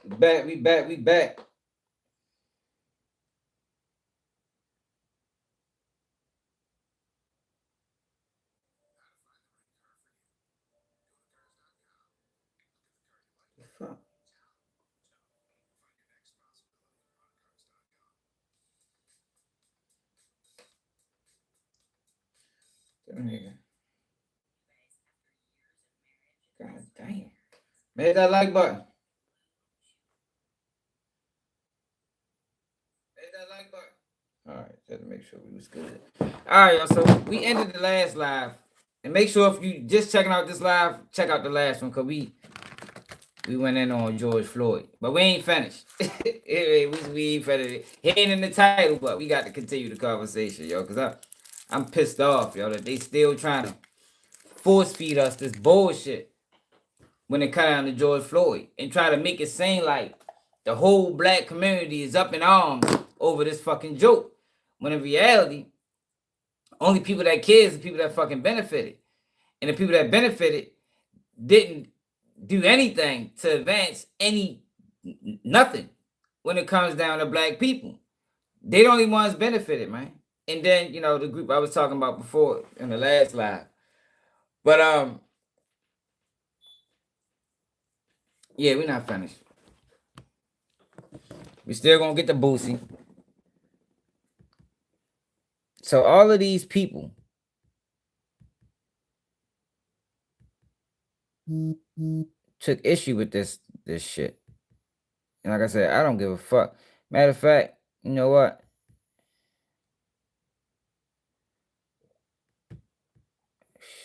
We back. Fuck. Nigga. God damn. Hit that like button. Hit that like button. All right, just to make sure we was good. All right, y'all. So we ended the last live, and make sure if you just checking out this live, check out the last one, cause we went in on George Floyd, but we ain't finished. we ain't finished. He ain't in the title, but we got to continue the conversation, yo, cause I'm pissed off, yo, that they still trying to force feed us this bullshit when it comes down to George Floyd and try to make it seem like the whole black community is up in arms over this fucking joke. When in reality, only people that cares are the people that fucking benefited. And the people that benefited didn't do anything to advance nothing when it comes down to black people. They the only ones benefited, man. And then, you know, the group I was talking about before in the last live. But yeah, we're not finished. We still gonna get the Boosie. So all of these people took issue with this shit. And like I said, I don't give a fuck. Matter of fact, you know what?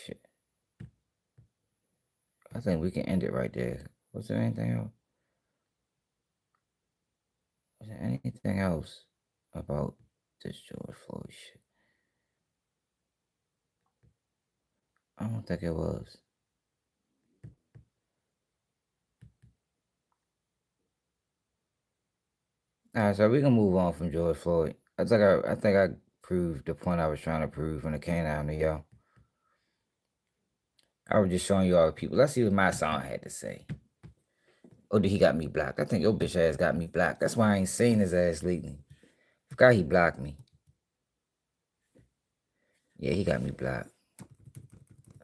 Shit. I think we can end it right there. Was there anything else? Was there anything else about this George Floyd shit? I don't think it was. All right, so we can move on from George Floyd. I think I proved the point I was trying to prove when it came down to y'all. I was just showing you all the people. Let's see what my song had to say. Oh, did he got me blocked? I think your bitch ass got me blocked. That's why I ain't seen his ass lately. Forgot he blocked me. Yeah, he got me blocked.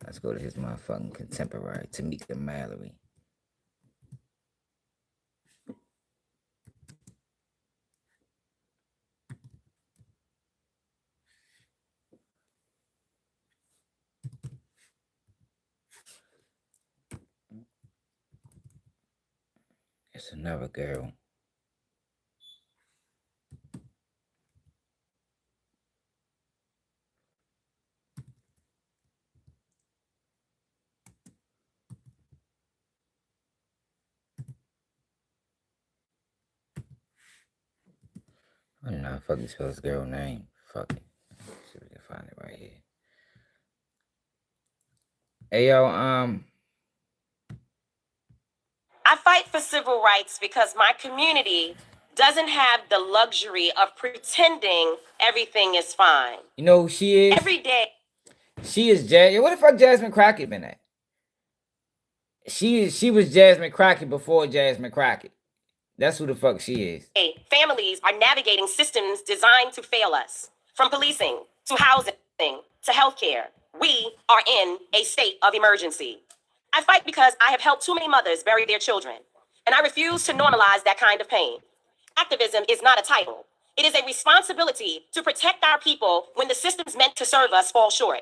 Let's go to his motherfucking contemporary, Tamika Mallory. It's another girl. I don't know how to fucking spell this girl name. Fuck it. Let's see if we can find it right here. Hey, yo, I fight for civil rights because my community doesn't have the luxury of pretending everything is fine. You know who she is? Every day. She is Jazz. What the fuck Jasmine Crockett been at? She was Jasmine Crockett before Jasmine Crockett. That's who the fuck she is. Families are navigating systems designed to fail us. From policing, to housing, to healthcare. We are in a state of emergency. I fight because I have helped too many mothers bury their children. And I refuse to normalize that kind of pain. Activism is not a title. It is a responsibility to protect our people when the systems meant to serve us fall short.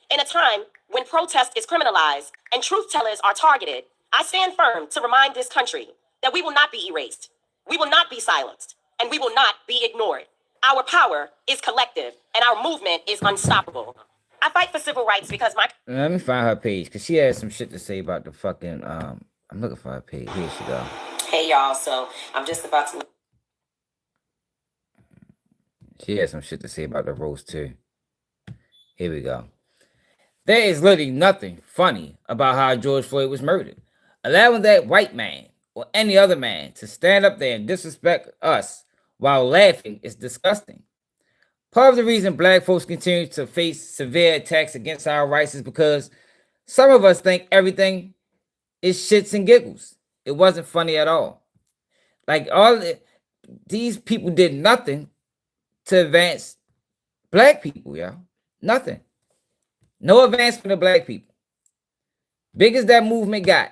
In a time when protest is criminalized and truth tellers are targeted, I stand firm to remind this country that we will not be erased, we will not be silenced, and we will not be ignored. Our power is collective, and our movement is unstoppable. I fight for civil rights because my... Let me find her page, because she has some shit to say about the fucking, I'm looking for her page. Here she go. Hey, y'all, so I'm just about to... She has some shit to say about the roast, too. Here we go. There is literally nothing funny about how George Floyd was murdered. Allowing that white man or any other man to stand up there and disrespect us while laughing is disgusting. Part of the reason black folks continue to face severe attacks against our rights is because some of us think everything is shits and giggles. It wasn't funny at all. Like these people did nothing to advance black people, y'all. Nothing. No advancement of black people. Big as that movement got,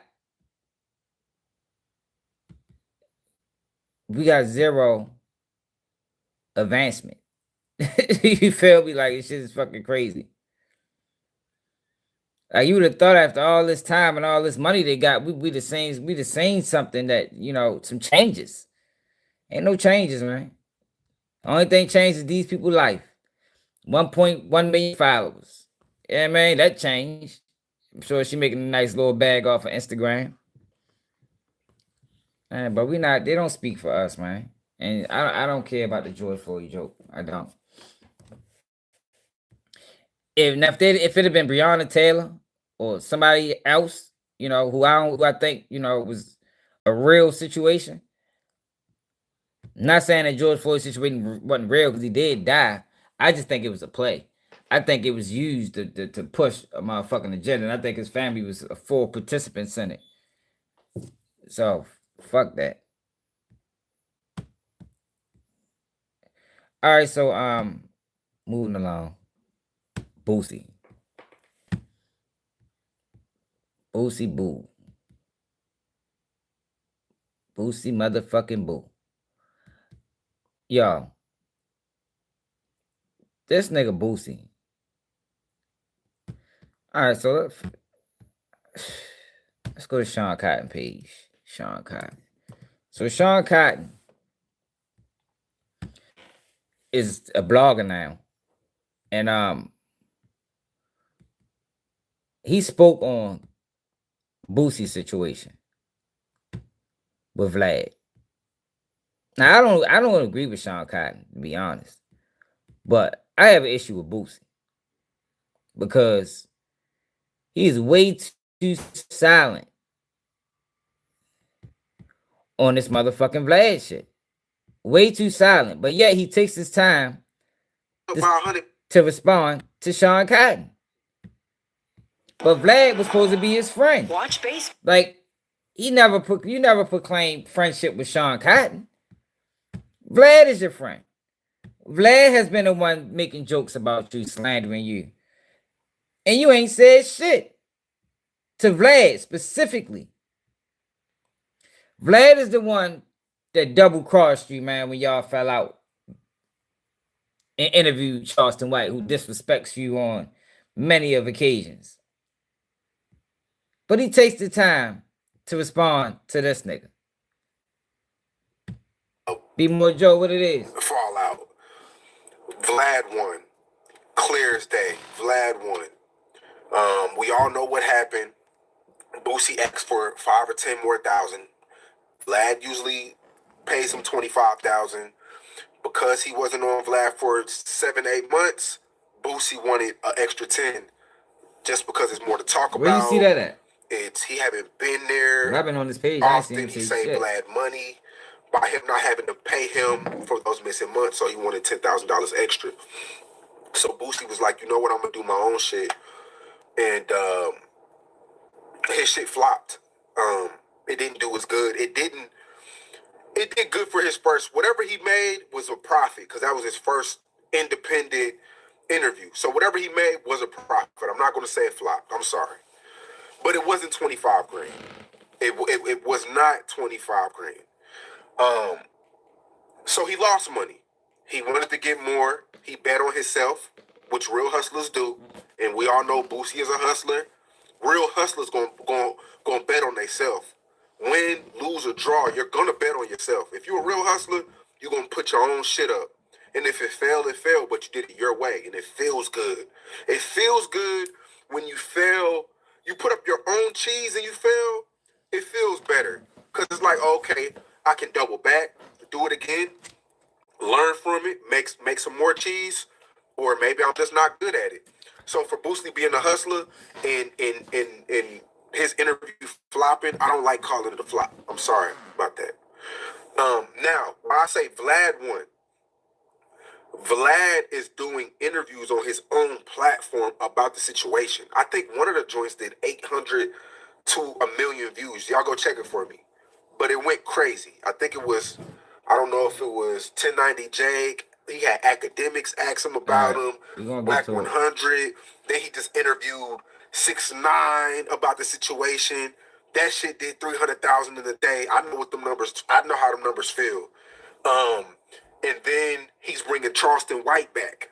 we got zero advancement. You feel me? Like, this shit is fucking crazy. Like, you would have thought after all this time and all this money they got, we'd have seen something that, some changes. Ain't no changes, man. Only thing changed is these people's life. 1.1 million followers. Yeah, man, that changed. I'm sure she making a nice little bag off of Instagram. Man, but they don't speak for us, man. And I don't care about the George Floyd joke. I don't. If it had been Breonna Taylor or somebody else, who I think, was a real situation. Not saying that George Floyd's situation wasn't real because he did die. I just think it was a play. I think it was used to push a motherfucking agenda. And I think his family was a full participants in it. So, fuck that. All right, so moving along. Boosie. Boosie boo. Boosie motherfucking boo. Yo. This nigga Boosie. All right, so let's go to Sean Cotton page. Sean Cotton. So Sean Cotton is a blogger now. And he spoke on Boosie's situation with Vlad. Now I don't agree with Sean Cotton, to be honest. But I have an issue with Boosie. Because he's way too silent on this motherfucking Vlad shit. Way too silent. But yet he takes his time to respond to Sean Cotton. But Vlad was supposed to be his friend. Watch base. Like, you never proclaimed friendship with Sean Cotton. Vlad is your friend. Vlad has been the one making jokes about you, slandering you. And you ain't said shit to Vlad specifically. Vlad is the one that double-crossed you, man, when y'all fell out and interviewed Charleston White, who disrespects you on many of occasions. But he takes the time to respond to this nigga. Be more Joe, what it is. Fallout. Vlad won. Clear as day. Vlad won. We all know what happened. Boosie asked for 5 or 10 more thousand. Vlad usually pays him 25,000. Because he wasn't on Vlad for 7-8 months, Boosie wanted an extra 10. Just because it's more to talk about. Where you see that at? He haven't been there. I've been on this page. Often he saved Vlad money by him not having to pay him for those missing months, so he wanted $10,000 extra. So Boosie was like, you know what, I'm gonna do my own shit, and his shit flopped. It didn't do as good. It did good for his first. Whatever he made was a profit because that was his first independent interview. So whatever he made was a profit. I'm not gonna say it flopped. I'm sorry. But it wasn't 25 grand. It was not 25 grand. So he lost money. He wanted to get more. He bet on himself, which real hustlers do. And we all know Boosie is a hustler. Real hustlers gonna bet on themselves. Win, lose, or draw, you're gonna bet on yourself. If you're a real hustler, you're gonna put your own shit up. And if it failed, but you did it your way. And it feels good. It feels good when you fail. You put up your own cheese and you fail, it feels better. Because it's like, okay, I can double back, do it again, learn from it, make some more cheese, or maybe I'm just not good at it. So for Boosie being a hustler and his interview flopping, I don't like calling it a flop. I'm sorry about that. Now, when I say Vlad won, Vlad is doing interviews on his own platform about the situation. I think one of the joints did 800 to 1 million views. Y'all go check it for me. but it went crazy. I think it was, I don't know if it was 1090 Jake. He had academics ask him about him. Black 100. Then he just interviewed 6ix9ine about the situation. That shit did 300,000 in a day. I know what them numbers. I know how them numbers feel. And then he's bringing Charleston White back.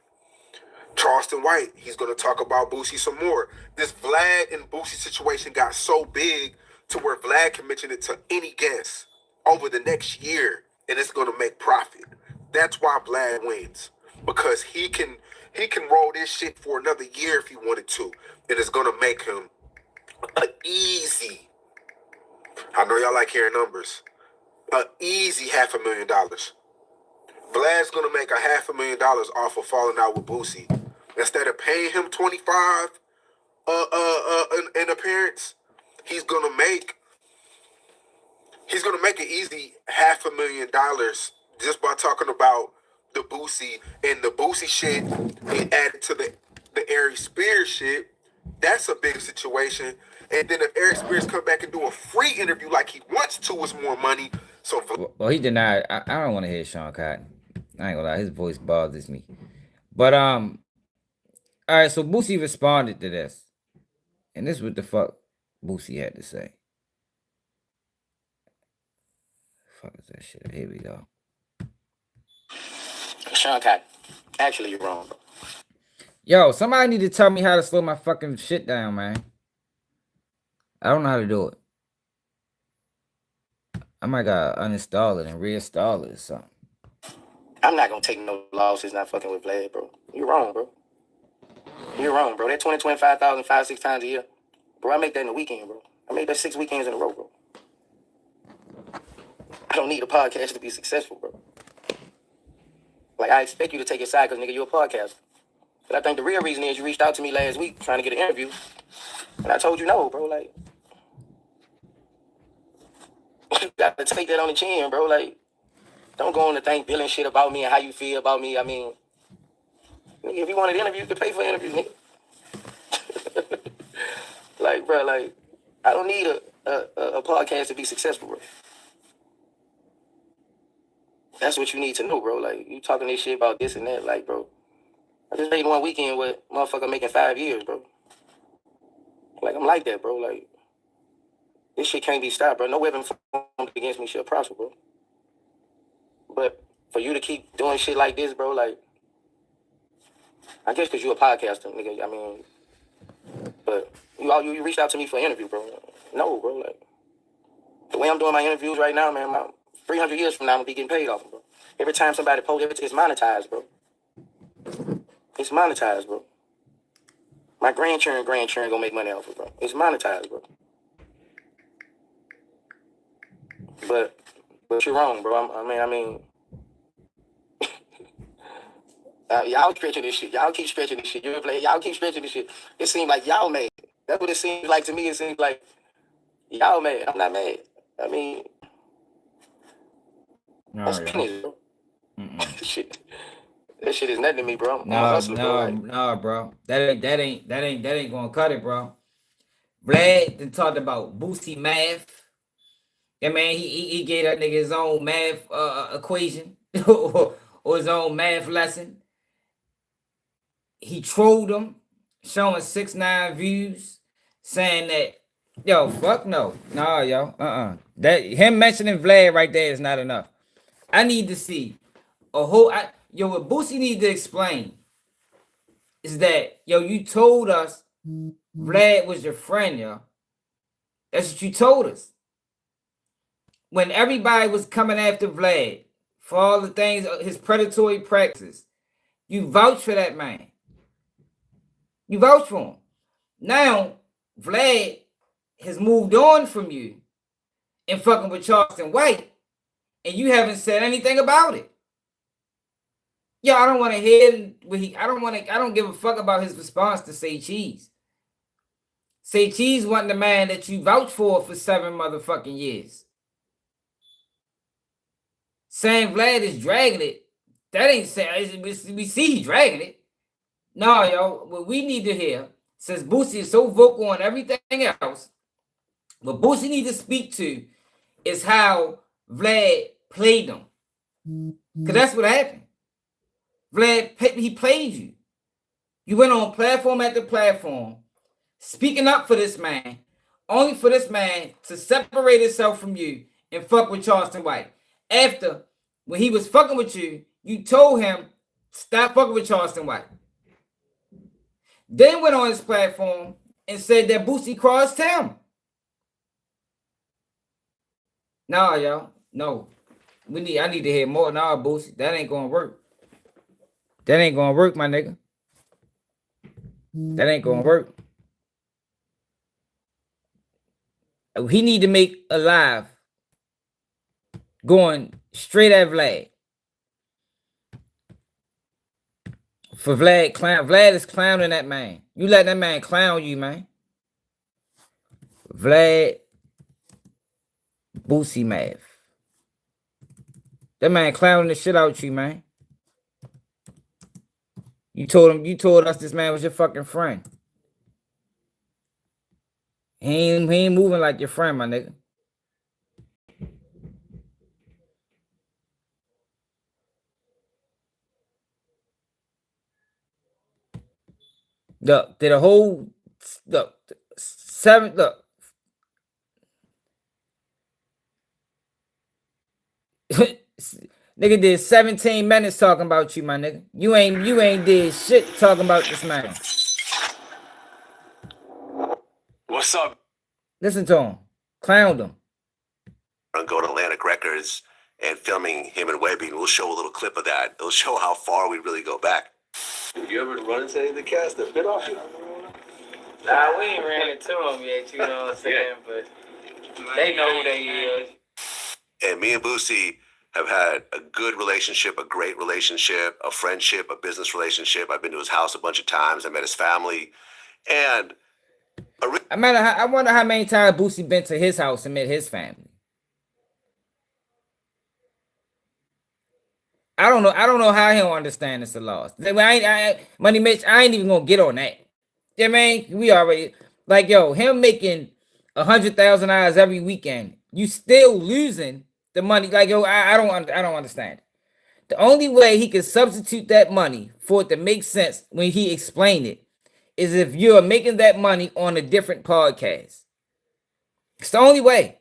Charleston White. He's gonna talk about Boosie some more. This Vlad and Boosie situation got so big to where Vlad can mention it to any guest over the next year, and it's gonna make profit. That's why Vlad wins, because he can roll this shit for another year if he wanted to, and it's gonna make him an easy. I know y'all like hearing numbers. An easy $500,000. Vlad's gonna make $500,000 off of falling out with Boosie. Instead of paying him 25 in appearance, he's gonna make an easy $500,000 just by talking about the Boosie and the Boosie shit and added to the Ari Spears shit. That's a big situation. And then if Ari Spears come back and do a free interview like he wants to with more money. So well, he denied. I don't want to hear Sean Cotton. I ain't gonna lie, his voice bothers me. But all right, so Boosie responded to this. And this is what the fuck Boosie had to say. Fuck is that shit? Here we go. Sean Cotton, actually, you're wrong, bro. Yo, somebody need to tell me how to slow my fucking shit down, man. I don't know how to do it. I might gotta uninstall it and reinstall it or something. I'm not gonna take no losses not fucking with Vlad, bro. You're wrong, bro. You're wrong, bro. That 25,000 5-6 times a year. Bro, I make that in a weekend, bro. I make that 6 weekends in a row, bro. I don't need a podcast to be successful, bro. Like, I expect you to take your side because, nigga, you're a podcaster. But I think the real reason is you reached out to me last week trying to get an interview. And I told you no, bro. Like, you got to take that on the chin, bro. Like, don't go on to think billing shit about me and how you feel about me. I mean, nigga, if you wanted an interview, you could pay for an interview, nigga. Like, bro, like, I don't need a podcast to be successful, bro. That's what you need to know, bro. Like, you talking this shit about this and that, like, bro. I just made one weekend with motherfucker making 5 years, bro. Like, I'm like that, bro. Like, this shit can't be stopped, bro. No weapon formed against me shall prosper, bro. But for you to keep doing shit like this, bro, like, I guess because you're a podcaster, nigga. I mean, but you reached out to me for an interview, bro. No, bro. Like, the way I'm doing my interviews right now, man, 300 years from now, I'm going to be getting paid off, bro. Every time somebody posts, it's monetized, bro. It's monetized, bro. My grandchildren going to make money off it, bro. It's monetized, bro. But you're wrong, bro. I mean, y'all stretching this shit. Y'all keep stretching this shit. Y'all keep stretching this shit. It seems like y'all mad. That's what it seems like to me. It seems like y'all mad. I'm not mad. I mean, that's pennies, bro. Shit. That shit is nothing to me, bro. No, bro. That ain't gonna cut it, bro. Vlad then talked about Boosie math. Yeah, man, he gave that nigga his own math equation or his own math lesson. He trolled him, showing 6ix9ine views, saying that, yo, fuck no. Nah, yo, That him mentioning Vlad right there is not enough. I need to see a whole what Boosie need to explain is that, yo, you told us Vlad was your friend, yo. That's what you told us. When everybody was coming after Vlad for all the things, his predatory practices, you vouched for that man. You vouched for him. Now, Vlad has moved on from you and fucking with Charleston White, and you haven't said anything about it. Yo, I don't want to hear I don't give a fuck about his response to Say Cheese. Say Cheese wasn't the man that you vouched for 7 motherfucking years. Saying Vlad is dragging it, that ain't saying, we see he dragging it. No, yo, what we need to hear, since Boosie is so vocal on everything else, what Boosie needs to speak to is how Vlad played them. Because that's what happened. Vlad, he played you. You went on platform after platform, speaking up for this man, only for this man to separate himself from you and fuck with Charleston White. After, when he was fucking with you, you told him, stop fucking with Charleston White. Then went on his platform and said that Boosie crossed him. Nah, y'all. No. I need to hear more. Nah, Boosie. That ain't gonna work. That ain't gonna work, my nigga. That ain't gonna work. He need to make a live going straight at Vlad. For Vlad clown. Vlad is clowning that man. You let that man clown you, man. Vlad Boosie math. That man clowning the shit out you, man. You told us this man was your fucking friend. He ain't moving like your friend, my nigga. Look, did a whole look 7 look. Nigga did 17 minutes talking about you, my nigga. You ain't did shit talking about this man. What's up? Listen to him. Clowned him. I'm going to Atlantic Records and filming him and Webby. We'll show a little clip of that. It'll show how far we really go back. Did you ever run into any of the cast that bit off you? Nah, we ain't ran into him yet, you know what I'm saying? But they know who they is. And me and Boosie have had a good relationship, a great relationship, a friendship, a business relationship. I've been to his house a bunch of times. I met his family. And I wonder how many times Boosie been to his house and met his family. I don't know how he don't understand it's a loss. Money Mitch, I ain't even gonna get on that. Yeah, man, we already like him making $100,000 every weekend. You still losing the money. Like I don't understand. The only way he can substitute that money for it to make sense when he explained it is if you're making that money on a different podcast. It's the only way.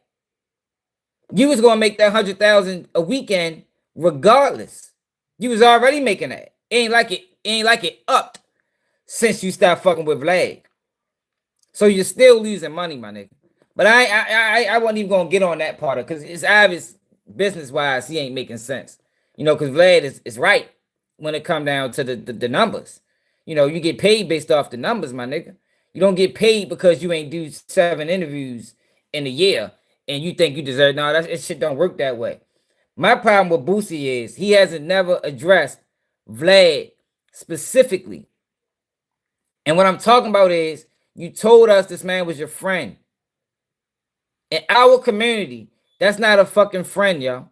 You was gonna make that $100,000 a weekend regardless. You was already making that. Ain't like it upped since you stopped fucking with Vlad. So you're still losing money, my nigga. But I wasn't even gonna get on that part of it because it's obvious business wise he ain't making sense. You know, because Vlad is right when it come down to the numbers. You know, you get paid based off the numbers, my nigga. You don't get paid because you ain't do 7 interviews in a year and you think you deserve. No, that shit don't work that way. My problem with Boosie is he hasn't never addressed Vlad specifically. And what I'm talking about is you told us this man was your friend. In our community, that's not a fucking friend, y'all.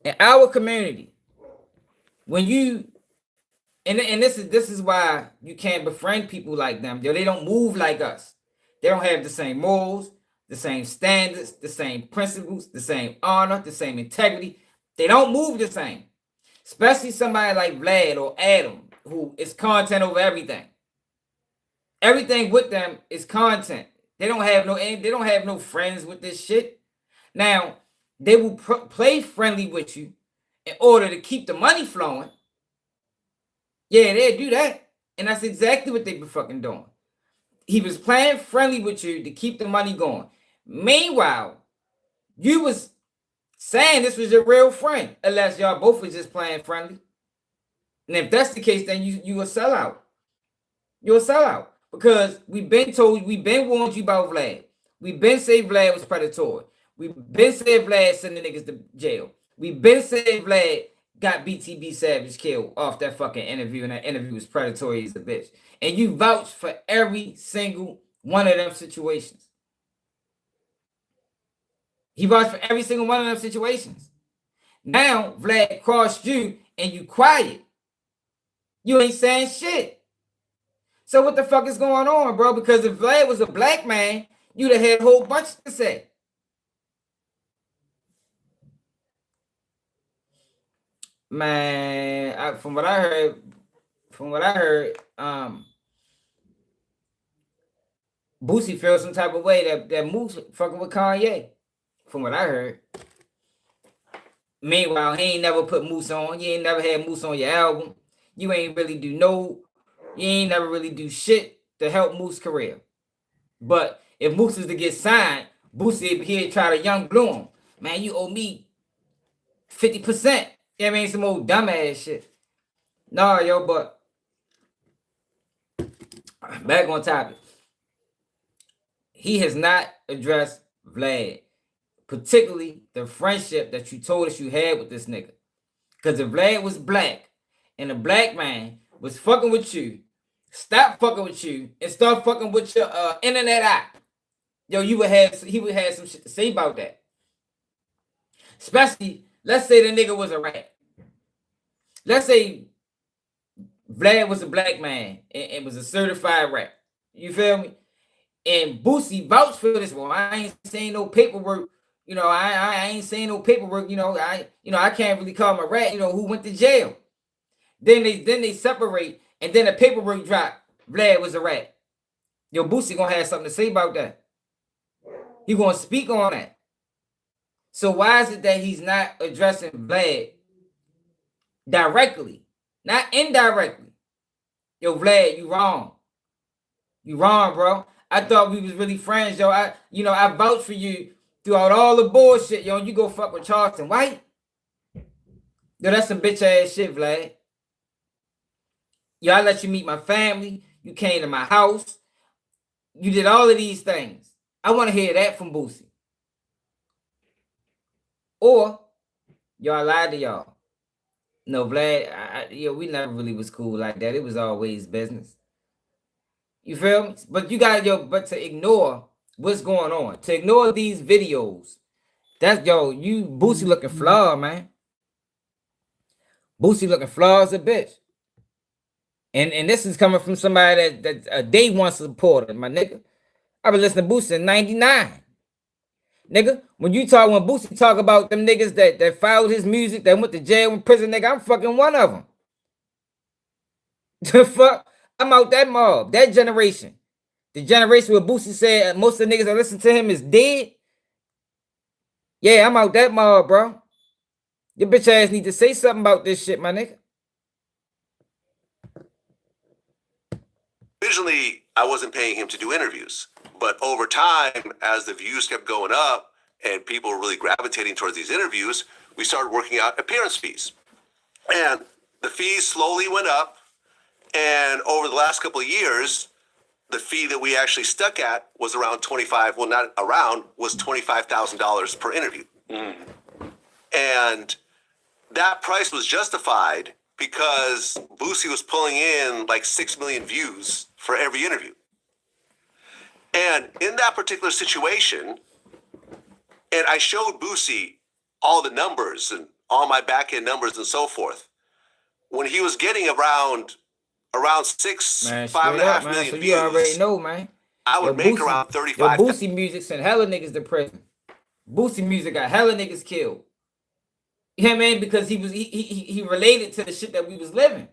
In our community, when you and this is why you can't befriend people like them. Yo, they don't move like us. They don't have the same morals, the same standards, the same principles, the same honor, the same integrity. They don't move the same. Especially somebody like Vlad or Adam, who is content over everything. Everything with them is content. They don't have no friends with this shit. Now, they will play friendly with you in order to keep the money flowing. Yeah, they do that. And that's exactly what they be fucking doing. He was playing friendly with you to keep the money going. Meanwhile, you was saying this was your real friend, unless y'all both was just playing friendly. And if that's the case, then you a sellout. You're a sellout. Because we've been warned you about Vlad. We've been saying Vlad was predatory. We've been saying Vlad sending niggas to jail. We've been saying Vlad got BTB Savage killed off that fucking interview, and that interview was predatory as a bitch. And you vouched for every single one of them situations. He vouched for every single one of them situations. Now, Vlad crossed you, and you quiet. You ain't saying shit. So what the fuck is going on, bro? Because if Vlad was a black man, you'd have had a whole bunch to say. Man, from what I heard, Boosie feels some type of way that Moose fucking with Kanye. From what I heard. Meanwhile, he ain't never put Moose on. You ain't never had Moose on your album. You ain't never really do shit to help Moose's career. But if Moose is to get signed, Boosie he'd try to young blue him. Man, you owe me 50%. You know what I mean? Some old dumbass shit. Nah, yo, but back on topic. He has not addressed Vlad, particularly the friendship that you told us you had with this nigga. Because if Vlad was black and a black man was fucking with you, stop fucking with you and start fucking with your internet eye. Yo, he would have some shit to say about that. Especially, let's say the nigga was a rat. Let's say Vlad was a black man and was a certified rat. You feel me? And Boosie vouched for this. Well, I ain't saying no paperwork. You know, I ain't saying no paperwork. You know, I can't really call him a rat. You know, who went to jail. Then they separate, and then the paperwork drop. Vlad was a rat. Yo, Boosie gonna have something to say about that. He gonna speak on that. So why is it that he's not addressing Vlad directly, not indirectly? Yo, Vlad, you wrong. You wrong, bro. I thought we was really friends, yo. I vouched for you throughout all the bullshit, yo. You go fuck with Charleston White. Yo, that's some bitch ass shit, Vlad. Yo, I let you meet my family. You came to my house. You did all of these things. I want to hear that from Boosie. Or y'all lied to y'all. No, Vlad, we never really was cool like that. It was always business. You feel me? But you got but to ignore what's going on, to ignore these videos, that's you Boosie looking flawed, man. Boosie looking flawed as a bitch. And this is coming from somebody that's a day one supporter, my nigga. I've been listening to Boosie in 99. Nigga, when Boosie talk about them niggas that followed his music, that went to jail and prison, nigga, I'm fucking one of them. The fuck? I'm out that mob, that generation. The generation where Boosie said most of the niggas that listen to him is dead. Yeah, I'm out that mob, bro. Your bitch ass need to say something about this shit, my nigga. Originally, I wasn't paying him to do interviews. But over time, as the views kept going up and people were really gravitating towards these interviews, we started working out appearance fees. And the fees slowly went up. And over the last couple of years, the fee that we actually stuck at was around was $25,000 per interview. And that price was justified because Boosie was pulling in like 6 million views for every interview. And in that particular situation, and I showed Boosie all the numbers and all my back end numbers and so forth, when he was getting around 5.5 million so views, you already know, man. I would make around 35. Boosie music sent hella niggas to prison. Boosie music got hella niggas killed. You know what I mean? Because he related to the shit that we was living.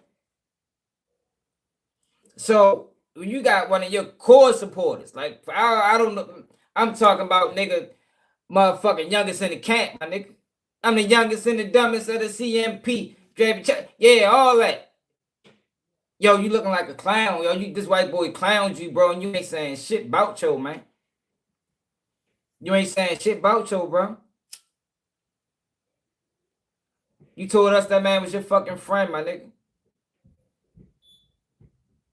So when you got one of your core supporters, like I don't know, I'm talking about nigga, motherfucking youngest in the camp, my nigga. I'm the youngest and the dumbest of the CMP. Yeah, all that. Yo, you looking like a clown. Yo, this white boy clowned you, bro, and you ain't saying shit about yo, man. You ain't saying shit about yo, bro. You told us that man was your fucking friend, my nigga.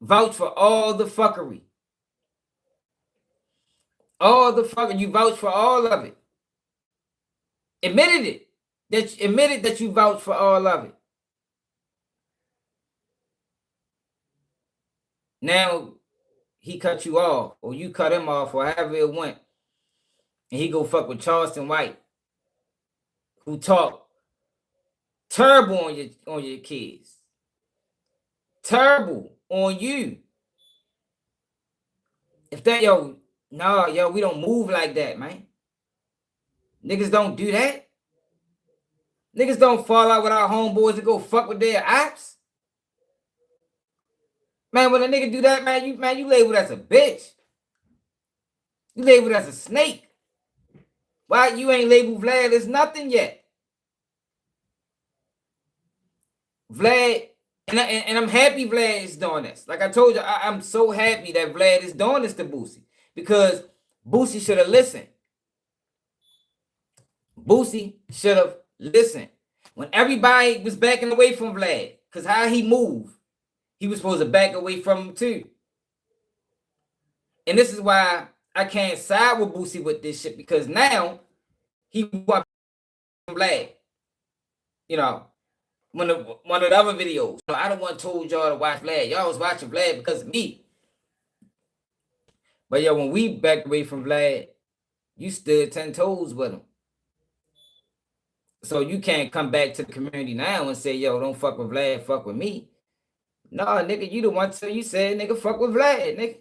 Vouch for all the fuckery. All the fucking, you vouch for all of it. Admitted that you vouch for all of it. Now he cut you off, or you cut him off, or however it went, and he go fuck with Charleston White, who talk terrible on your kids, terrible on you. If that we don't move like that, man. Niggas don't do that. Niggas don't fall out with our homeboys and go fuck with their ops. Man, when a nigga do that, you labeled as a bitch. You labeled as a snake. Why you ain't labeled Vlad as nothing yet? Vlad, and I'm happy Vlad is doing this. Like I told you, I'm so happy that Vlad is doing this to Boosie. Because Boosie should have listened. Boosie should have listened. When everybody was backing away from Vlad, because how he moved, he was supposed to back away from him too. And this is why I can't side with Boosie with this shit, because now he wants Vlad. You know, one of the other videos. I don't want to told y'all to watch Vlad. Y'all was watching Vlad because of me. But yo, when we backed away from Vlad, you stood 10 toes with him. So you can't come back to the community now and say, yo, don't fuck with Vlad, fuck with me. No, nigga, you the one to you said, nigga, fuck with Vlad, nigga.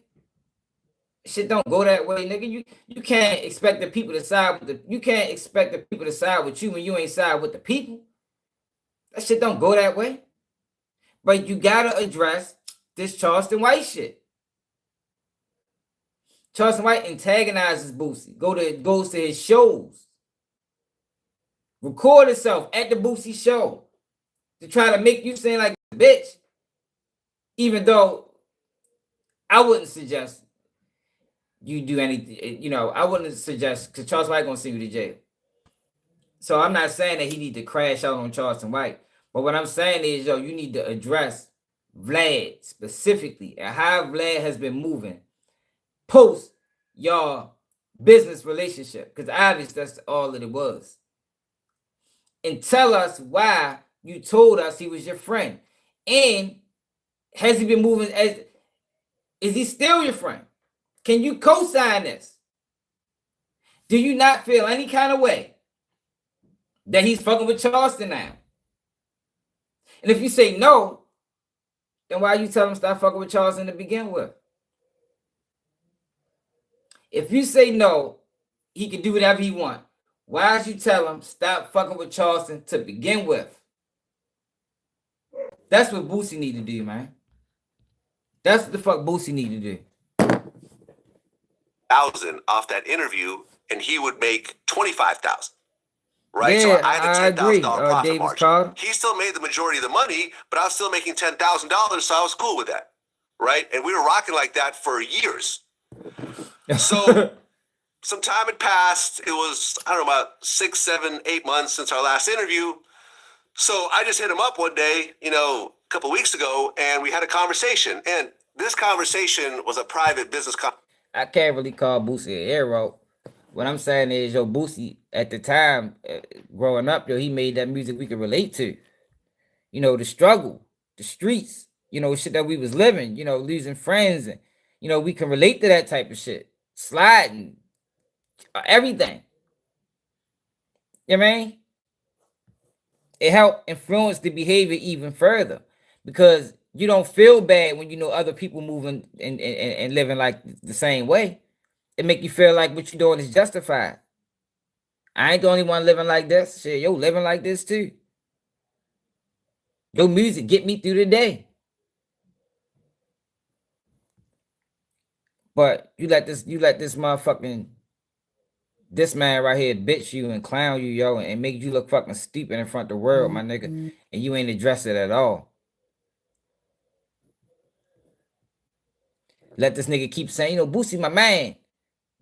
Shit don't go that way, nigga. You can't expect the people to side with you can't expect the people to side with you when you ain't side with the people. That shit don't go that way. But you gotta address this Charleston White shit. Charleston White antagonizes Boosie. Goes to his shows. Record itself at the Boosie show to try to make you seem like a bitch. Even though I wouldn't suggest you do anything, you know, I wouldn't suggest, because Charleston White gonna send you to jail. So I'm not saying that he need to crash out on Charleston White. But what I'm saying is, yo, you need to address Vlad specifically and how Vlad has been moving post your business relationship. Because obviously that's all that it was. And tell us why you told us he was your friend. And has he been moving is he still your friend? Can you co-sign this? Do you not feel any kind of way that he's fucking with Charleston now? And if you say no, then why you tell him stop fucking with Charleston to begin with? If you say no, he can do whatever he wants. Why did you tell him stop fucking with Charleston to begin with? That's what Boosie need to do, man. That's what the fuck Boosie need to do. 1,000 off that interview, and he would make 25,000. Right? Yeah, so I had a $10,000 profit Davis margin. Carter. He still made the majority of the money, but I was still making $10,000, so I was cool with that. Right? And we were rocking like that for years. So some time had passed. It was, I don't know, about 6, 7, 8 months since our last interview. So I just hit him up one day, you know, a couple of weeks ago, and we had a conversation. And this conversation was a private business conversation. I can't really call Boosie a hero. What I'm saying is, yo, Boosie, at the time, growing up, yo, he made that music we could relate to. You know, the struggle, the streets, you know, shit that we was living, you know, losing friends. And, you know, we can relate to that type of shit. Sliding, everything. You know what I mean? It helped influence the behavior even further. Because you don't feel bad when you know other people moving and living like the same way. It make you feel like what you're doing is justified. I ain't the only one living like this. Shit, yo, living like this too. Your music get me through the day. But you let this motherfucking, this man right here bitch you and clown you, yo, and make you look fucking stupid in front of the world, my nigga. And you ain't address it at all. Let this nigga keep saying, you know, Boosie my man.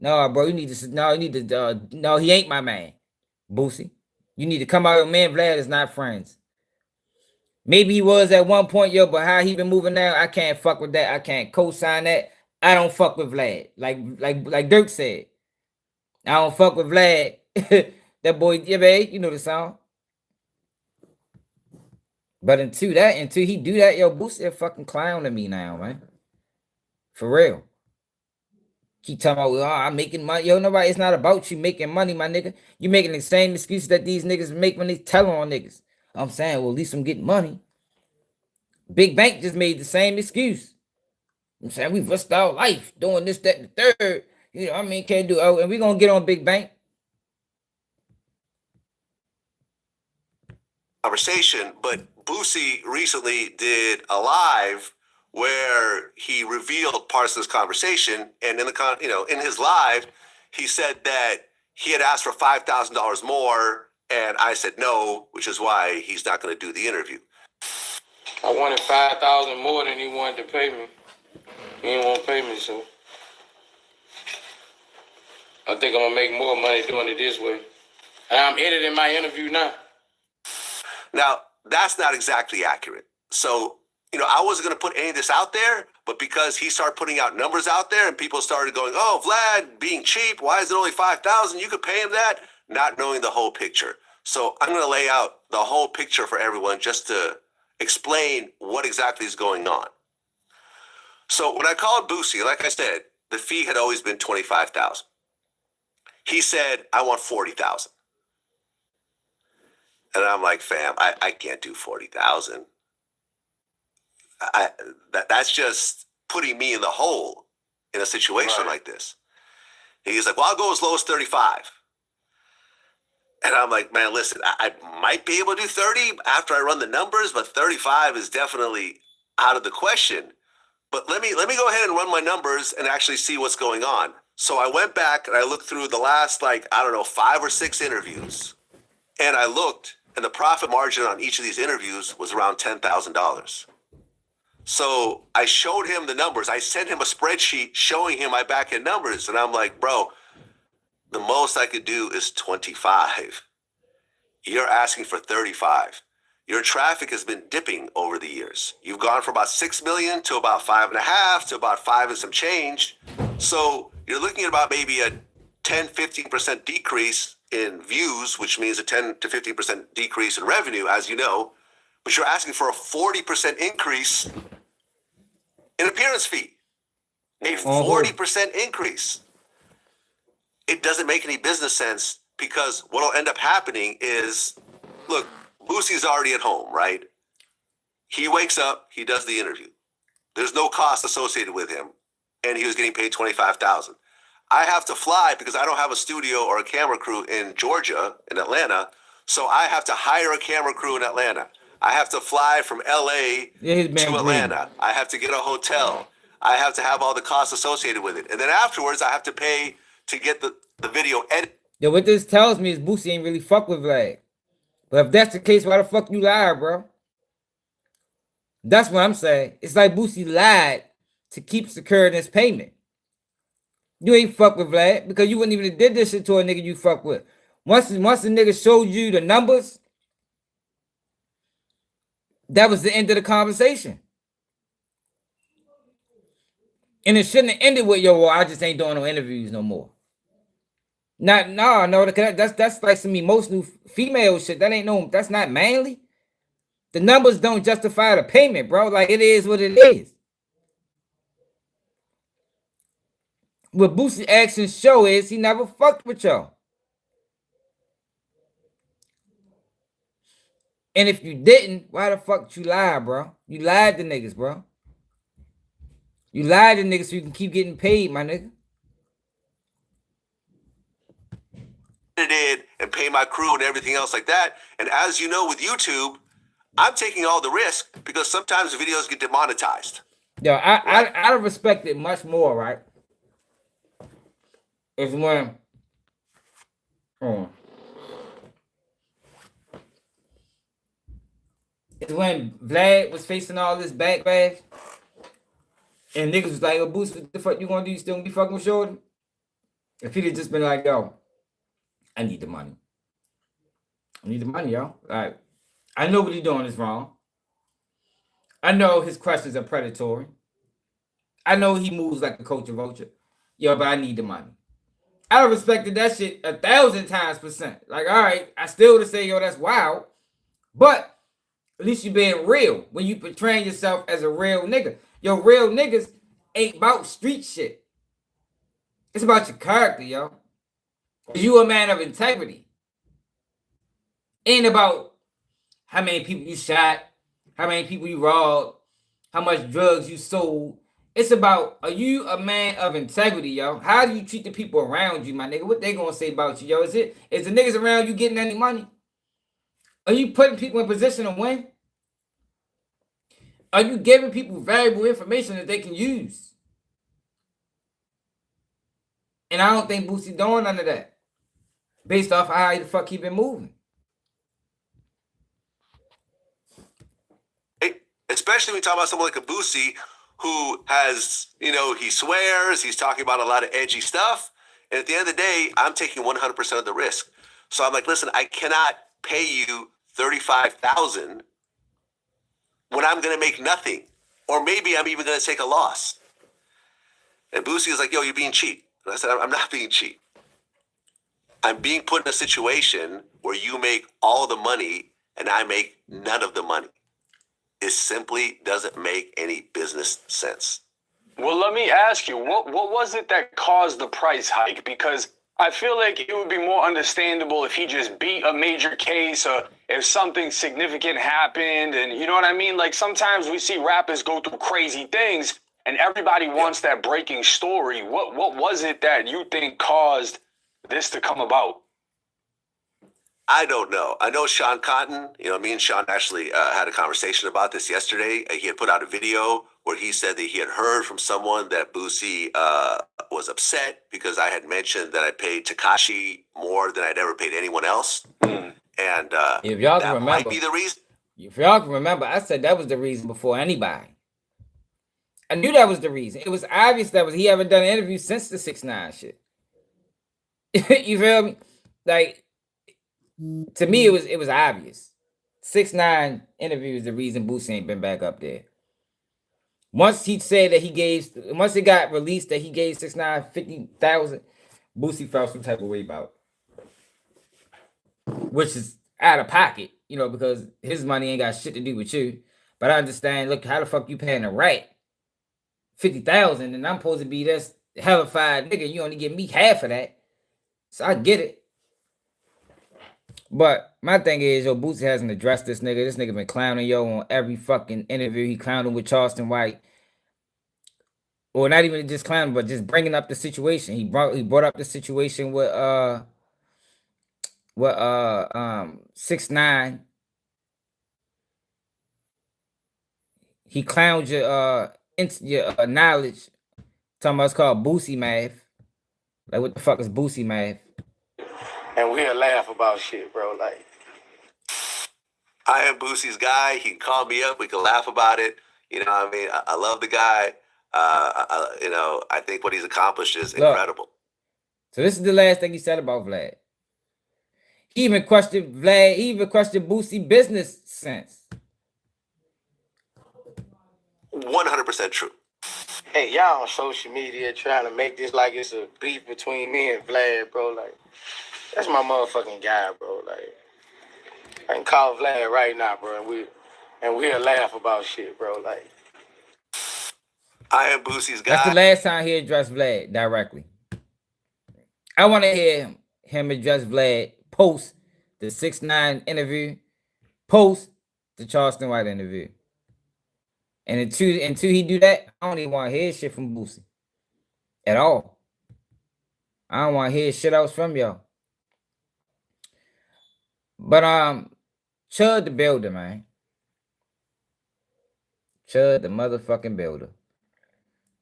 No, bro, no, he ain't my man, Boosie. You need to come out, man, Vlad is not friends. Maybe he was at one point, yo, but how he been moving now, I can't fuck with that. I can't co-sign that. I don't fuck with Vlad. Like Dirk said. I don't fuck with Vlad. That boy, yeah, babe, you know the song. But until he do that, yo, Boosie a fucking clown to me now, man. For real. Keep talking about, oh, I'm making money. Yo, nobody, it's not about you making money, my nigga. You making the same excuses that these niggas make when they tell on niggas. I'm saying, well, at least I'm getting money. Big Bank just made the same excuse. I'm saying, we risked our life doing this, that, and the third. You know, I mean, can't do, and we're going to get on Big Bank. conversation, but Boosie recently did a live where he revealed parts of this conversation, and in the in his live, he said that he had asked for $5,000 more, and I said no, which is why he's not going to do the interview. I wanted $5,000 more than he wanted to pay me. He didn't want to pay me, so I think I'm gonna make more money doing it this way. And I'm editing my interview now. Now, that's not exactly accurate. So, I wasn't going to put any of this out there, but because he started putting out numbers out there and people started going, oh, Vlad being cheap, why is it only 5,000? You could pay him that, not knowing the whole picture. So I'm going to lay out the whole picture for everyone just to explain what exactly is going on. So when I called Boosie, like I said, the fee had always been $25,000. He said, I want $40,000. And I'm like, fam, I can't do 40,000. That's just putting me in the hole in a situation like this. And he's like, well, I'll go as low as 35. And I'm like, man, listen, I might be able to do 30 after I run the numbers, but 35 is definitely out of the question. But let me go ahead and run my numbers and actually see what's going on. So I went back and I looked through the last, 5 or 6 interviews. And I looked, and the profit margin on each of these interviews was around $10,000. So I showed him the numbers. I sent him a spreadsheet showing him my back end numbers. And I'm like, bro, the most I could do is 25. You're asking for 35. Your traffic has been dipping over the years. You've gone from about 6 million to about 5.5 to about 5 and some change. So you're looking at about maybe a 10-15% decrease in views, which means a 10 to 15% decrease in revenue, as you know, but you're asking for a 40% increase in appearance fee. A 40% increase. It doesn't make any business sense, because what will end up happening is, look, Boosie's already at home, right? He wakes up, he does the interview. There's no cost associated with him, and he was getting paid $25,000. I have to fly because I don't have a studio or a camera crew in Georgia, in Atlanta, so I have to hire a camera crew in Atlanta. I have to fly from LA to Atlanta. I have to get a hotel. I have to have all the costs associated with it. And then afterwards, I have to pay to get the video edited. Yo, what this tells me is Boosie ain't really fuck with Vlad. But if that's the case, why the fuck you lie, bro? That's what I'm saying. It's like Boosie lied to keep securing this payment. You ain't fuck with Vlad because you wouldn't even have did this shit to a nigga you fuck with. Once the nigga showed you the numbers, that was the end of the conversation. And it shouldn't have ended with, yo, well, I just ain't doing no interviews no more. No, that's like some emotional female shit. That's not manly. The numbers don't justify the payment, bro. Like, it is what it is. What Boosie actions show is he never fucked with y'all. And if you didn't, why the fuck you lie, bro? You lied to niggas, bro. You lied to niggas so you can keep getting paid, my nigga. And pay my crew and everything else like that. And as you know, with YouTube, I'm taking all the risk because sometimes videos get demonetized. Yo, I respect it much more, right? It's when it's when Vlad was facing all this backlash and niggas was like, yo, Boost, what the fuck you gonna do? You still gonna be fucking with Shorty? If he'd have just been like, yo, I need the money. I need the money, yo. Like, I know what he's doing is wrong. I know his questions are predatory. I know he moves like a culture vulture. Yo, but I need the money. I respected that shit 1,000%. Like, all right, I still would say, yo, that's wild. But at least you being real when you portraying yourself as a real nigga. Yo, real niggas ain't about street shit. It's about your character, yo. You a man of integrity. Ain't about how many people you shot, how many people you robbed, how much drugs you sold. It's about, are you a man of integrity, yo? How do you treat the people around you, my nigga? What they gonna say about you, yo? Is the niggas around you getting any money? Are you putting people in position to win? Are you giving people valuable information that they can use? And I don't think Boosie doing none of that. Based off how the fuck he been moving. Especially when we talk about someone like a Boosie who has, he swears, he's talking about a lot of edgy stuff. And at the end of the day, I'm taking 100% of the risk. So I'm like, listen, I cannot pay you $35,000 when I'm going to make nothing. Or maybe I'm even going to take a loss. And Boosie is like, yo, you're being cheap. And I said, I'm not being cheap. I'm being put in a situation where you make all the money and I make none of the money. It simply doesn't make any business sense. Well, let me ask you, what was it that caused the price hike? Because I feel like it would be more understandable if he just beat a major case or if something significant happened. And you know what I mean? Like sometimes we see rappers go through crazy things and everybody wants that breaking story. What was it that you think caused this to come about? I don't know. I know Sean Cotton, me and Sean actually had a conversation about this yesterday. He had put out a video where he said that he had heard from someone that Boosie was upset because I had mentioned that I paid Tekashi more than I'd ever paid anyone else. And if y'all can that remember, might be the reason. If y'all can remember, I said that was the reason before anybody. I knew that was the reason. It was obvious that he haven't done an interview since the 6ix9ine shit. You feel me? Like, to me, it was obvious. 6ix9ine interview is the reason Boosie ain't been back up there. Once he said that once it got released that he gave 6ix9ine 50,000, Boosie felt some type of way about it. Which is out of pocket, because his money ain't got shit to do with you. But I understand, look, how the fuck you paying a rat 50,000 and I'm supposed to be this hellified nigga, you only give me half of that. So I get it. But my thing is, Boosie hasn't addressed this nigga. This nigga been clowning on every fucking interview. He clowned him with Charleston White. Or not even just clowning, but just bringing up the situation. He brought up the situation with 6ix9ine. He clowned your knowledge. Talking about it's called Boosie math. Like, what the fuck is Boosie math? And we'll laugh about shit, bro. Like, I am Boosie's guy. He can call me up. We can laugh about it. You know what I mean? I love the guy. I think what he's accomplished is incredible. So this is the last thing he said about Vlad. He even questioned Vlad. He even questioned Boosie business sense. 100% true. hey, y'all on social media trying to make this like it's a beef between me and Vlad, bro. Like, that's my motherfucking guy, bro. Like, I can call Vlad right now, bro, and we'll laugh about shit, bro. Like, I am Boosie's guy. That's the last time he addressed Vlad directly. I want to hear him address Vlad post the 6ix9ine interview, post the Charleston White interview. And until he do that, I don't even want to hear shit from Boosie. At all. I don't want to hear shit else from y'all. But Chud the builder, man. Chud the motherfucking builder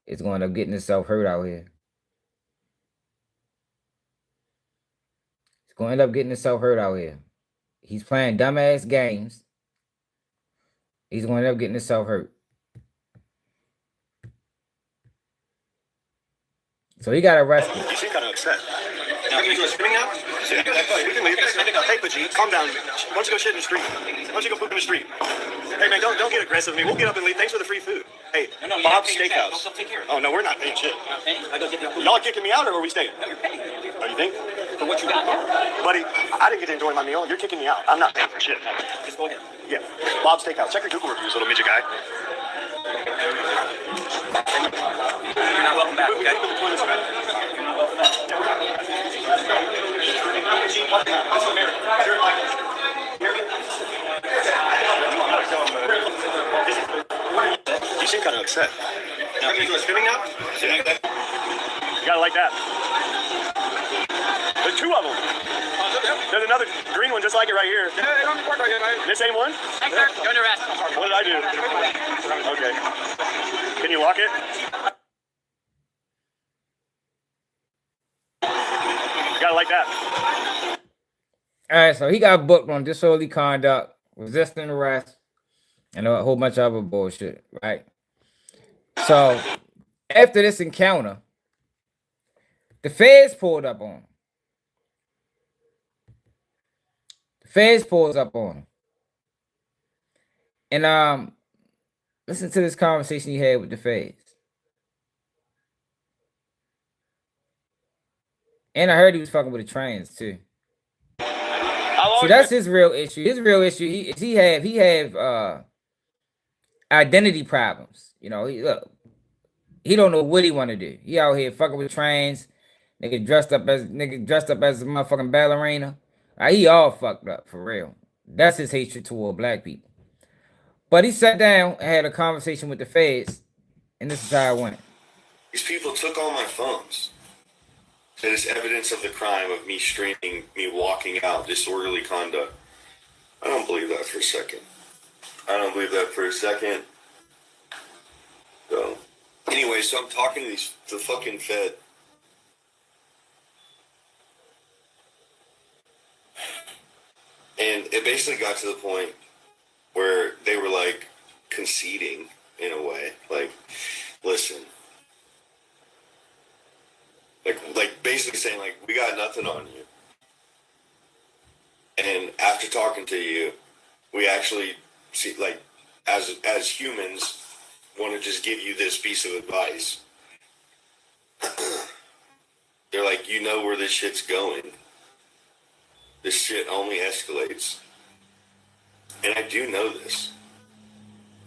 is going to end up getting himself hurt out here. He's going to end up getting himself hurt out here. He's playing dumbass games. He's going to end up getting himself hurt. So he got arrested. You seem kind of upset. Now, you doing spinning out? We can leave. Hey, but G, calm down. Why don't you go shit in the street? Why don't you go poop in the street? Hey, man, don't get aggressive with me. We'll get up and leave. Thanks for the free food. Hey, Bob's Steakhouse. Oh, no, we're not paying shit. Y'all kicking me out, or are we staying? No, you're paying. Oh, you think? For what you got? Buddy, I didn't get to enjoy my meal. You're kicking me out. I'm not paying for shit. Just go ahead. Yeah, Bob's Steakhouse. Check your Google reviews, little midget guy. You're not welcome back, okay? You seem kind of upset. Now, can you do a spinning now? You gotta like that. There's two of them. There's another green one just like it right here. Yeah, they don't work like that. This same one? Thanks, sir. You're under arrest. What did I do? Okay. Can you lock it? Gotta like that. All right, so he got booked on disorderly conduct, resisting arrest, and a whole bunch of other bullshit, right? So after this encounter, the feds pulled up on him. The feds pulls up on him. And listen to this conversation he had with the feds. And I heard he was fucking with the trans too. See, that's his real issue. His real issue, he have identity problems. You know, he don't know what he want to do. He out here fucking with trans, nigga dressed up as a motherfucking ballerina. He all fucked up for real. That's his hatred toward black people. But he sat down and had a conversation with the feds, and this is how it went. These people took all my phones. That is evidence of the crime of me streaming, me walking out, disorderly conduct. I don't believe that for a second. So, anyway, so I'm talking to the fucking Fed. And it basically got to the point where they were like conceding in a way. Like, listen. Like basically saying like, we got nothing on you. And after talking to you, we actually see like as humans want to just give you this piece of advice. They're like, you know where this shit's going. This shit only escalates. And I do know this.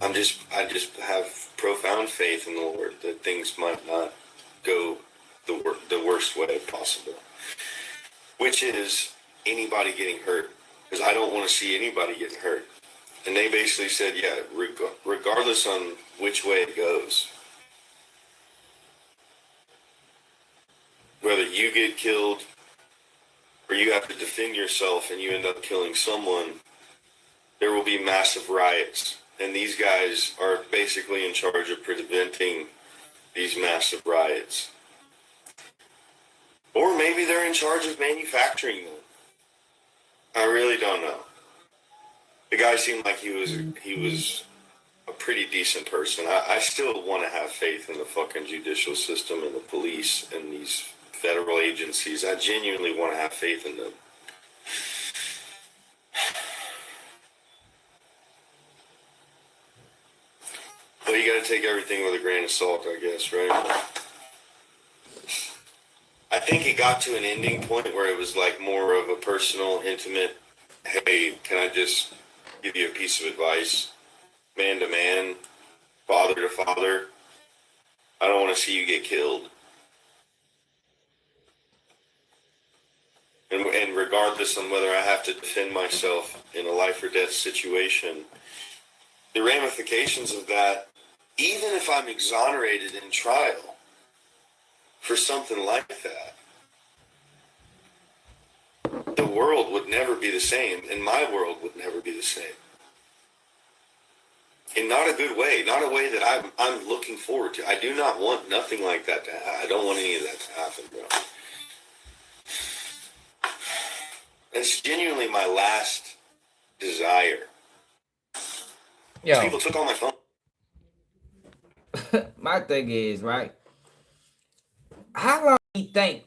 I just have profound faith in the Lord that things might not go the worst way possible, which is anybody getting hurt, because I don't want to see anybody getting hurt. And they basically said, yeah, regardless on which way it goes, whether you get killed or you have to defend yourself and you end up killing someone, there will be massive riots. And these guys are basically in charge of preventing these massive riots. Or maybe they're in charge of manufacturing them. I really don't know. The guy seemed like he was a pretty decent person. I still want to have faith in the fucking judicial system and the police and these federal agencies. I genuinely want to have faith in them. Well, you got to take everything with a grain of salt, I guess, right? I think it got to an ending point where it was like more of a personal, intimate, hey, can I just give you a piece of advice? Man to man, father to father. I don't want to see you get killed. And regardless on whether I have to defend myself in a life or death situation, the ramifications of that, even if I'm exonerated in trial for something like that, the world would never be the same, and my world would never be the same. In not a good way, not a way that I'm looking forward to. I do not want nothing like that to happen. I don't want any of that to happen, bro. It's genuinely my last desire. Yo, People took all my phone. my thing is, right? How long do you think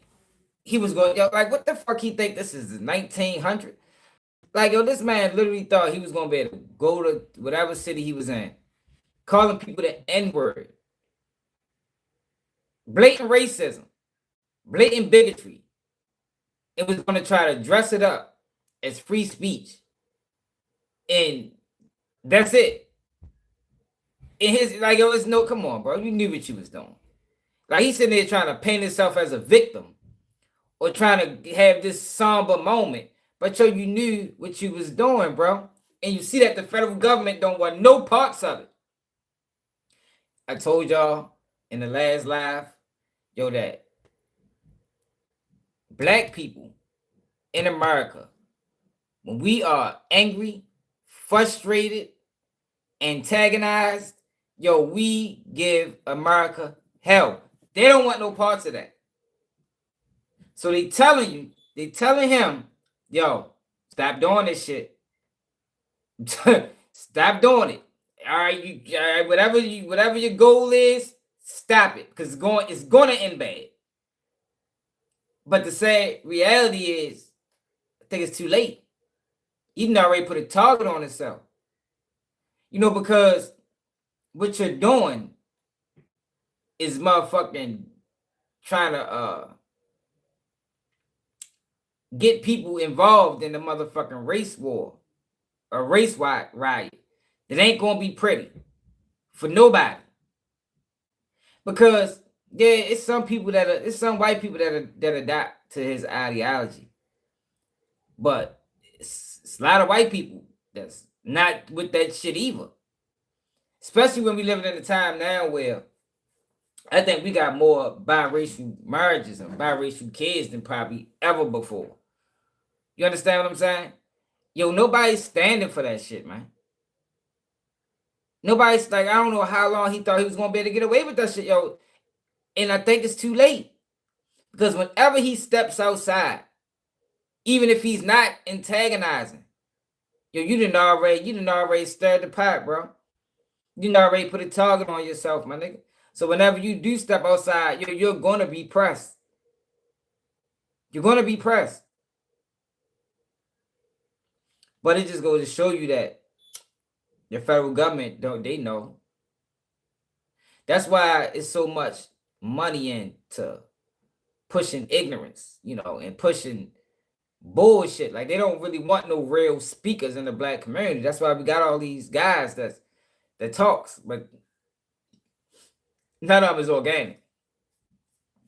he was going? Yo, like, what the fuck he think this is 1900? Like, yo, this man literally thought he was gonna be able to go to whatever city he was in, calling people the N-word, blatant racism, blatant bigotry. It was gonna try to dress it up as free speech, and that's it. In his, like, yo, it's no, come on, bro, you knew what you was doing. Like, he's sitting there trying to paint himself as a victim or trying to have this somber moment. But yo, you knew what you was doing, bro. And you see that the federal government don't want no parts of it. I told y'all in the last live, yo, that black people in America when we are angry, frustrated, antagonized, yo, we give America hell. They don't want no parts of that. So they telling him, yo, stop doing this shit. Stop doing it. All right, whatever your goal is, stop it, because it's gonna end bad. But the sad reality is, I think it's too late. Eden already put a target on himself. You know, because what you're doing is motherfucking trying to get people involved in the motherfucking race war, a race riot that ain't gonna be pretty for nobody. Because it's some white people that adapt to his ideology, but it's a lot of white people that's not with that shit either. Especially when we living in a time now where I think we got more biracial marriages and biracial kids than probably ever before. You understand what I'm saying? Yo, nobody's standing for that shit, man. Nobody's like, I don't know how long he thought he was gonna be able to get away with that shit, yo. And I think it's too late. Because whenever he steps outside, even if he's not antagonizing, yo, you didn't already stirred the pot, bro. You didn't already put a target on yourself, my nigga. So whenever you do step outside, you're gonna be pressed. You're gonna be pressed. But it just goes to show you that the federal government, they know. That's why it's so much money into pushing ignorance, and pushing bullshit. Like, they don't really want no real speakers in the black community. That's why we got all these guys that talks, but none of them is organic.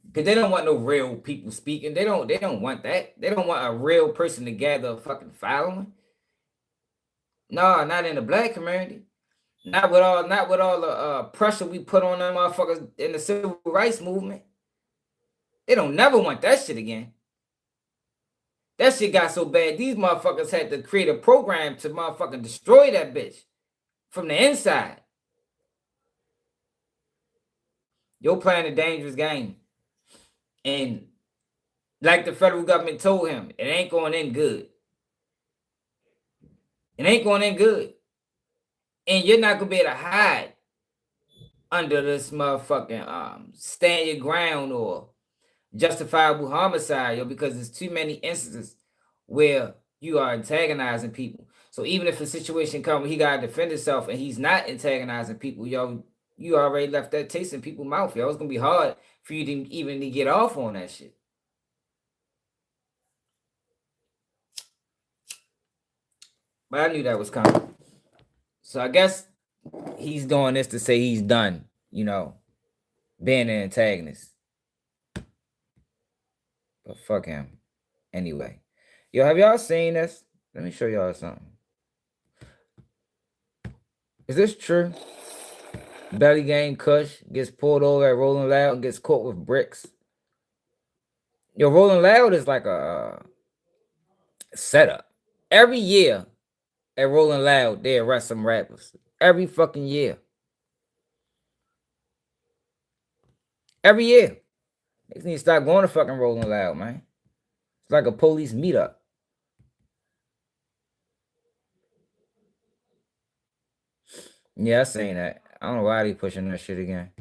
Because they don't want no real people speaking. They don't want that. They don't want a real person to gather a fucking following. No, not in the black community. Not with all the pressure we put on them motherfuckers in the civil rights movement. They don't never want that shit again. That shit got so bad, these motherfuckers had to create a program to motherfucking destroy that bitch from the inside. You're playing a dangerous game. And like the federal government told him, it ain't going in good. It ain't going in good. And you're not going to be able to hide under this motherfucking stand your ground or justifiable homicide, because there's too many instances where you are antagonizing people. So even if a situation comes, he got to defend himself and he's not antagonizing people, you already left that taste in people's mouth, yo. It's going to be hard for you to even get off on that shit. But I knew that was coming. So I guess he's doing this to say he's done, being an antagonist. But fuck him. Anyway. Yo, have y'all seen this? Let me show y'all something. Is this true? Belly Gang Kush gets pulled over at Rolling Loud and gets caught with bricks. Yo, Rolling Loud is like a setup. Every year at Rolling Loud, they arrest some rappers. Every fucking year. Every year. They need to start going to fucking Rolling Loud, man. It's like a police meetup. Yeah, I seen that. I don't know why they pushing that shit again.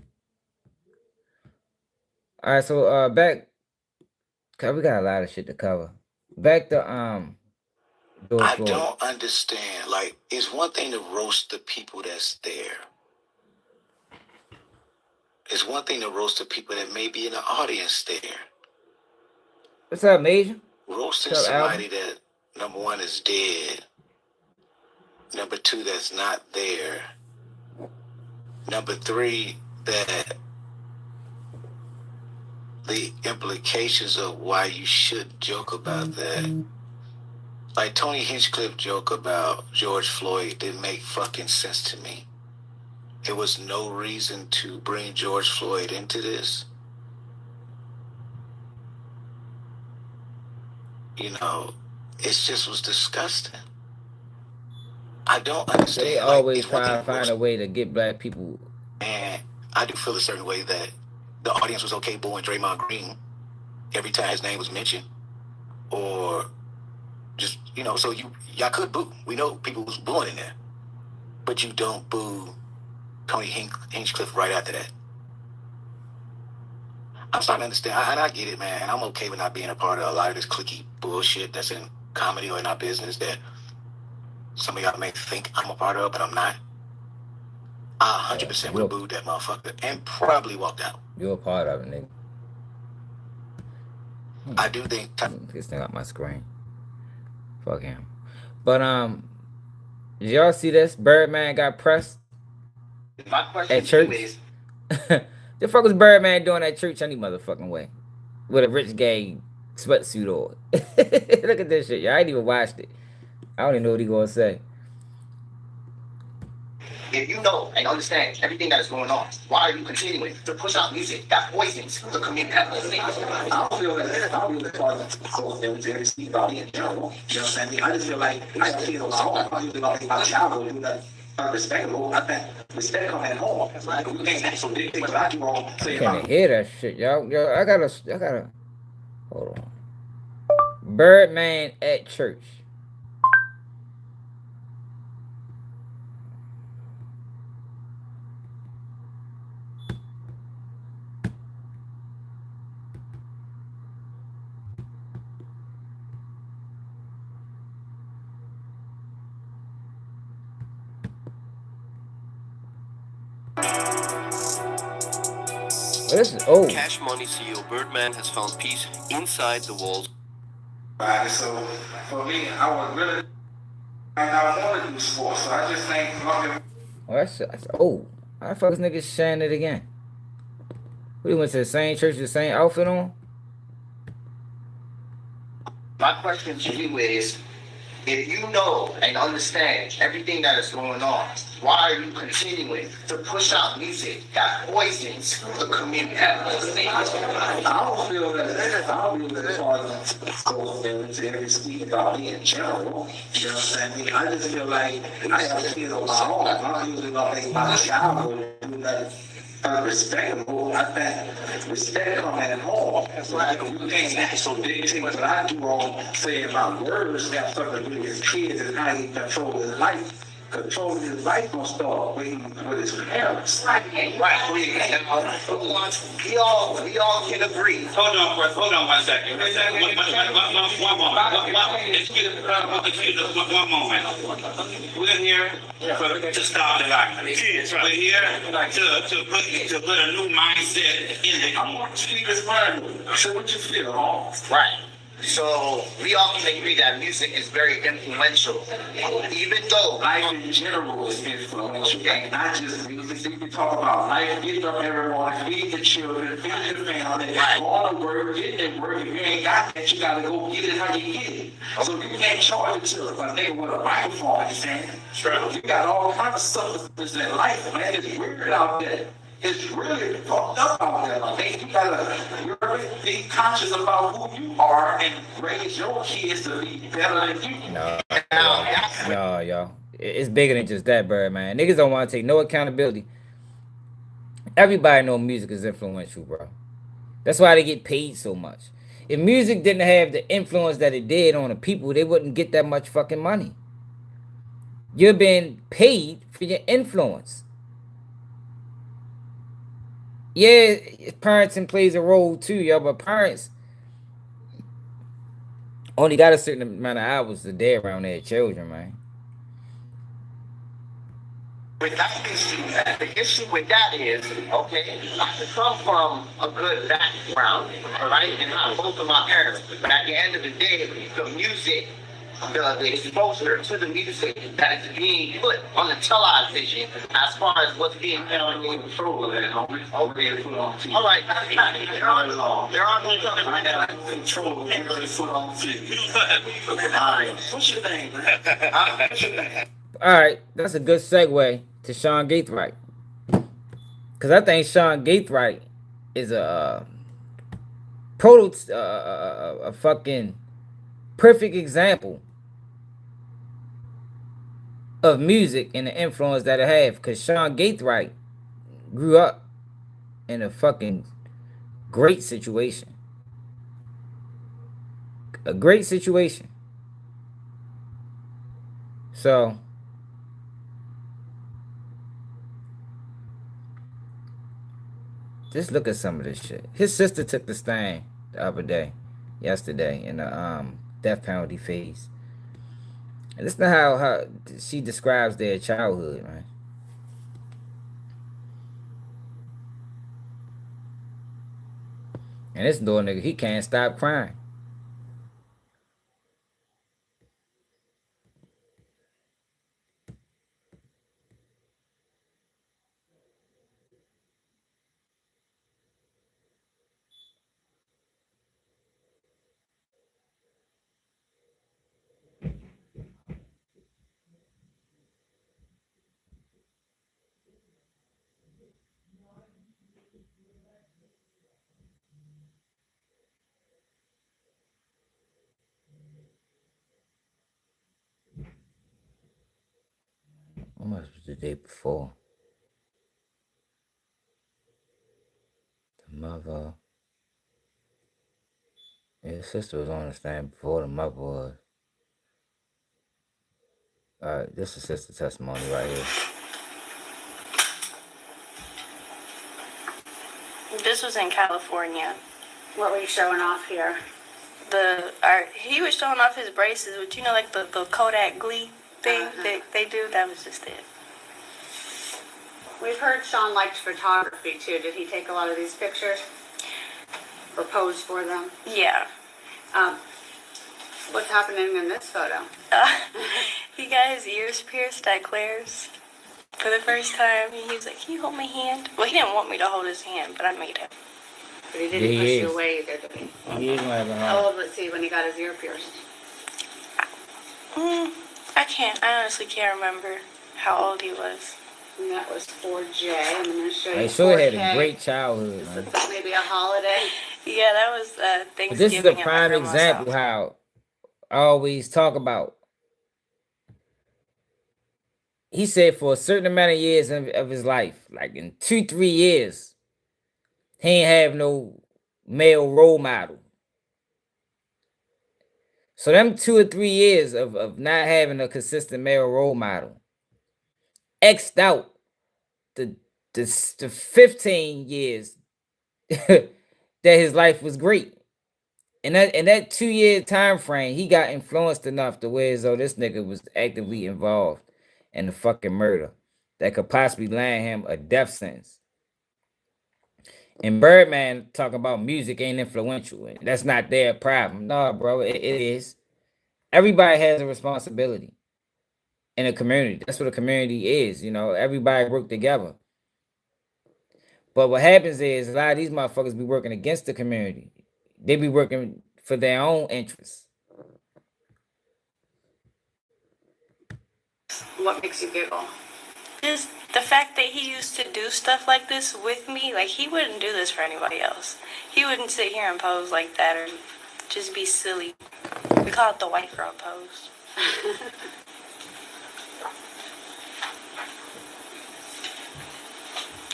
All right, so back. Cause we got a lot of shit to cover. Back to I don't understand. Like, it's one thing to roast the people that's there. It's one thing to roast the people that may be in the audience there. What's up, Major? Roasting What's up, somebody Alvin? that, number one, is dead. Number two, that's not there. Number three, that the implications of why you should joke about that. Like Tony Hinchcliffe joke about George Floyd didn't make fucking sense to me. There was no reason to bring George Floyd into this. It just was disgusting. I don't understand. They always try to find a way to get black people. And I do feel a certain way that the audience was okay booing Draymond Green every time his name was mentioned, or just, you know, so y'all could boo. We know people was booing in there, but you don't boo Tony Hinchcliffe right after that. I'm starting to understand, and I get it, man. And I'm okay with not being a part of a lot of this cliquey bullshit that's in comedy or in our business that some of y'all may think I'm a part of, but I'm not. I 100% would have booed that motherfucker and probably walked out. You're a part of it, nigga. I do think this thing out my screen. Fuck him. But did y'all see this? Birdman got pressed at church. The fuck was Birdman doing at church any motherfucking way? With a rich gay sweatsuit on. Look at this shit, y'all. I ain't even watched it. I don't even know what he gonna say. If you know and understand everything that is going on, why are you continuing to push out music that poisons the community? I don't feel that I really part of the every speak about it in general. You know what I'm saying? I just feel like I have kids on my own. I usually don't think about childhood do that respectable. I think respect comes at home. Like we can't say some big things that I do wrong. I can't hear that shit, y'all. Yo, I gotta hold on. Birdman at church. This is old. Cash Money CEO Birdman has found peace inside the walls. So for me, I was really, and I want to do sports. So I just think, oh, that's old. How the fuck is niggas sharing it again? We went to the same church with the same outfit on. my question to you is, if you know and understand everything that is going on, why are you continuing to push out music that poisons the community? I don't feel that I don't feel that part of going into every speak about it in general. You know what I'm saying? I just feel like I have kids on my own. I'm usually not thinking about childhood and that respectable. I think respect comes at home. Like you can't so big things that I do wrong saying my words have something to do with his kids and how he controls his life. Controlling his life gonna start with his parents. Right. We all can agree. Hold on one second. One moment. Excuse us one moment. We're here to stop the violence. We're here to put a new mindset in the. I want to see this mind. So what you feel, right? So we all can agree that music is very influential, even though life in general is influential, and not just music. We can talk about life, getting up every morning, feeding the children, feeding the family, going to work, getting at work. If you ain't got that, you gotta go get it how you get it. So you can't charge it to a nigga with a microphone. You saying? Sure. You got all kinds of stuff in life, man. It's weird out there. It's really fucked up out there. I think you gotta really be conscious about who you are and raise your kids to be better than you. No, y'all. It's bigger than just that, Birdman. Niggas don't want to take no accountability. Everybody know music is influential, bro. That's why they get paid so much. If music didn't have the influence that it did on the people, they wouldn't get that much fucking money. You're being paid for your influence. Yeah, parenting plays a role too, yo, but parents only got a certain amount of hours a day around their children, man. With that issue, the issue with that is, okay, I come from a good background, all right, and both of my parents, but at the end of the day, the music, the exposure to the music that is being put on the television as far as what's being held in control of that, over there put on TV. All right, there are no control of put on TV. All right, what's your name, man? All right, that's a good segue to Sean Gathright, because I think Sean Gathright is a fucking perfect example of music and the influence that it have. Because Sean Gathright grew up in a fucking great situation. A great situation. So just look at some of this shit. His sister took the stand the other day, yesterday, in the death penalty phase. And listen to how she describes their childhood, man. And this little nigga, he can't stop crying. How much was the day before? The mother. His sister was on the stand before the mother was. Alright, this is sister testimony right here. This was in California. What were you showing off here? He was showing off his braces, but you know, like the Kodak Glee thing they do. That was just it. We've heard Sean liked photography too. Did he take a lot of these pictures or pose for them? Yeah. What's happening in this photo? He got his ears pierced at Claire's for the first time. He was like, "Can you hold my hand?" Well, he didn't want me to hold his hand, but I made him. But he didn't push you away either, did he? He is gonna have a How old was he when he got his ear pierced? I honestly can't remember how old he was. And that was 4J. I'm going to show you. They sure had a great childhood, man. Looks like maybe a holiday. Yeah, that was Thanksgiving. But this is a prime example how I always talk about. He said for a certain amount of years of his life, like in 2-3 years, he ain't have no male role model. So them 2 or 3 years of not having a consistent male role model X'd out the 15 years that his life was great. And that 2-year time frame, he got influenced enough to where as though this nigga was actively involved in the fucking murder that could possibly land him a death sentence. And Birdman talking about music ain't influential. That's not their problem. No, bro, it is. Everybody has a responsibility in a community. That's what a community is. You know, everybody work together. But what happens is a lot of these motherfuckers be working against the community. They be working for their own interests. What makes you giggle? Just the fact that he used to do stuff like this with me, like he wouldn't do this for anybody else. He wouldn't sit here and pose like that or just be silly. We call it the white girl pose.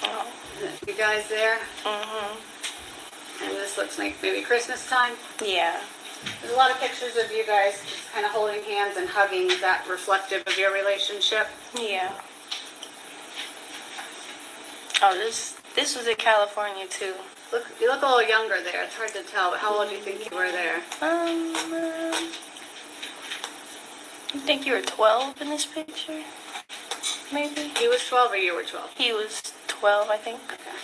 Oh. You guys there? Mm-hmm. And this looks like maybe Christmas time? Yeah. There's a lot of pictures of you guys just kind of holding hands and hugging. Is that reflective of your relationship? Yeah. Oh, this was in California too. You look a little younger there. It's hard to tell, but how old do you think you were there? I think you were 12 in this picture. Maybe. He was 12 or you were 12? He was 12, I think. Okay.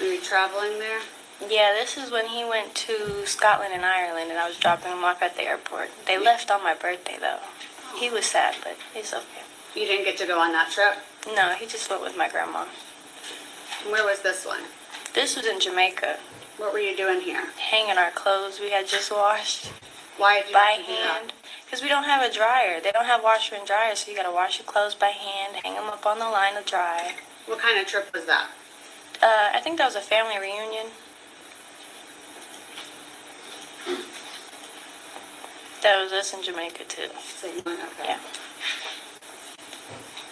Were you traveling there? Yeah, this is when he went to Scotland and Ireland, and I was dropping him off at the airport. They left on my birthday, though. He was sad, but it's okay. You didn't get to go on that trip? No, he just went with my grandma. Where was this one? This was in Jamaica. What were you doing here? Hanging our clothes we had just washed. Why did you by have to do hand? that? Because we don't have a dryer. They don't have washer and dryer, so you got to wash your clothes by hand, hang them up on the line to dry. What kind of trip was that? I think that was a family reunion. That was us in Jamaica too. Same one, okay. Yeah.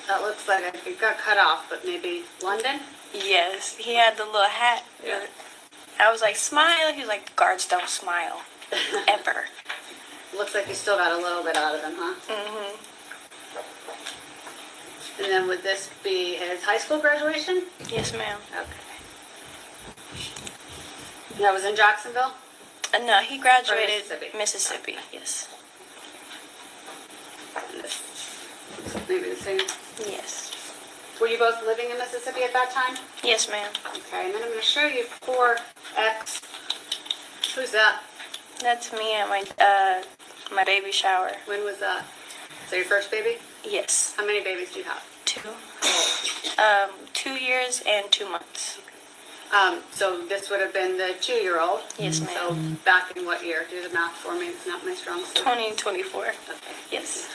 That looks like it got cut off, but maybe London? Yes, he had the little hat. Yeah. I was like, smile. He was like, guards don't smile. Ever. Looks like you still got a little bit out of him, huh? Mm-hmm. And then would this be his high school graduation? Yes, ma'am. Okay. That was in Jacksonville? No, he graduated Mississippi. Mississippi. Yes. Maybe the same. Yes. Were you both living in Mississippi at that time? Yes, ma'am. Okay, and then I'm going to show you 4X. Who's that? That's me at my baby shower. When was that? So your first baby? Yes. How many babies do you have? 2. 2 years and 2 months. So this would have been the 2-year-old. Yes, ma'am. So back in what year? Do the math for me. It's not my strong suit. 2024. Okay. Yes.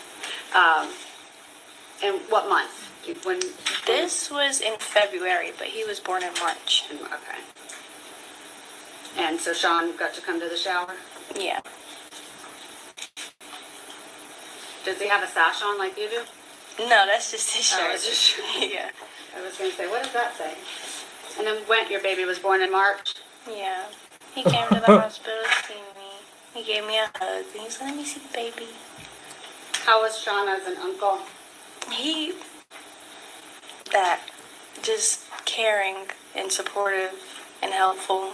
And what month? When? This was in February, but he was born in March. Okay. And so Sean got to come to the shower? Yeah. Does he have a sash on like you do? No, that's just his Oh, shirt. it's just- Yeah. I was going to say, what does that say? And then when your baby was born in March? Yeah. He came to the hospital to see me. He gave me a hug. And he said, let me see the baby. How was Sean as an uncle? Just caring and supportive and helpful.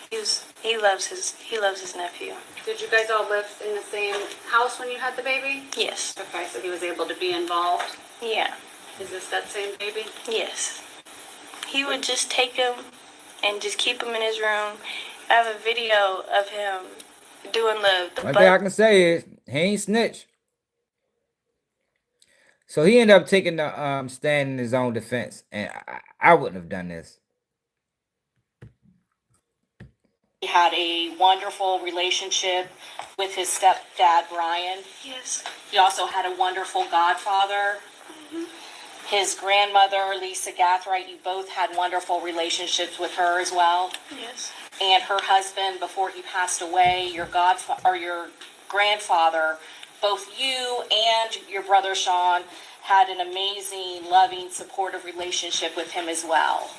He loves his nephew. Did you guys all live in the same house when you had the baby? Yes. Okay, so he was able to be involved. Yeah. Is this that same baby? Yes. He would just take him and just keep him in his room. I have a video of him doing the One thing I can say is he ain't snitch. So he ended up taking the stand in his own defense, and I wouldn't have done this. He had a wonderful relationship with his stepdad, Brian. Yes. He also had a wonderful godfather. Mm-hmm. His grandmother, Lisa Gathright, you both had wonderful relationships with her as well. Yes. And her husband, before he passed away, your grandfather, both you and your brother Sean had an amazing, loving, supportive relationship with him as well.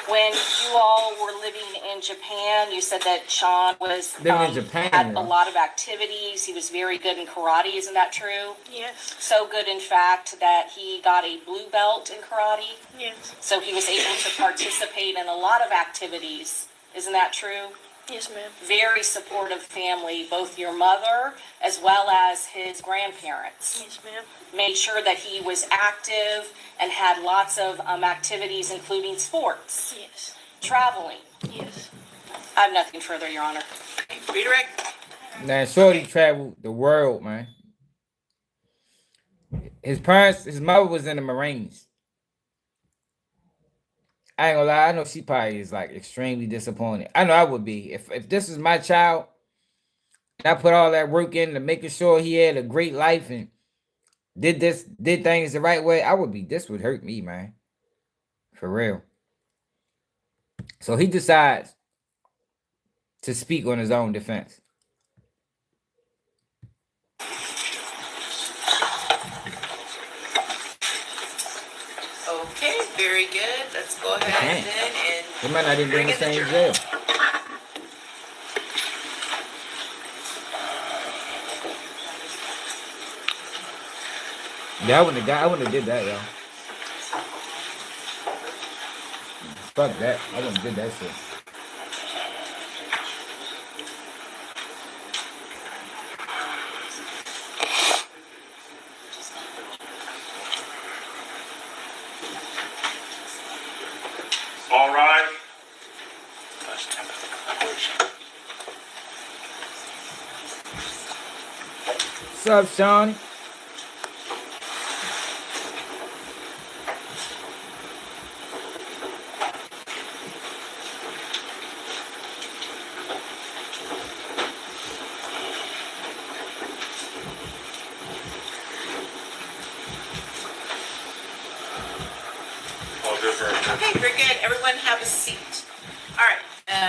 When you all were living in Japan, you said that Sean was Living in Japan, had yeah. a lot of activities. He was very good in karate. Isn't that true? Yes. So good, in fact, that he got a blue belt in karate. Yes. So he was able to participate in a lot of activities. Isn't that true? Yes, ma'am. Very supportive family, both your mother as well as his grandparents. Yes, ma'am. Made sure that he was active and had lots of activities, including sports, Yes. traveling. Yes. I have nothing further, Your Honor. Redirect. Now, Shorty traveled the world, man. His mother was in the Marines. I ain't gonna lie, I know she probably is like extremely disappointed. I know I would be. If this is my child, and I put all that work into making sure he had a great life and did things the right way, this would hurt me, man. For real. So he decides to speak on his own defense. Okay, very good. Let's go ahead then and They might not even be in the bring in same the jail. Yeah, I wouldn't have did that, y'all. Fuck that. I wouldn't have did that shit. All right. What's up, Shawnee? All different. Okay, very good. Everyone have a seat. All right,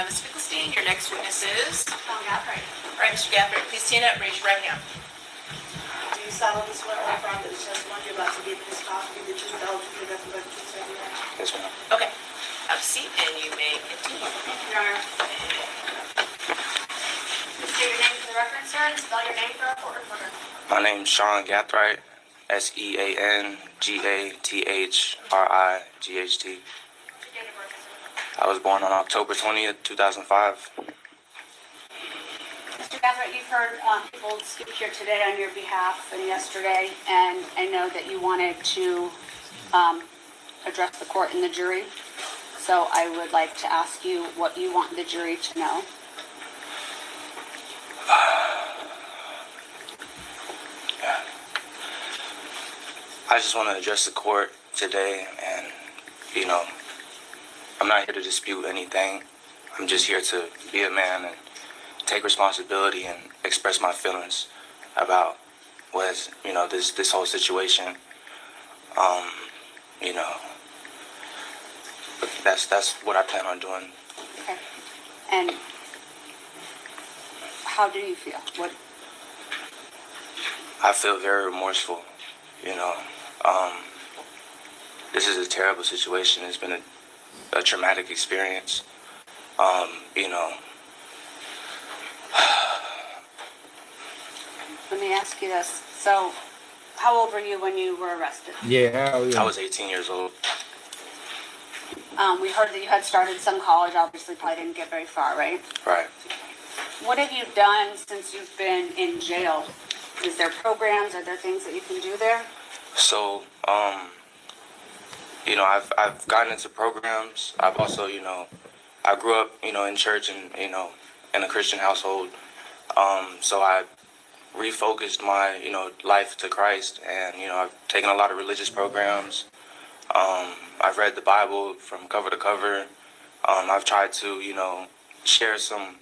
Ms. Finkelstein, your next witness is Gathright. All right, Mr. Gathright, please stand up, raise your right hand. Do you solemnly swear or affirm that the testimony you're about to give in this case will be the truth, the whole truth, and nothing but the truth, so help you God? Yes, ma'am. Okay, have a seat and you may continue. Your Honor. Please give your name for the record, sir, and spell your name for our court reporter. My name's Sean Gathright, SEANGATHRIGHT. I was born on October 20th, 2005. Mr. Gathright, you've heard people speak here today on your behalf and yesterday, and I know that you wanted to address the court and the jury. So I would like to ask you what you want the jury to know. I just want to address the court today, and, you know, I'm not here to dispute anything. I'm just here to be a man and take responsibility and express my feelings about what, you know, this whole situation. You know, but that's what I plan on doing. Okay. And how do you feel? What? I feel very remorseful, you know. This is a terrible situation. It's been a traumatic experience. You know. Let me ask you this. So, how old were you when you were arrested? Yeah, hell yeah. I was 18 years old. We heard that you had started some college, obviously probably didn't get very far, right? Right. What have you done since you've been in jail? Is there programs? Are there things that you can do there? So, you know, I've gotten into programs. I've also, you know, I grew up, you know, in church and, you know, in a Christian household. So I refocused my, you know, life to Christ, and, you know, I've taken a lot of religious programs. I've read the Bible from cover to cover. I've tried to, you know, share some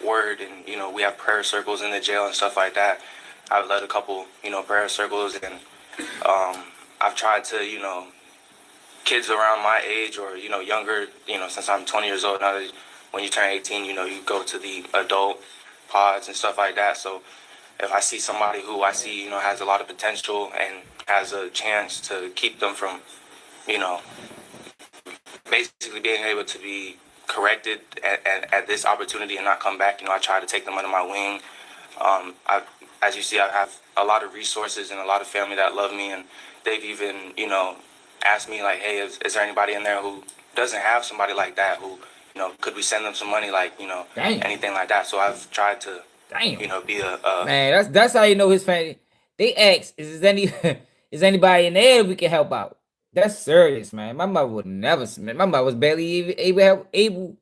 word, and, you know, we have prayer circles in the jail and stuff like that. I've led a couple, you know, prayer circles, and I've tried to, you know, kids around my age or, you know, younger, you know, since I'm 20 years old now, that when you turn 18, you know, you go to the adult pods and stuff like that. So if I see somebody who I see, you know, has a lot of potential and has a chance to keep them from, you know, basically being able to be corrected at this opportunity and not come back, you know, I try to take them under my wing. As you see, I have a lot of resources and a lot of family that love me, and they've even, you know, asked me, like, hey, is there anybody in there who doesn't have somebody like that, who, you know, could we send them some money, like, you know, anything like that. So I've tried to, you know, be a man, that's how you know his family. They ask, is anybody in there we can help out? That's serious, man. My mother would never. My mother was barely even able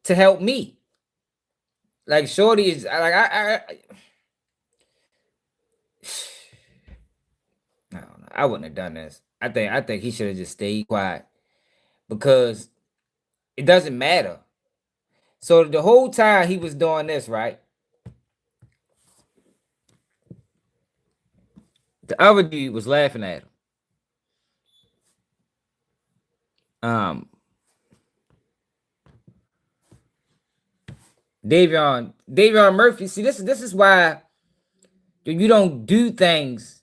to help me. Like Shorty is like I don't know. I wouldn't have done this. I think he should have just stayed quiet, because it doesn't matter. So the whole time he was doing this, right? The other dude was laughing at him. Davion Murphy. See, this is why you don't do things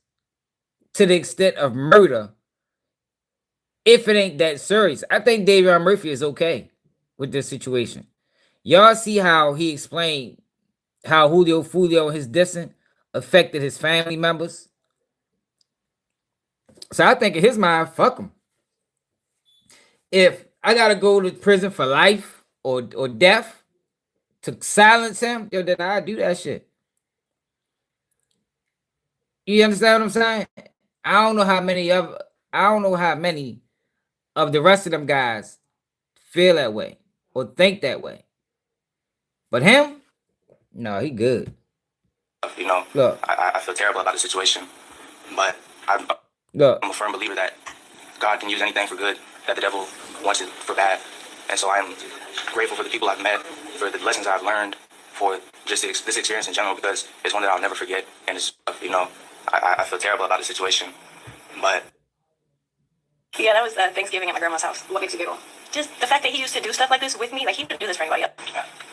to the extent of murder if it ain't that serious. I think Davion Murphy is okay with this situation. Y'all see how he explained how Foolio and his dissing affected his family members. So I think in his mind, fuck him. If I gotta go to prison for life or death to silence him, yo, then I do that shit. You understand what I'm saying? I don't know how many of the rest of them guys feel that way or think that way. But him, no, he good. You know, look, I feel terrible about the situation, but I'm a firm believer that God can use anything for good, that the devil wants it for bad. And so I'm grateful for the people I've met, for the lessons I've learned, for just this experience in general, because it's one that I'll never forget. And it's, you know, I feel terrible about the situation, but... Yeah, that was Thanksgiving at my grandma's house. What makes you giggle? Just the fact that he used to do stuff like this with me. Like, he wouldn't do this for anybody else.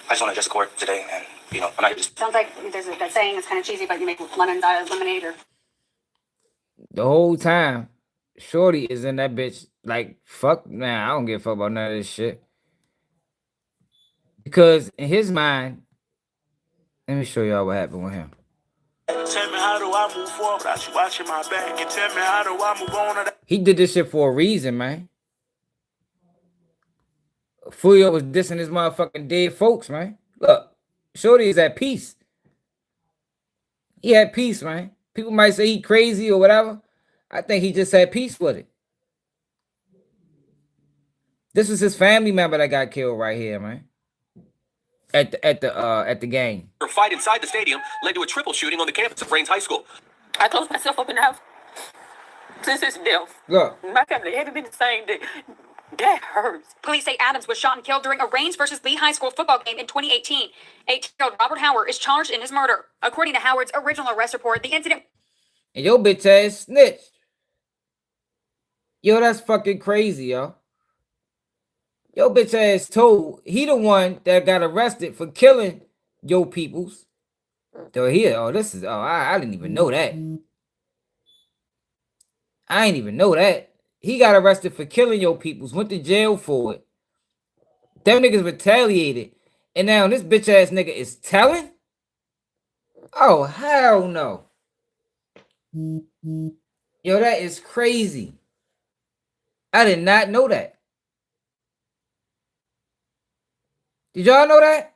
I just want to address the court today, and I'm not just. Sounds like there's that saying. It's kind of cheesy, but you make lemons out of lemonade, or The whole time, Shorty is in that bitch like, fuck, man, I don't give a fuck about none of this shit. Because in his mind, let me show y'all what happened with him. Tell me how do I move forward without you watching my back, and tell me how do I move on. He did this shit for a reason, man. Foolio was dissing his motherfucking dead folks, man. Look, Shorty is at peace. He had peace, man. People might say he crazy or whatever. I think he just had peace with it. This was his family member that got killed right here, man. At the game. A fight inside the stadium led to a triple shooting on the campus of Rains High School. I closed myself up in the house since his death. Look. My family haven't been the same day. That hurts. Police say Adams was shot and killed during a Rains versus Lee High School football game in 2018. 18-year-old Robert Howard is charged in his murder. According to Howard's original arrest report, the incident. And your bitch ass snitched. Yo, that's fucking crazy, yo. Your bitch ass told he the one that got arrested for killing your peoples. So here, I didn't even know that. I ain't even know that. He got arrested for killing your peoples, went to jail for it. Them niggas retaliated. And now this bitch ass nigga is telling? Oh, hell no. Yo, that is crazy. I did not know that. Did y'all know that?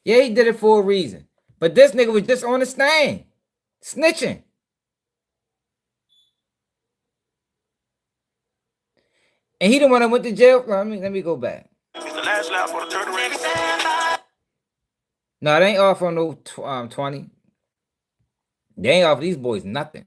Yeah, he did it for a reason. But this nigga was just on the stand. Snitching. And he the one that went to jail. Let me go back. It's the last lap for the turtle race. No, they ain't off on no 20. They ain't off these boys nothing.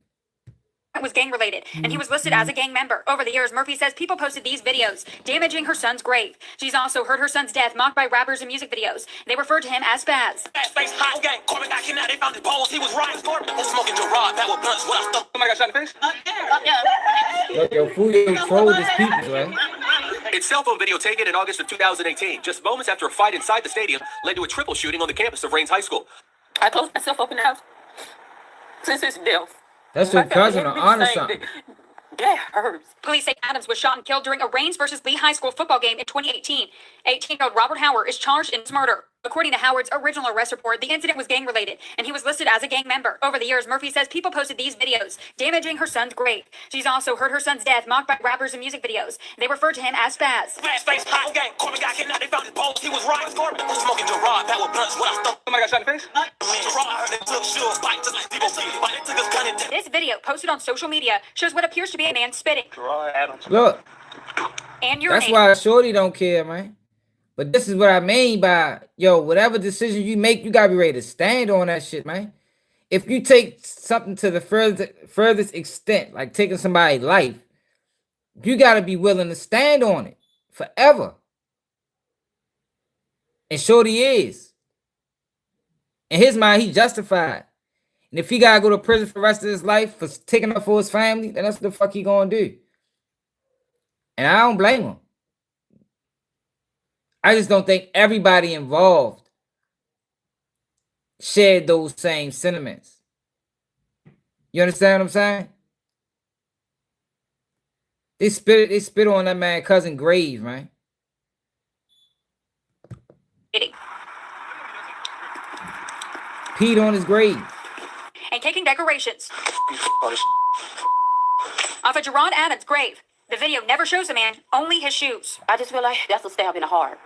Was gang related, and he was listed as a gang member. Over the years, Murphy says people posted these videos damaging her son's grave. She's also heard her son's death mocked by rappers and music videos. They referred to him as Spaz. Yo, Foolio trolled his people, man. It's cell phone video taken in August of 2018, just moments after a fight inside the stadium led to a triple shooting on the campus of Rains High School. I closed myself up in the house since his death. That's your cousin or aunt or something. That hurts. Police say Adams was shot and killed during a Rains versus Lee High School football game in 2018. 18-year-old Robert Howard is charged in his murder. According to Howard's original arrest report, the incident was gang related, and he was listed as a gang member. Over the years, Murphy says people posted these videos damaging her son's grave. She's also heard her son's death mocked by rappers and music videos. They referred to him as Spaz. Somebody got shot in the face? This video, posted on social media, shows what appears to be a man spitting. Look. And that's why Shorty don't care, man. But this is what I mean by, yo, whatever decision you make, you gotta be ready to stand on that shit, man. If you take something to the furthest extent, like taking somebody's life, you gotta be willing to stand on it forever. And Shorty is. In his mind, he justified. And if he gotta go to prison for the rest of his life for taking up for his family, then that's what the fuck he gonna do. And I don't blame him. I just don't think everybody involved shared those same sentiments. You understand what I'm saying? They spit on that man cousin grave, man. Peed on his grave. And taking decorations off of Jerron Adams' grave. The video never shows the man, only his shoes. I just feel like that's a stab in the heart,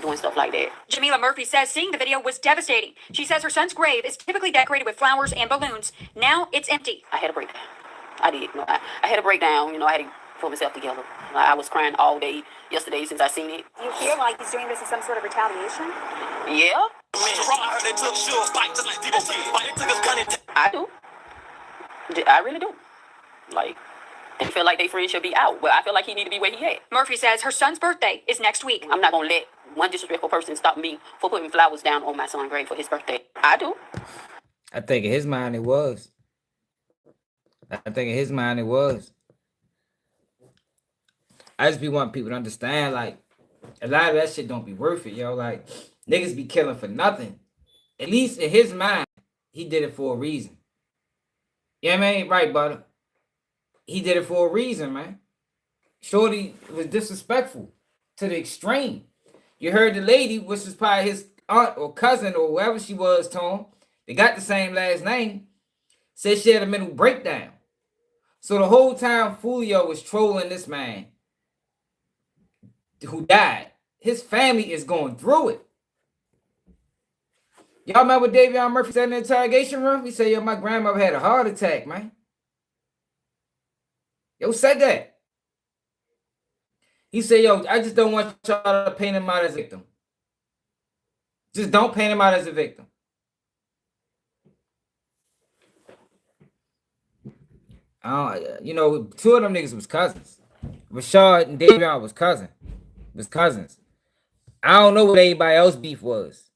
doing stuff like that. Jamila Murphy says seeing the video was devastating. She says her son's grave is typically decorated with flowers and balloons. Now it's empty. I had a breakdown. I did. I had a breakdown. I had to pull myself together. I was crying all day yesterday since I seen it. Do you feel like he's doing this as some sort of retaliation? Yeah. I do. I really do. Like, they feel like their friends should be out. Well, I feel like he need to be where he at. Murphy says her son's birthday is next week. I'm not going to let one disrespectful person stop me for putting flowers down on my son's grave for his birthday. I do. I think in his mind it was. I just be wanting people to understand, like, A lot of that shit don't be worth it, yo. Like, niggas be killing for nothing. At least in his mind, he did it for a reason. Yeah, man, right, butter. He did it for a reason, man. Shorty was disrespectful to the extreme. You heard the lady, which was probably his aunt or cousin or whoever she was to him, they got the same last name, said she had a mental breakdown. So the whole time Foolio was trolling this man who died, his family is going through it. Y'all remember what Adrien Murphy said in the interrogation room? He said, yo, my grandmother had a heart attack, man. Yo, said that. He said, yo, I just don't want y'all to paint him out as a victim. Just don't paint him out as a victim. You know, two of them niggas was cousins. Rashad and Adrian was cousins. I don't know what anybody else beef was.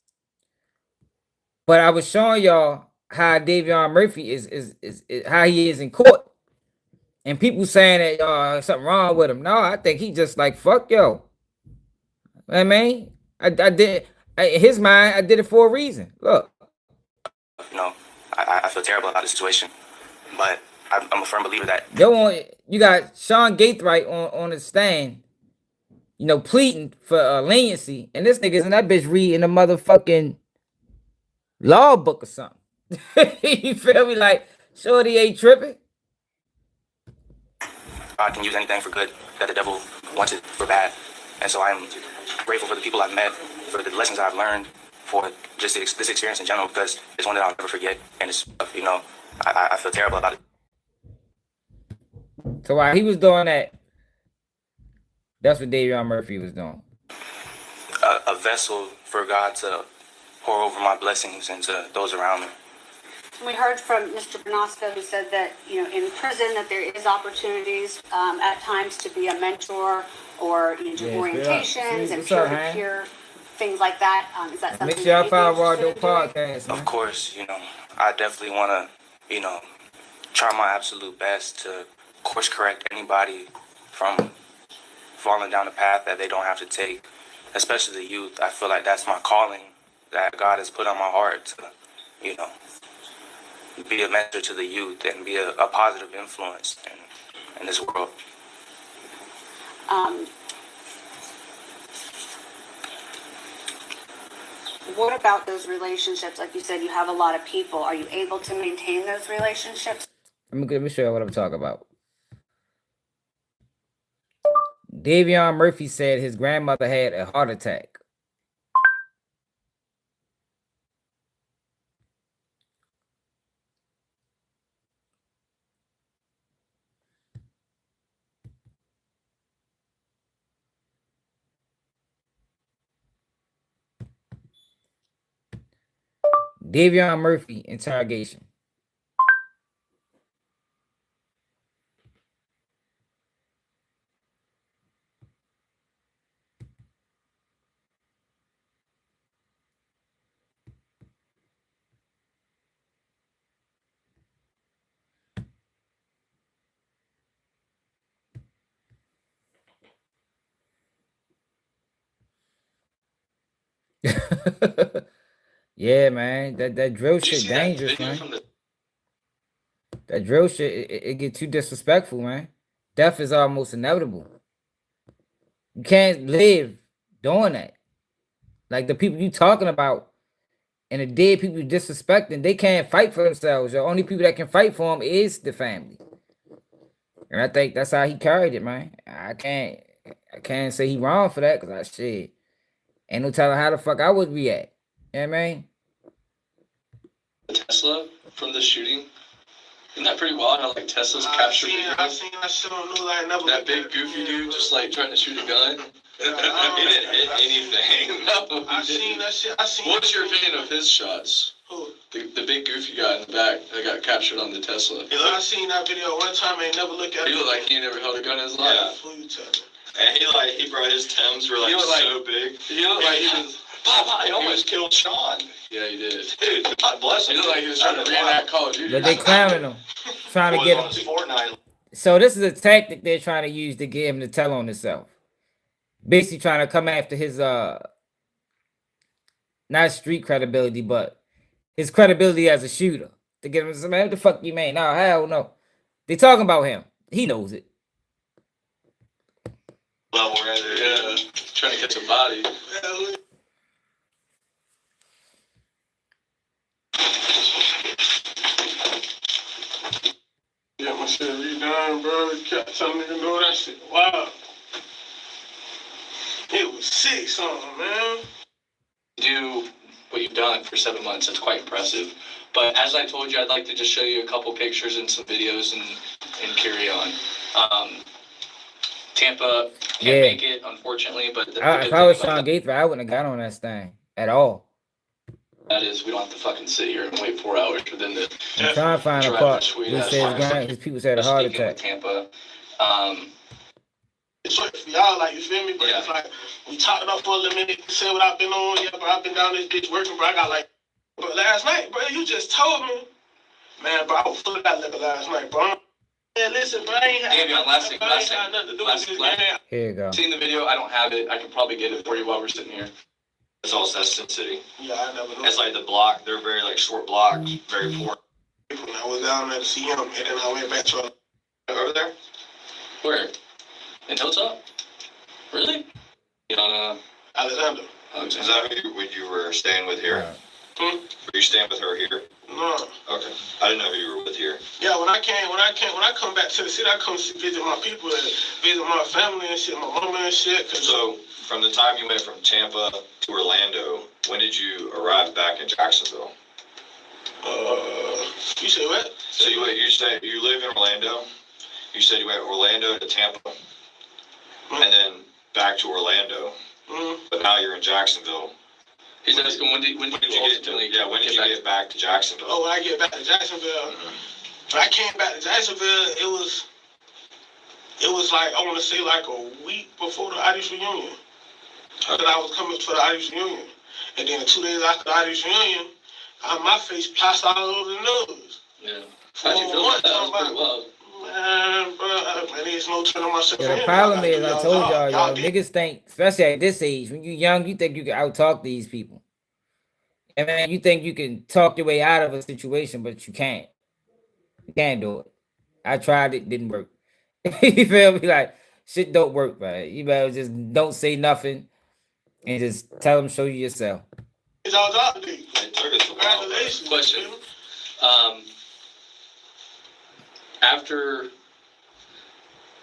But I was showing y'all how Adrien Murphy is how he is in court. And people saying that something wrong with him. No, I think he just like, fuck yo. I mean, in his mind, I did it for a reason. Look. You know, I feel terrible about the situation. But I'm a firm believer that you got Sean Gathright on the stand, you know, pleading for leniency. And this nigga's in that bitch reading a motherfucking law book or something. You feel me? Like, shorty ain't tripping. God can use anything for good that the devil wants it for bad. And so I'm grateful for the people I've met, for the lessons I've learned, for just this experience in general, because it's one that I'll never forget. And it's, you know, I feel terrible about it. So while he was doing that, that's what Adrien Murphy was doing. A vessel for God to pour over my blessings into those around me. We heard from Mr. Bernasco, who said that, you know, in prison that there is opportunities at times to be a mentor or do orientations and peer-to-peer things like that. Is that something? Make sure y'all follow our podcast. Of course, you know, I definitely want to, you know, try my absolute best to course correct anybody from falling down the path that they don't have to take, especially the youth. I feel like that's my calling that God has put on my heart to, you know, be a mentor to the youth and be a positive influence in this world. What about those relationships? Like you said, you have a lot of people. Are you able to maintain those relationships? Let me show you what I'm talking about. Adrien Murphy said his grandmother had a heart attack. Adrien Murphy interrogation. Yeah, man, that drill shit dangerous, man. That drill shit, it get too disrespectful, man. Death is almost inevitable. You can't live doing that. Like the people you talking about and the dead people you disrespecting, they can't fight for themselves. The only people that can fight for them is the family. And I think that's how he carried it, man. I can't say he wrong for that, because shit, ain't no telling how the fuck I would react. You know what I mean? Tesla from the shooting. Isn't that pretty wild how like Tesla's captured I seen that shit on New Line. that big goofy dude just like trying to shoot a gun? He didn't hit anything. No, I seen that shit. What's your opinion of his shots? Who? The big goofy guy in the back that got captured on the Tesla. I seen that video one time. I ain't never look at it. He looked like he never held a gun in his life. And he brought his Timbs were like so big. He looked like he was. He almost killed Sean. Yeah, he did. Dude, God bless him. He looked like he was trying to reenact Call of Duty. But they clowning him, trying to get him. Fortnite. So this is a tactic they're trying to use to get him to tell on himself. basically trying to come after his not street credibility, but his credibility as a shooter. To get him to say, man, what the fuck you mean? No, hell no. They talking about him. He knows it. Level right there. Yeah. Trying to catch a body. Yeah, my shit redone, bro. You kept telling me to know that shit. Wow. It was sick something, man. Do what you've done for 7 months. It's quite impressive. But as I told you, I'd like to just show you a couple pictures and some videos and carry on. Tampa can't make it, unfortunately. But if I was Sean Gathright, I wouldn't have got on that thing at all. That is, we don't have to fucking sit here and wait 4 hours for them to. I'm trying to find a part. He says his people said a heart attack. Tampa. It's like for y'all, like, you feel me? But it's like, we talked about for a little minute, said what I've been on, yeah, bro, I've been down this bitch working, bro, I got like, but last night, bro, you just told me, man, bro, I was full of that liquor last night, bro. Man, listen, bro, I ain't had last thing, nothing to do with this, man. Here you go. Seen the video? I don't have it. I can probably get it for you while we're sitting here. It's all Sin City. Yeah, I never know. It's like the block, they're very like short blocks, very poor. When I was down there to see him, and then I went back to over there. Where? In Hilltop? Really? You on Alexander. Is that who you were staying with here? Hmm? Were you staying with her here? No. Okay. I didn't know who you were with here. Yeah, when I come back to the city, I come visit my people and visit my family and shit, my mama and shit. So, from the time you went from Tampa to Orlando, when did you arrive back in Jacksonville? You say what? So you live in Orlando. You said you went Orlando to Tampa, and then back to Orlando. But now you're in Jacksonville. He's asking when did you get back to Jacksonville? Oh, when I get back to Jacksonville, when I came back to Jacksonville, it was like, I want to say like a week before the Irish reunion. That I was coming for the Irish reunion. And then 2 days after the Irish reunion, my face plastered all over the news. Yeah. How'd you feel about that? That was pretty wild. Man, bro, there's no turning myself in. The problem is, I told y'all, niggas think, especially at this age, when you're young, you think you can out-talk these people. And man, you think you can talk your way out of a situation, but you can't. You can't do it. I tried it, didn't work. You feel me? Like, shit don't work, man. You better just don't say nothing and just tell them, show you yourself. It's all out there. Congratulations. Question. After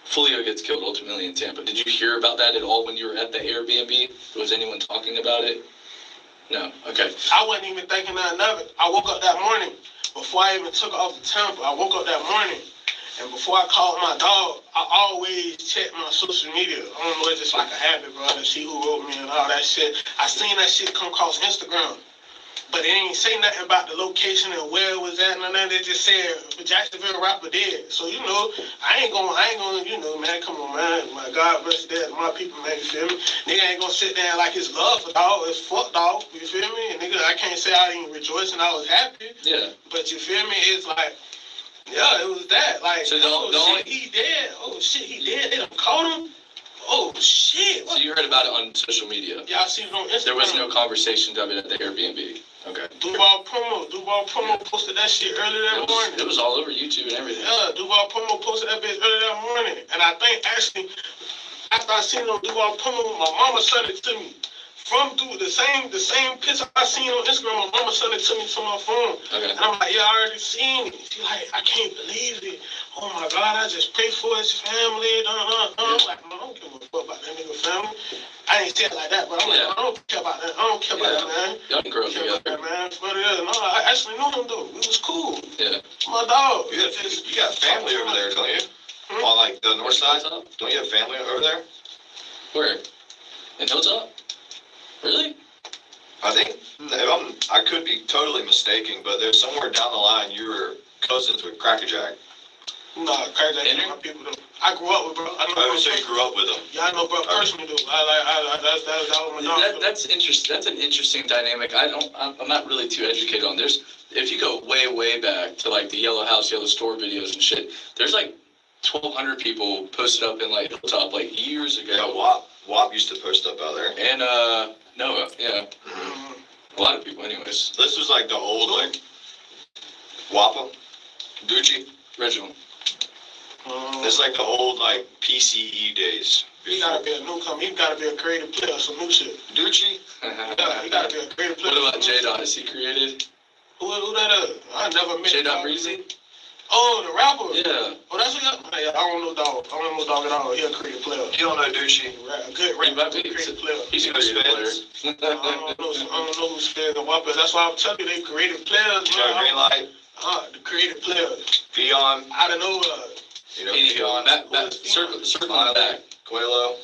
Foolio gets killed ultimately in Tampa, did you hear about that at all when you were at the Airbnb? Was anyone talking about it? No. Okay. I wasn't even thinking nothing of it. I woke up that morning before I even took off to Tampa. I woke up that morning, and before I called my dog, I always check my social media. I don't know, it's just like a habit, bro, to see who wrote me and all that shit. I seen that shit come across Instagram. But they ain't say nothing about the location and where it was at, and then they just said Jacksonville rapper dead. So, you know, I ain't gonna, you know, man, come on, man. My God bless the dead, my people, man, you feel me? Nigga ain't gonna sit there like it's love for dog, it's fuck dog, you feel me? And nigga, I can't say I ain't rejoicing, I was happy. Yeah. But you feel me? It's like, yeah, it was that. Like, so shit, he dead. Oh shit, he dead. They done caught him. Oh shit. So you heard about it on social media? Yeah, I seen it on Instagram. There was no conversation of it at the Airbnb. Okay. Duval Promo posted that shit earlier that morning. It was all over YouTube and everything. Yeah, Duval Promo posted that bitch earlier that morning. And I think actually, after I seen it on Duval Promo, my mama sent it to me. From the same picture I seen on Instagram, my mama sent it to me to my phone. Okay. And I'm like, yeah, I already seen it. She like, I can't believe it. Oh my God, I just pray for his family. I'm like, I don't give a fuck about that nigga family. I ain't say it like that, but I'm like, I don't care about that. I don't care about that, man. Y'all can grow up together. That, man. But no, I actually knew him though. We was cool. Yeah. My dog. You got family over there, don't you? On like the north side? Don't you have family over there? Where? In Hilltop? Really? I think, I could be totally mistaken, but there's somewhere down the line you were cousins with Crackerjack. No, Crackerjack ain't my people though. I grew up with bro. I know so you grew up with him? Yeah, I know bro personally though. That's interesting. That's an interesting dynamic. I'm not really too educated on. If you go way back to like the Yellow House, Yellow Store videos and shit, there's like 1,200 people posted up in like Hilltop like years ago. Yeah, wow. WAP used to post up out there. And Noah, yeah. A lot of people, anyways. This was like the old like WAPA, Gucci, Reginald. It's like the old like PCE days. He gotta be a newcomer. He gotta be a creative player, some new shit. Ducci? Yeah, he gotta be a creative player. What about J-Dot? Is he created? Who that is? I never met J-Dot Breezy? Oh, the rapper? Yeah. Oh, that's what I don't know dog. I don't know dog at all. He a creative player. You don't know Ducci? A good rapper, creative player. He's a creative player. I don't know who spins the weapons. That's why I'm telling you, they creative players. You know Green Light? The creative players. Fion. I don't know. You know Fion. Circle on back. Coelho.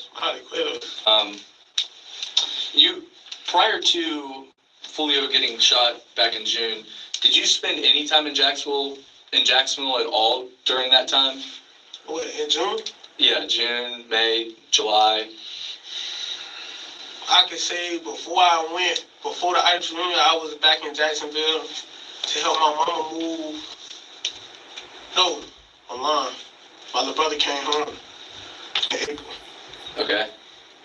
You, prior to Foolio getting shot back in June, did you spend any time in Jacksonville at all during that time? What, in June? Yeah, June, May, July. I could say before the Adrien, I was back in Jacksonville to help my mama move. No, I'm lying. My little brother came home in April. Okay.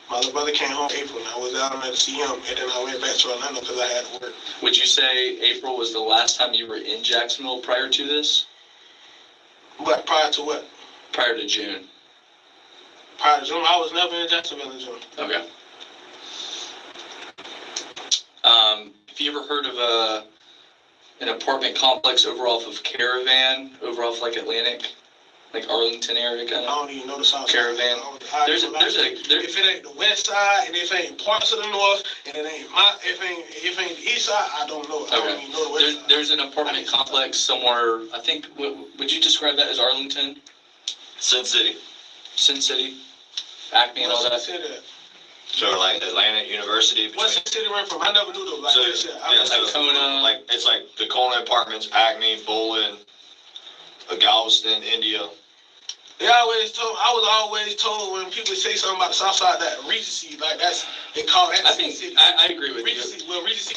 My little brother came home in April, and I was down there to see him, and then I went back to Orlando because I had to work. Would you say April was the last time you were in Jacksonville prior to this? What, prior to what? Prior to June. Prior to June, I was never in Jacksonville in June. Okay. Have you ever heard of an apartment complex over off of Caravan, over off like Atlantic, like Arlington area kind of? I don't even know the south Caravan. If it ain't the west side, and if it ain't parts of the north, and if it ain't the east side, I don't know. I don't even know the west side. There's an apartment complex somewhere. I think. Would you describe that as Arlington? Sin City. Sin City. Acme and all that. So like Atlantic University. What's the city went from? I never knew those. Like it's like the Kona Apartments, Acme, Bolin, Galveston, India. I was always told when people say something about the South Side that Regency, like they call that. I think city. I agree with Regency, you. Well, Regency.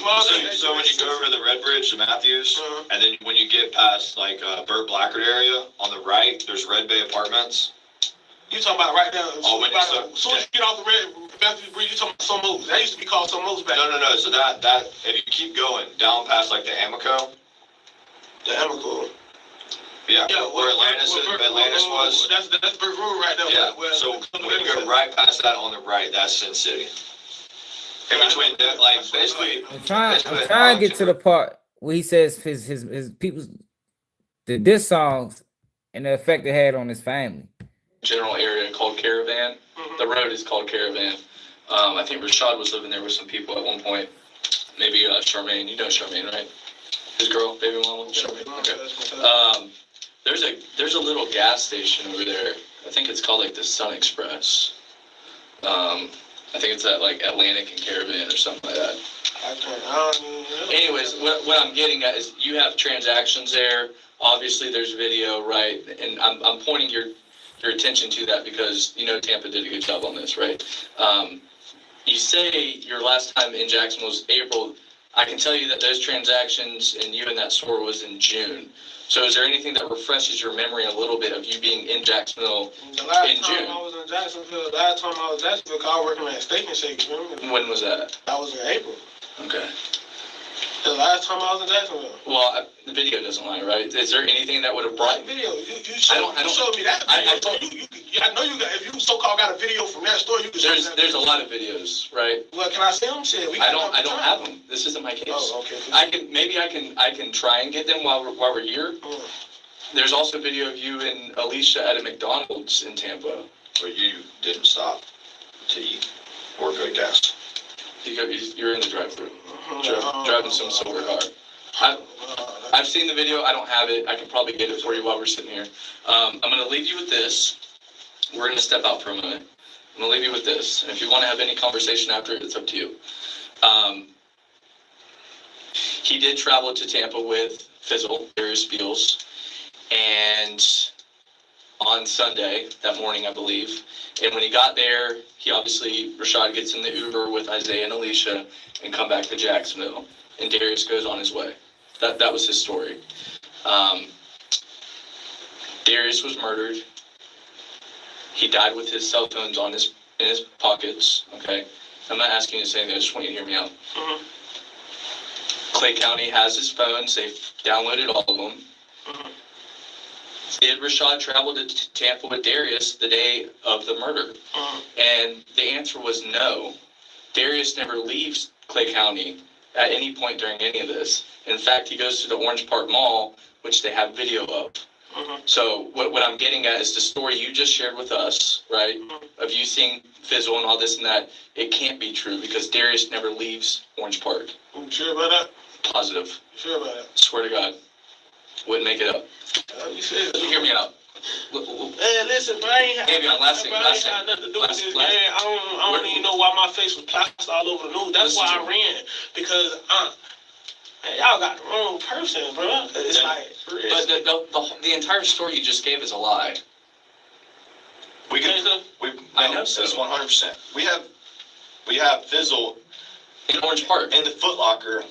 So when you go over the Red Bridge to Matthews, and then when you get past like Burt Blackard area on the right, there's Red Bay Apartments. You talking about right now? As soon as you get off the Matthews Bridge, you talking about some moves. That used to be called some moves back. No. So that if you keep going down past like the Amoco. The Amoco. Yeah, where Atlantis was. That's Burt Road right there. Yeah. So when you go right past that on the right, that's Sin City. In between that, like basically. I'm trying to get to the part where he says his people's the diss songs and the effect it had on his family. General area called Caravan. The road is called Caravan. I think Rashad was living there with some people at one point. Maybe Charmaine. You know Charmaine, right? His girl, baby mama. Charmaine. Okay. There's a little gas station over there. I think it's called like the Sun Express. I think it's at like Atlantic and Caravan or something like that. Anyways, what I'm getting at is you have transactions there. Obviously, there's video, right? And I'm pointing your attention to that because you know Tampa did a good job on this, right? You say your last time in Jacksonville was April. I can tell you that those transactions and you in that store was in June. So is there anything that refreshes your memory a little bit of you being in Jacksonville in June? Last time I was in Jacksonville, I was working at Steak and Shake. Remember? When was that? That was in April. Okay. The last time I was in Jacksonville. Well, the video doesn't lie, right? Is there anything that would have brought video? You showed me that video. I know you got. If you so-called got a video from that store, you can. There's a lot of videos, right? Well, can I see them? Shit, I don't have them. This isn't my case. Oh, okay. I can try and get them while we're here. There's also video of you and Alicia at a McDonald's in Tampa. Where you didn't stop to eat or go gas. You're in the drive-thru, driving some silver car. I've seen the video. I don't have it. I can probably get it for you while we're sitting here. I'm going to leave you with this. We're going to step out for a moment. I'm going to leave you with this. And if you want to have any conversation after it, it's up to you. He did travel to Tampa with Fizzle, Darius Beals, and on Sunday, that morning, I believe. And when he got there, Rashad gets in the Uber with Isaiah and Alicia and come back to Jacksonville. And Darius goes on his way. That was his story. Darius was murdered. He died with his cell phones on his in his pockets. Okay, I'm not asking you to say anything. I just want you to hear me out. Mm-hmm. Clay County has his phones. They've downloaded all of them. Mm-hmm. Did Rashad travel to Tampa with Darius the day of the murder? Mm-hmm. And the answer was no. Darius never leaves Clay County at any point during any of this. In fact, he goes to the Orange Park Mall, which they have video of. Mm-hmm. So what I'm getting at is the story you just shared with us, right, of you seeing Fizzle and all this and that. It can't be true because Darius never leaves Orange Park. You sure about that? Positive. You sure about that? Swear to God. Wouldn't make it up. You said You hear me out. Hey, listen, but I ain't had nothing to do with this, man. I don't even know why my face was plastered all over the news. That's why I ran. Because man, y'all got the wrong person, bro. It's like, but the entire story you just gave is a lie. I know so. It's 100%. We have Fizzle in Orange Park in the Foot Locker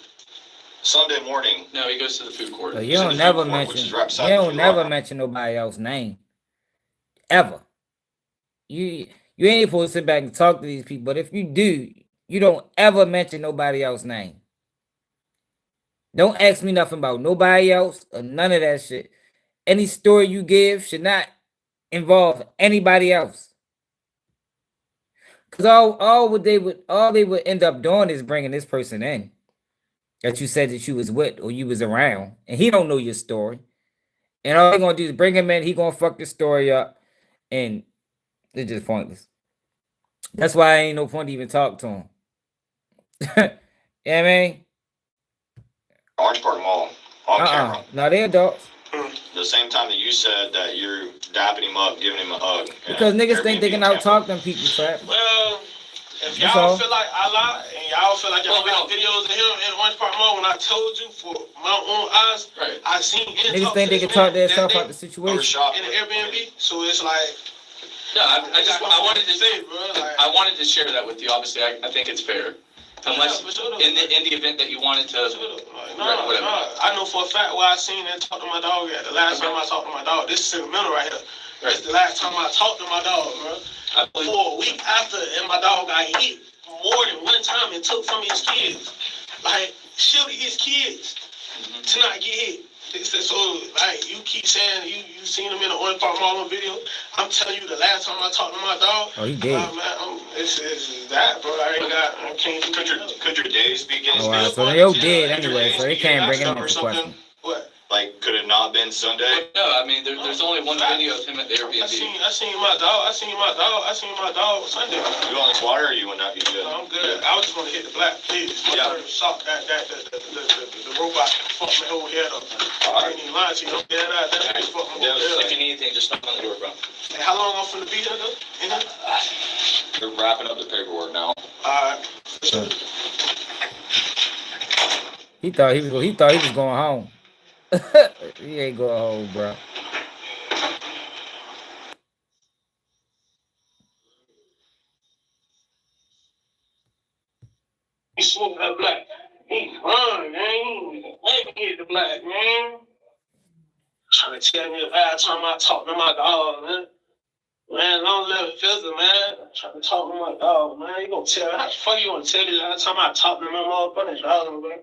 Sunday morning. No, he goes to the food court. But you don't never mention nobody else's name. Ever. You ain't supposed to sit back and talk to these people, but if you do, you don't ever mention nobody else's name. Don't ask me nothing about nobody else or none of that shit. Any story you give should not involve anybody else. Cause all they would end up doing is bringing this person in that you said that you was with or you was around, and he don't know your story. And all they're gonna do is bring him in. He gonna fuck the story up, and it's just pointless. That's why ain't no point to even talk to him. You know what I mean? Orange Park Mall on camera. No, they're adults. The same time that you said that you're dapping him up, giving him a hug. Because niggas think they can out talk them people, trap. well, if y'all feel like I lie and y'all feel like y'all got videos of him in Orange Park Mall, when I told you for my own eyes, I seen him. Niggas think they can talk their stuff out the situation. In the Airbnb, so it's like. No, I wanted to say, bro. I wanted to share that with you. Obviously, I think it's fair. Unless in the event that you wanted to, whatever. I know for a fact where I seen and talked to my dog at. The last time I talked to my dog, this is sentimental right here. That's the last time I talked to my dog, bro. For a week after, and my dog got hit more than one time and took from his kids. Like, shielded his kids to not get hit. So, like, you keep saying you seen him in the Orange Park Mall on video. I'm telling you, the last time I talked to my dog, he did. It's that, bro. I can't. Could your days be getting spent? So they all dead anyway, so they can't bring him into question. What? Like, could it not been Sunday? No, I mean, there's only one video of him at the Airbnb. I seen my dog Sunday. You on the water or you went out? You good? I'm good. I was just want to hit the black, please. My shot the robot fucked my whole head up. I ain't even lying to you. That fucked my whole head up. If you need anything, just knock on the door, bro. Hey, how long I'm finna be here, though? They're wrapping up the paperwork now. Alright. He thought he was going home. He ain't going home, bro. He smoked that black. He run, man. Let me get the black, man. Trying to tell me the last time I talked to my dog, man. Man, don't let it fizzle, man. Trying to talk to my dog, man. You gonna tell how the fuck you gonna tell me the last time I talked to my motherfucking dog, man?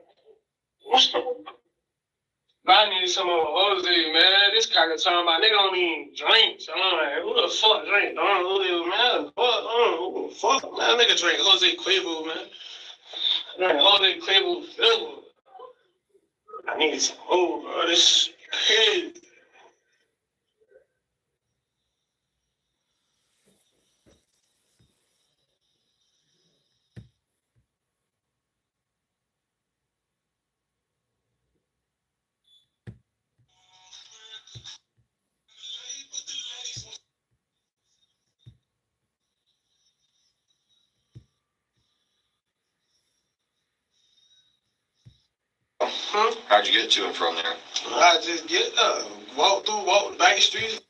I need some more Jose, man. This kind of time, my nigga don't even drink. So I'm like, who the fuck drink? Don't know, man. Who the fuck? Man, nigga drink Jose Quavo, man. Drink Jose Quavo Fizzle. I need some more, bro. This crazy. How'd you get to and from there? I just walk back the streets.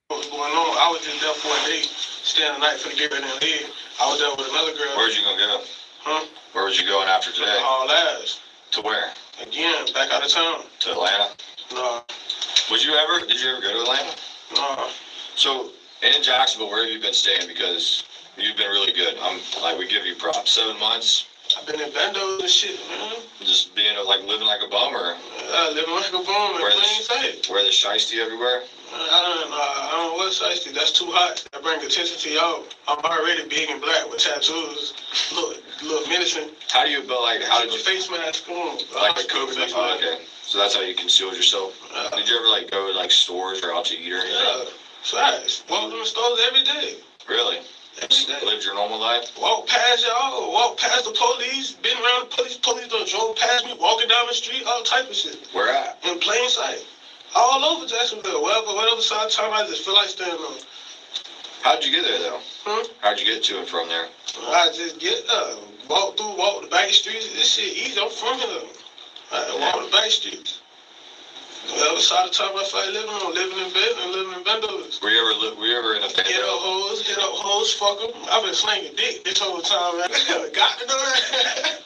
What was going on? I was just there for a day, staying the night for the get ready and leave. I was there with another girl. Where'd you gonna go? Huh? Where was you going after today? All last. To where? Again, back out of town. To Atlanta? No. Did you ever go to Atlanta? No. So, in Jacksonville, where have you been staying? Because You've been really good. We give you props. 7 months. I've been in bandos and shit, man. Just being living like a bummer. Living like a bum in plain sight. Wear the shiesty everywhere. I don't know what shiesty. That's too hot. I bring attention to y'all. I'm already big and black with tattoos. Look menacing. How did you face mask on? Like a COVID? Okay. So that's how you concealed yourself. Did you ever go to stores or out to eat or anything? Yeah. Facts. Walk in the stores every day. Really? Lived your normal life? Walk past y'all, walk past the police, been around the police done drove past me, walking down the street, all type of shit. Where at? In plain sight. All over Jacksonville, whatever side of town I just feel like standing on. How'd you get there though? How'd you get to and from there? I just get walk the back streets, this shit easy, I'm from here. I walk the back streets. Whatever side of town I feel like living in bed and living in bendos. Were you ever in a bando? Hit up hoes, fuck them. I've been slinging dick this whole time, man. Got to know that.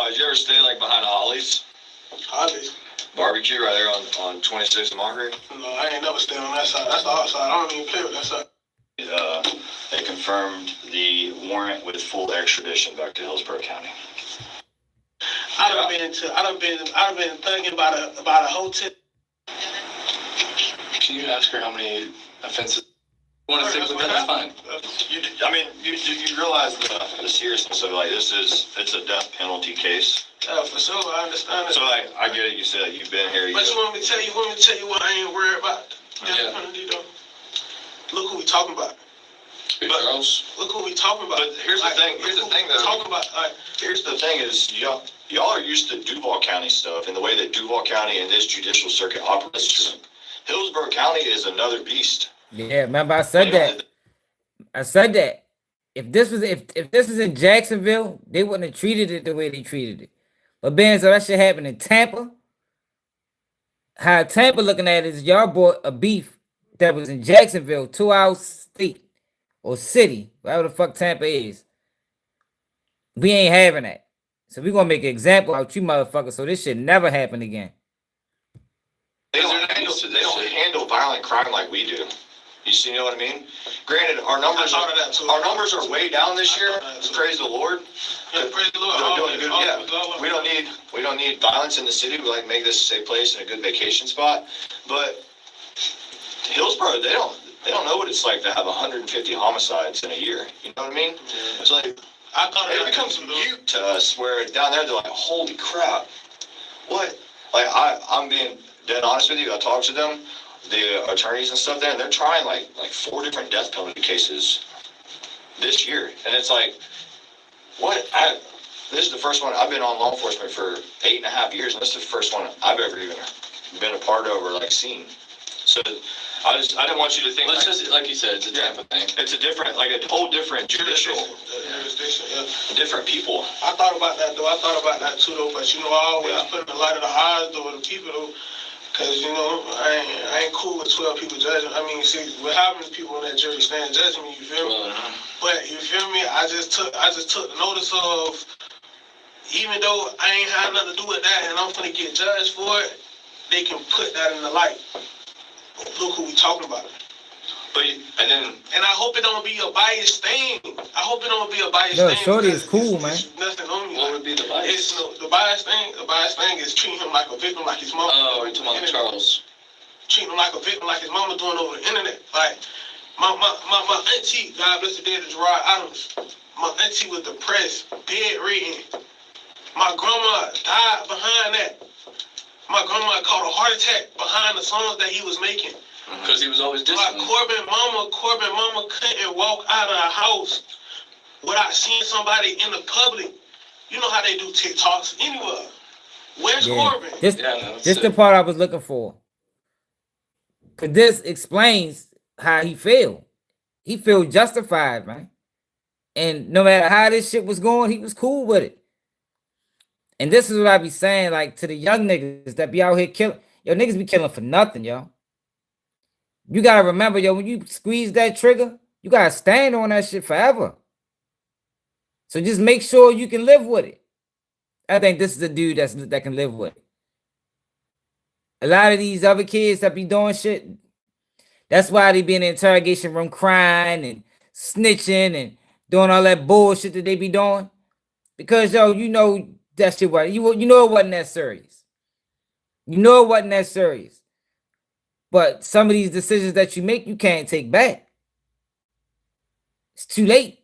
Did you ever stay behind Holly's? Holly's. Barbecue right there on 26th and Margaret? No, I ain't never stayed on that side. That's the outside. I don't even play with that side. They confirmed the warrant with full extradition back to Hillsborough County. I've been thinking about a hotel. Can you ask her how many offenses? You want to stick with that? That's fine. You realize the seriousness of it's a death penalty case. Yeah, for sure, I understand it. So I get it. You said you've been here. But you want me to tell you what I ain't worried about? Death penalty though. Look who we talking about. Look who we talking about. But here's the thing. Here's the thing, though. Talking about. Here's the thing is y'all are used to Duval County stuff and the way that Duval County and this judicial circuit operates. Hillsborough County is another beast. Yeah, remember I said that. If this was in Jacksonville, they wouldn't have treated it the way they treated it. But being so that shit happened in Tampa, how Tampa looking at it is y'all bought a beef that was in Jacksonville, 2 hours state or city, whatever the fuck Tampa is. We ain't having that. So we gonna make an example out you motherfuckers so this shit never happen again. They don't handle violent crime like we do. You know what I mean? Granted, our numbers are way down this year. Praise the Lord. Yeah, praise the Lord. Doing good. Yeah, we don't need violence in the city. We make this a safe place and a good vacation spot. But Hillsborough, they don't know what it's like to have 150 homicides in a year. You know what I mean? Yeah. It's like it becomes mute to us. Where down there they're like, holy crap, what? I'm being dead honest with you. I talked to them, the attorneys and stuff there, and they're trying like 4 different death penalty cases this year. And it's like, what? This is the first one. I've been on law enforcement for 8.5 years, and this is the first one I've ever even been a part of or seen. So I didn't want you to think. Let's just, like you said, it's a Tampa thing. It's a different, a whole different judicial, different people. I thought about that though. I thought about that too though. But I always put in the light of the eyes though of the people though. Cause I ain't cool with 12 people judging. I mean, see, with how many people on that jury stand judging me, you feel me? But you feel me? I just took notice of, even though I ain't had nothing to do with that, and I'm gonna get judged for it, they can put that in the light. Look who we talking about. And I hope it don't be a biased thing. I hope it don't be a biased No, thing. Shorty is cool, man. Nothing on me. What would be the bias? The biased thing is treating him like a victim, like his mama. Oh, you're talking about Charles. Treating him like a victim, like his mama doing over the internet. Like my auntie, God bless the dead, is Gerard Adams. My auntie was depressed, bedridden. My grandma died behind that. My grandma caught a heart attack behind the songs that he was making. Because he was always disciplined. Like Corbin mama couldn't walk out of the house without seeing somebody in the public. You know how they do TikToks anywhere. Where's Corbin? This the part I was looking for. Cause this explains how he feel. He feel justified, man. And no matter how this shit was going, he was cool with it. And this is what I be saying, to the young niggas that be out here killing. Yo, niggas be killing for nothing, yo. You gotta remember, yo, when you squeeze that trigger, you gotta stand on that shit forever. So just make sure you can live with it. I think this is a dude that can live with it. A lot of these other kids that be doing shit, that's why they be in the interrogation room crying and snitching and doing all that bullshit that they be doing? Because yo, you know that shit was you know it wasn't that serious. You know it wasn't that serious. But some of these decisions that you make, you can't take back. It's too late,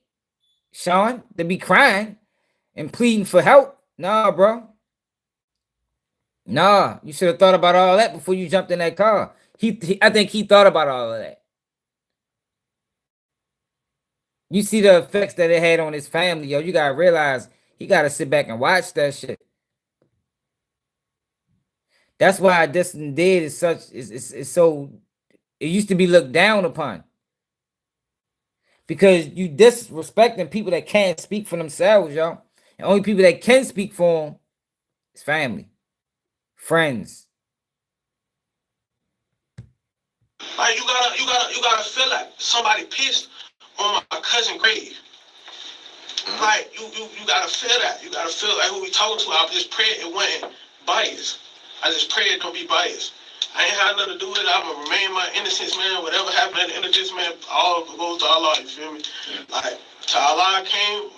Sean, to be crying and pleading for help. Nah, bro. Nah, you should have thought about all that before you jumped in that car. I think he thought about all of that. You see the effects that it had on his family, yo. You gotta realize he gotta sit back and watch that shit. That's why this and dead is such it's so it used to be looked down upon. Because you disrespecting people that can't speak for themselves, yo. And only people that can speak for them is family, friends. Like you gotta feel like somebody pissed on my cousin grave. Like you gotta feel that. You gotta feel like who we talking to. I just prayed it wasn't biased. I just prayed it don't be biased. I ain't had nothing to do with it. I'ma remain my innocence, man. Whatever happened at the end of this, man, all goes to Allah, you feel me? Like to Allah came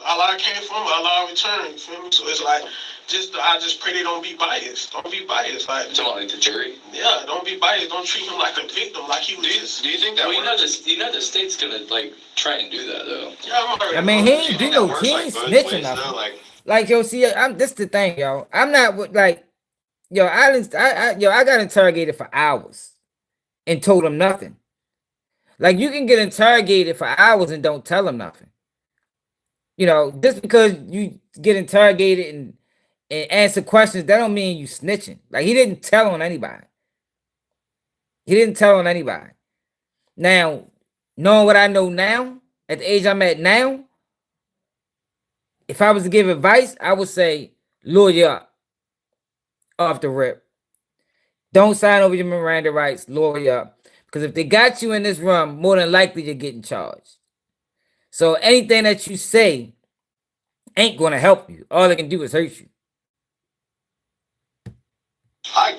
from, Allah returned, you feel me? So it's like I just pray they don't be biased. Don't be biased. Like the jury? Yeah, don't be biased. Don't treat him like a victim, like he was. Do you think that you know the state's gonna like try and do that though? Yeah, I mean, he ain't do no, he ain't snitching nothing. Like yo, see, this the thing, yo. I'm not like, yo, I got interrogated for hours and told him nothing. Like you can get interrogated for hours and don't tell him nothing. You know, just because you get interrogated and answer questions, that don't mean you snitching. Like he didn't tell on anybody. He didn't tell on anybody. Now, knowing what I know now, at the age I'm at now, if I was to give advice, I would say lawyer up off the rip. Don't sign over your Miranda rights, lawyer up. Because if they got you in this room, more than likely you're getting charged. So anything that you say ain't going to help you. All it can do is hurt you. I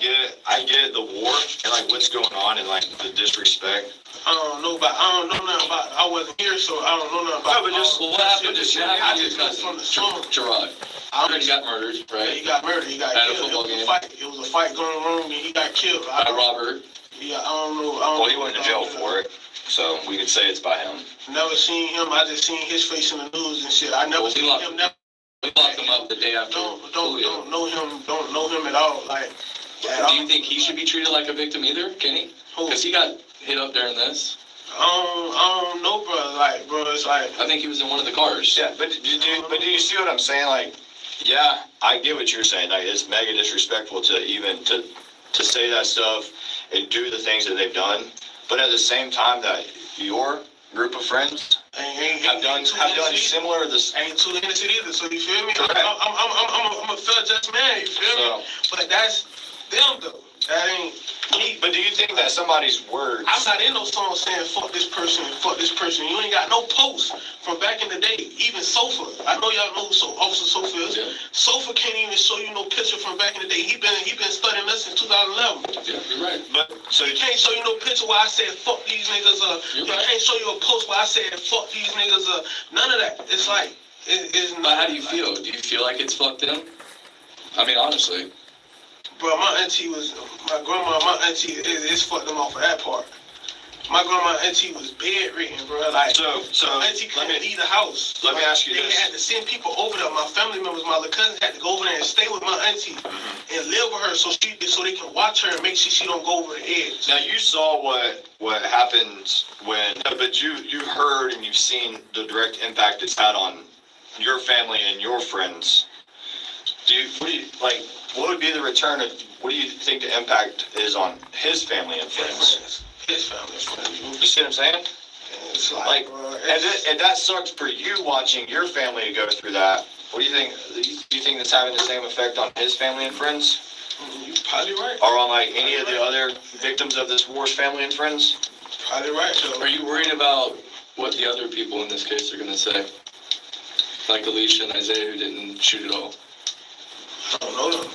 get the war and like what's going on and like the disrespect. I don't know nothing about it. I wasn't here, so I don't know nothing about it. No, but just what happened? I just got from the song. Gerard. He got murdered, right? Yeah, he got murdered. He got killed. It was a fight going wrong, and he got killed. By Robert. Yeah, I don't know. Well, he went to jail for it, so we could say it's by him. Never seen him. I just seen his face in the news and shit. I never seen him. We locked him up the day after. Don't know him. Don't know him at all. Like. Do you think he should be treated like a victim either, Kenny? Because he got hit up during this. I don't know, bro. Like, bro, it's like I think he was in one of the cars. Yeah, but do you see what I'm saying? Like, yeah, I get what you're saying. Like, it's mega disrespectful to even to say that stuff and do the things that they've done. But at the same time, that your group of friends have done similar. This ain't too innocent either. So you feel me? I'm a fair just man. You feel me? But that's them though. That ain't me. But do you think that somebody's words? I'm not in no song saying fuck this person and fuck this person. You ain't got no posts from back in the day. Even Sofa. I know y'all know who Officer Sofa is. Yeah. Sofa can't even show you no picture from back in the day. He been studying us since 2011. Yeah, you're right. But so he can't show you no picture where I said fuck these niggas. He can't show you a post where I said fuck these niggas. None of that. It's like it's But how do you feel? Do you feel like it's fucked in? I mean, honestly. Bro, my auntie, it's fucked them off for that part. My grandma and auntie was bedridden, bro. Like, so my auntie couldn't leave the house. Let me ask you this. They had to send people over there. My family members, my little cousins had to go over there and stay with my auntie and live with her so they can watch her and make sure she don't go over the edge. Now, you saw what happened when, but you heard and you've seen the direct impact it's had on your family and your friends. What would be the return of, what do you think the impact is on his family and friends? His family and friends. You see what I'm saying? It's like and that sucks for you watching your family go through that. What do you think? Do you think that's having the same effect on his family and friends? You're probably right. Or on like any of the other victims of this war's family and friends? Probably right. So. Are you worried about what the other people in this case are going to say? Like Alicia and Isaiah who didn't shoot at all? I don't know them.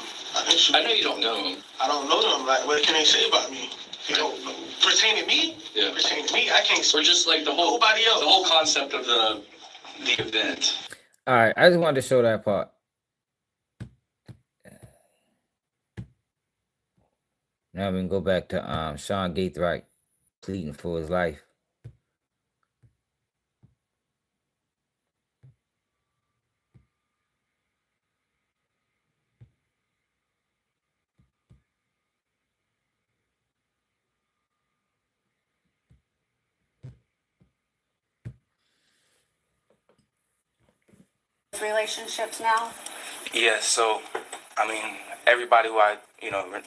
I know you don't know them. I don't know them. Like, what can they say about me? You know, pertaining to me? Yeah. Pertaining to me, I can't speak. Or just like the whole nobody else. The whole concept of the the event. All right, I just wanted to show that part. Now we can go back to Sean Gathright pleading for his life. Relationships now? Yeah, so, I mean, everybody who I,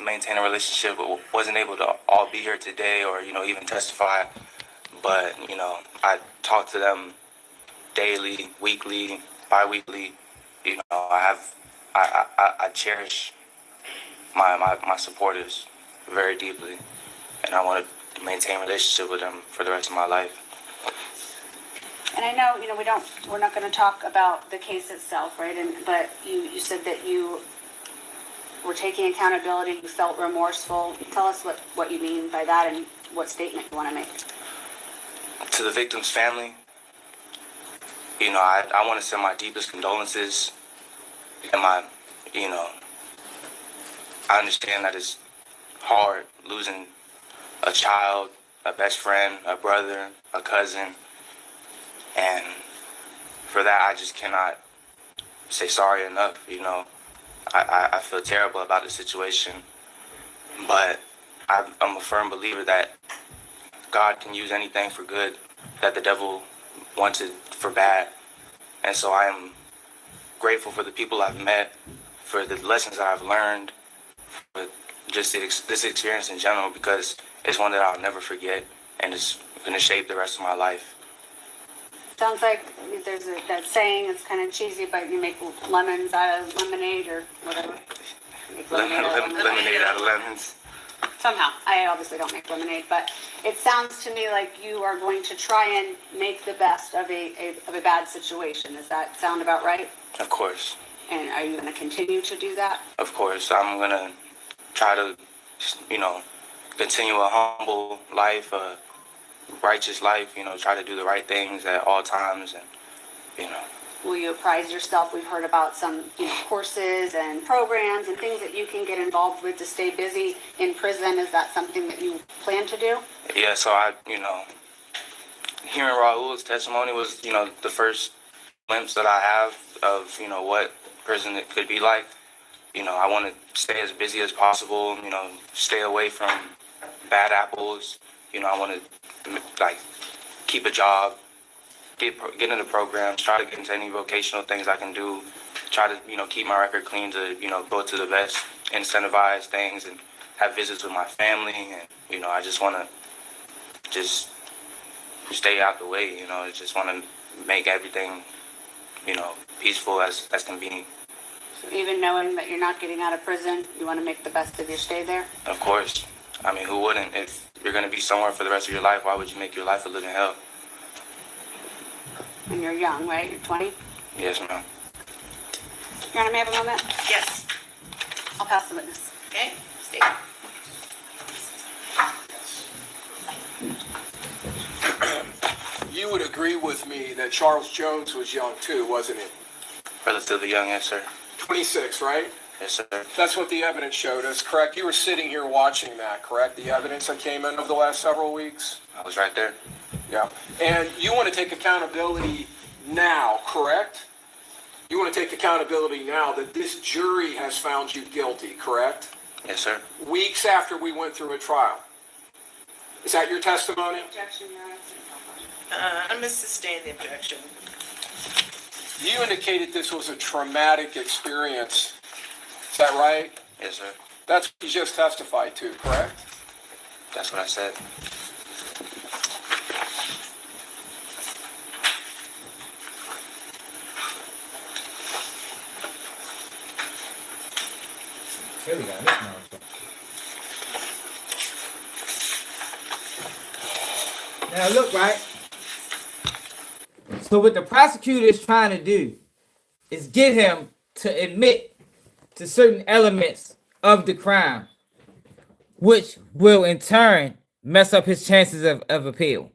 maintain a relationship with wasn't able to all be here today or, even testify. But, I talk to them daily, weekly, bi-weekly. I cherish my supporters very deeply. And I want to maintain a relationship with them for the rest of my life. And I know, we're not going to talk about the case itself, right? But you said that you were taking accountability, you felt remorseful. Tell us what you mean by that and what statement you want to make. To the victim's family, I want to send my deepest condolences. And I understand that it's hard losing a child, a best friend, a brother, a cousin. And for that, I just cannot say sorry enough. I feel terrible about the situation, but I'm a firm believer that God can use anything for good that the devil wants it for bad. And so I am grateful for the people I've met, for the lessons that I've learned, for just this experience in general, because it's one that I'll never forget, and it's going to shape the rest of my life. Sounds like there's that saying, it's kind of cheesy, but you make lemons out of lemonade or whatever. Lemonade out of lemons. Somehow. I obviously don't make lemonade, but it sounds to me like you are going to try and make the best of a bad situation. Does that sound about right? Of course. And are you going to continue to do that? Of course. I'm going to try to, continue a humble life, righteous life, try to do the right things at all times, and Will you apprise yourself? We've heard about some courses and programs and things that you can get involved with to stay busy in prison. Is that something that you plan to do? Yeah, so hearing Raul's testimony was, the first glimpse that I have of, what prison it could be like. I want to stay as busy as possible, stay away from bad apples. I want to, keep a job, get into programs, try to get into any vocational things I can do, try to, keep my record clean to, go to the best incentivized things and have visits with my family. And, I just want to just stay out the way, I just want to make everything, peaceful as can be. So even knowing that you're not getting out of prison, you want to make the best of your stay there? Of course. I mean, who wouldn't? If you're going to be somewhere for the rest of your life, why would you make your life a living hell? And you're young, right? You're 20? Yes, ma'am. Your Honor, may I have a moment? Yes. I'll pass the witness. Okay. Stay. You would agree with me that Charles Jones was young too, wasn't he? Relatively young, yes, sir. 26, right? Yes, sir. That's what the evidence showed us, correct? You were sitting here watching that, correct? The evidence that came in over the last several weeks? I was right there. Yeah. And you want to take accountability now, correct? You want to take accountability now that this jury has found you guilty, correct? Yes, sir. Weeks after we went through a trial. Is that your testimony? Objection, Your Honor. I'm going to sustain the objection. You indicated this was a traumatic experience. Is that right? Yes, sir. That's what you just testified to, correct? That's what I said. Here we go. This motherfucker. Now look, right? So what the prosecutor is trying to do is get him to admit to certain elements of the crime, which will in turn mess up his chances of appeal.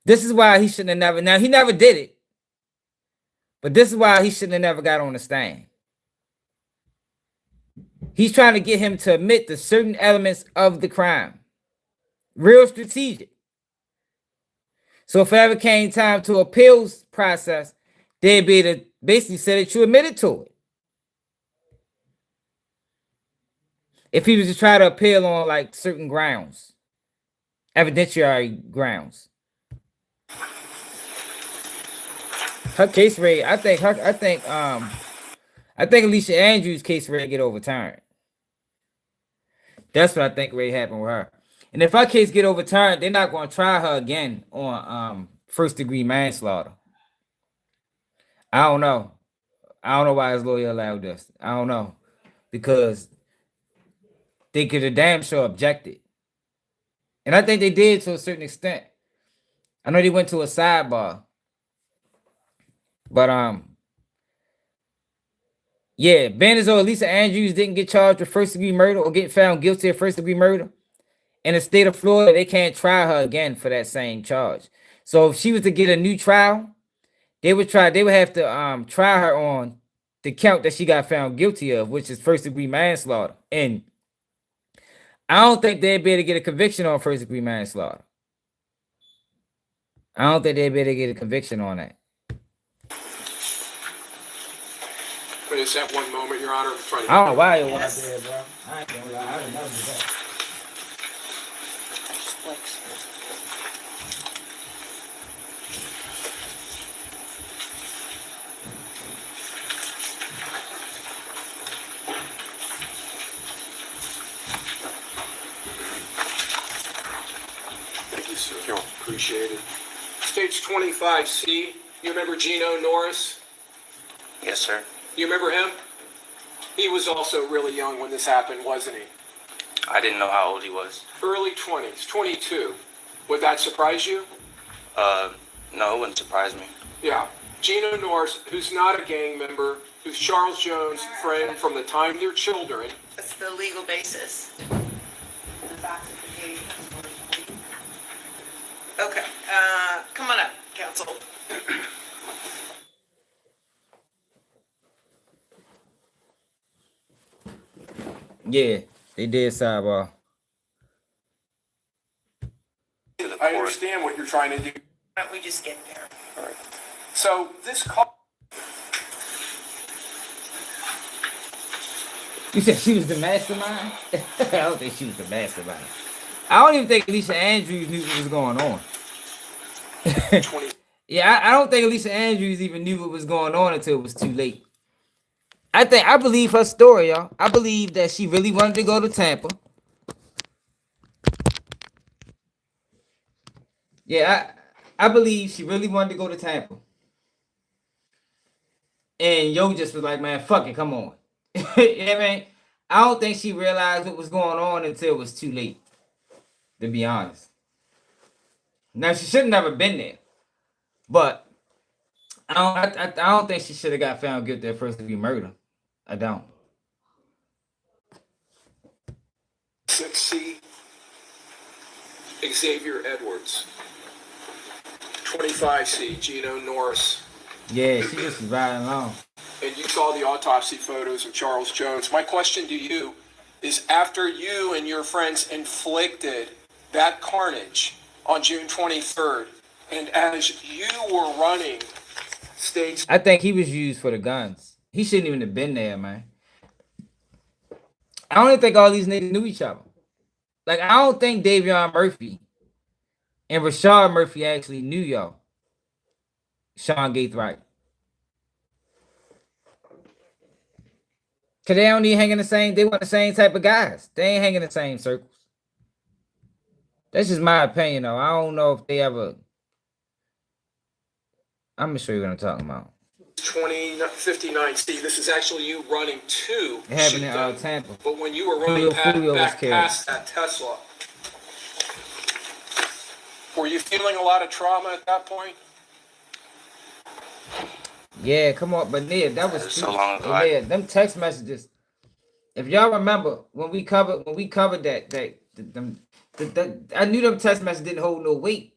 This is why he shouldn't have never. Now he never did it. But this is why he shouldn't have never got on the stand. He's trying to get him to admit to certain elements of the crime. Real strategic. So if it ever came time to appeals process, they'd be able to basically say that you admitted to it. If he was to try to appeal on like certain grounds, evidentiary grounds. Her case rate, I think Alicia Andrews' case rate get overturned. That's what I think really happened with her. And if her case get overturned, they're not going to try her again on first-degree manslaughter. I don't know. I don't know why his lawyer allowed this. I don't know. Because they could have damn sure objected. And I think they did to a certain extent. I know they went to a sidebar. But, yeah, being as though Lisa Andrews didn't get charged with first-degree murder or get found guilty of first-degree murder, in the state of Florida, they can't try her again for that same charge. So if she was to get a new trial, they would have to try her on the count that she got found guilty of, which is first-degree manslaughter. And I don't think they'd be able to get a conviction on first-degree manslaughter. I don't think they'd be able to get a conviction on that. Wait, is that one moment, Your Honor? I don't know why it was there, bro. I ain't gonna lie. I didn't know that. Thank you, sir. Appreciate it. Stage 25C, you remember Gino Norris? Yes, sir. You remember him? He was also really young when this happened, wasn't he? I didn't know how old he was. Early 20s, 22. Would that surprise you? No, it wouldn't surprise me. Yeah. Gino Norris, who's not a gang member, who's Charles Jones' friend from the time they're children. What's the legal basis? Okay, come on up, counsel. Yeah, they did sidebar. I understand what you're trying to do. Why don't we just get there? All right. So this call. You said she was the mastermind? I don't think she was the mastermind. I don't even think Alicia Andrews knew what was going on. Yeah, I don't think Alicia Andrews even knew what was going on until it was too late. I believe her story, y'all. I believe that she really wanted to go to Tampa. Yeah, I believe she really wanted to go to Tampa. And Yo just was like, man, fuck it, come on. You know what I mean? I don't think she realized what was going on until it was too late, to be honest. Now, she should have never been there. But I don't think she should have got found guilty of first-degree murder. I don't. 6C, Xavier Edwards. 25C, Gino Norris. Yeah, she just was riding along. And you saw the autopsy photos of Charles Jones. My question to you is, after you and your friends inflicted that carnage on June 23rd, and as you were running stage... I think he was used for the guns. He shouldn't even have been there, man. I don't even think all these niggas knew each other. Like, I don't think Davion Murphy and Rashard Murphy actually knew y'all. Sean Gathright. Cause they don't even hang in the same, they weren't the same type of guys. They ain't hanging in the same circles. That's just my opinion, though. I don't know if they ever. I'm gonna show you what I'm talking about. 2059C, this is actually you running to It happened in Tampa. But when you were running Foolio was back killed. past that Tesla, were you feeling a lot of trauma at that point? Yeah, come on, but yeah, that was so long ago. Yeah, them text messages. If y'all remember when we covered that, I knew them text messages didn't hold no weight.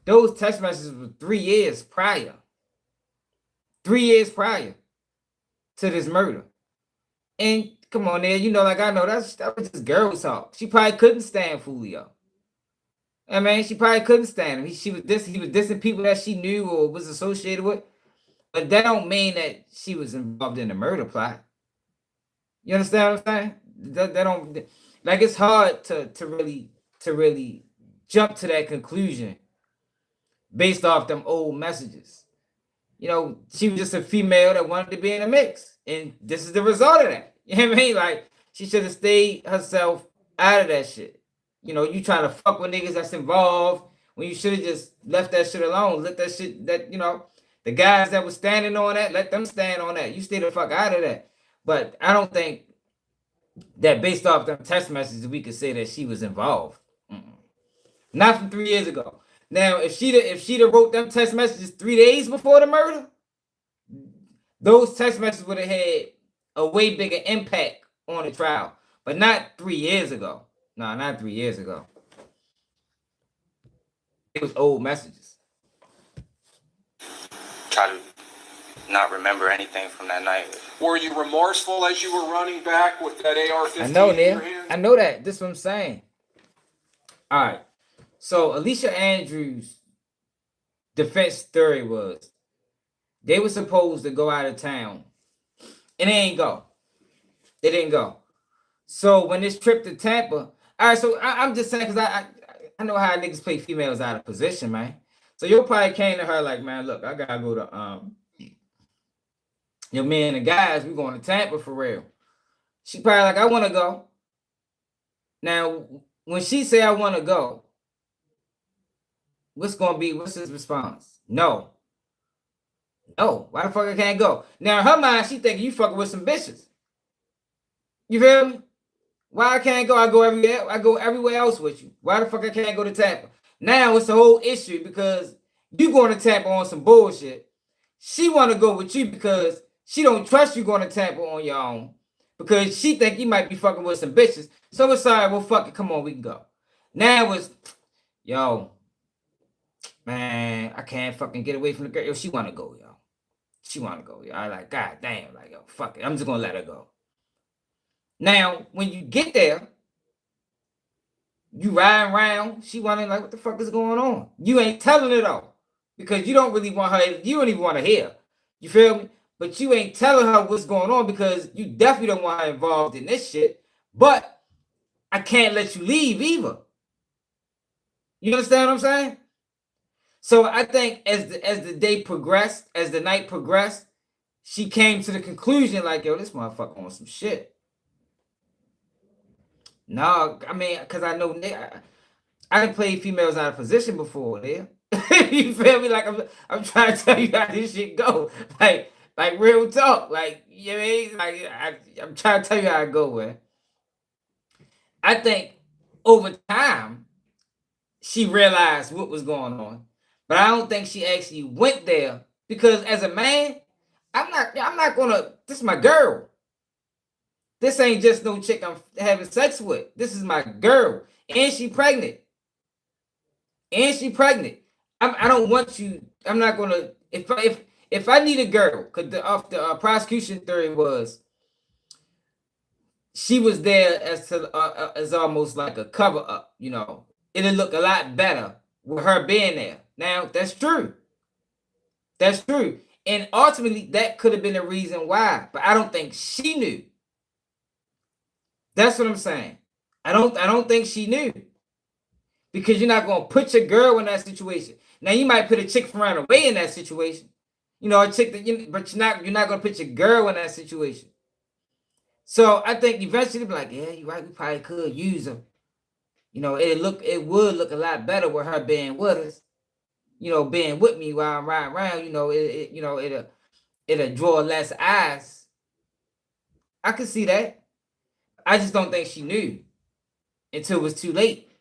Those text messages were 3 years prior. 3 years prior to this murder. And come on, there, you know, like I know that was just girl talk. She probably couldn't stand Foolio. I mean, she probably couldn't stand him. He was dissing people that she knew or was associated with. But that don't mean that she was involved in the murder plot. You understand what I'm saying? That don't, like, it's hard to really jump to that conclusion based off them old messages. You know, she was just a female that wanted to be in a mix. And this is the result of that. You know what I mean? Like, she should have stayed herself out of that shit. You know, you trying to fuck with niggas that's involved when you should have just left that shit alone. Let that shit, that, you know, the guys that were standing on that, let them stand on that. You stay the fuck out of that. But I don't think that based off them text messages, we could say that she was involved. Not from 3 years ago. Now, if she'd have wrote them text messages 3 days before the murder, those text messages would have had a way bigger impact on the trial. But not 3 years ago. No, not 3 years ago. It was old messages. Try to not remember anything from that night. Were you remorseful as you were running back with that AR-15 I know, in your Neil. hand? I know that. This is what I'm saying. All right. So Alicia Andrews' defense theory was they were supposed to go out of town, and they ain't go. They didn't go. So when this trip to Tampa, all right. So I'm just saying because I know how niggas play females out of position, man. So you probably came to her like, man, look, I gotta go to me and the guys, we going to Tampa for real. She probably like, I want to go. Now, when she say I want to go, what's his response? No. No. Why the fuck I can't go? Now, in her mind, she thinking you fucking with some bitches. You feel me? Why I can't go? I go everywhere else with you. Why the fuck I can't go to Tampa? Now it's a whole issue because you going to Tampa on some bullshit. She want to go with you because she don't trust you going to Tampa on your own because she think you might be fucking with some bitches. So it's all right. Well, fuck it. Come on, we can go. Now it's, yo, man, I can't fucking get away from the girl. Yo, she want to go, yo. She want to go, yo. I like, god damn, like, yo, fuck it. I'm just going to let her go. Now, when you get there, you riding around, she wondering like, what the fuck is going on? You ain't telling her though, because you don't really want her, you don't even want to hear. You feel me? But you ain't telling her what's going on because you definitely don't want her involved in this shit. But I can't let you leave either. You understand what I'm saying? So I think as the day progressed, as the night progressed, she came to the conclusion like, yo, this motherfucker on some shit. No, I mean, because I know I done played females out of position before, there. You feel me? Like I'm trying to tell you how this shit go. Like real talk. Like, you know what I mean? Like I'm trying to tell you how I go, man. I think over time she realized what was going on. But I don't think she actually went there because as a man, I'm not gonna, this is my girl. This ain't just no chick I'm having sex with. This is my girl. And she pregnant. I don't want you. I'm not gonna, if I need a girl, because the prosecution theory was she was there as almost like a cover up, you know. It'll look a lot better with her being there. Now, that's true. That's true. And ultimately, that could have been the reason why. But I don't think she knew. That's what I'm saying. I don't think she knew. Because you're not going to put your girl in that situation. Now, you might put a chick from around away in that situation. You know, a chick that but you're not going to put your girl in that situation. So I think eventually be like, yeah, you're right, we probably could use her. You know, it would look a lot better with her being with us. You know, being with me while I'm riding around, you know, it'll draw less eyes. I could see that. I just don't think she knew until it was too late.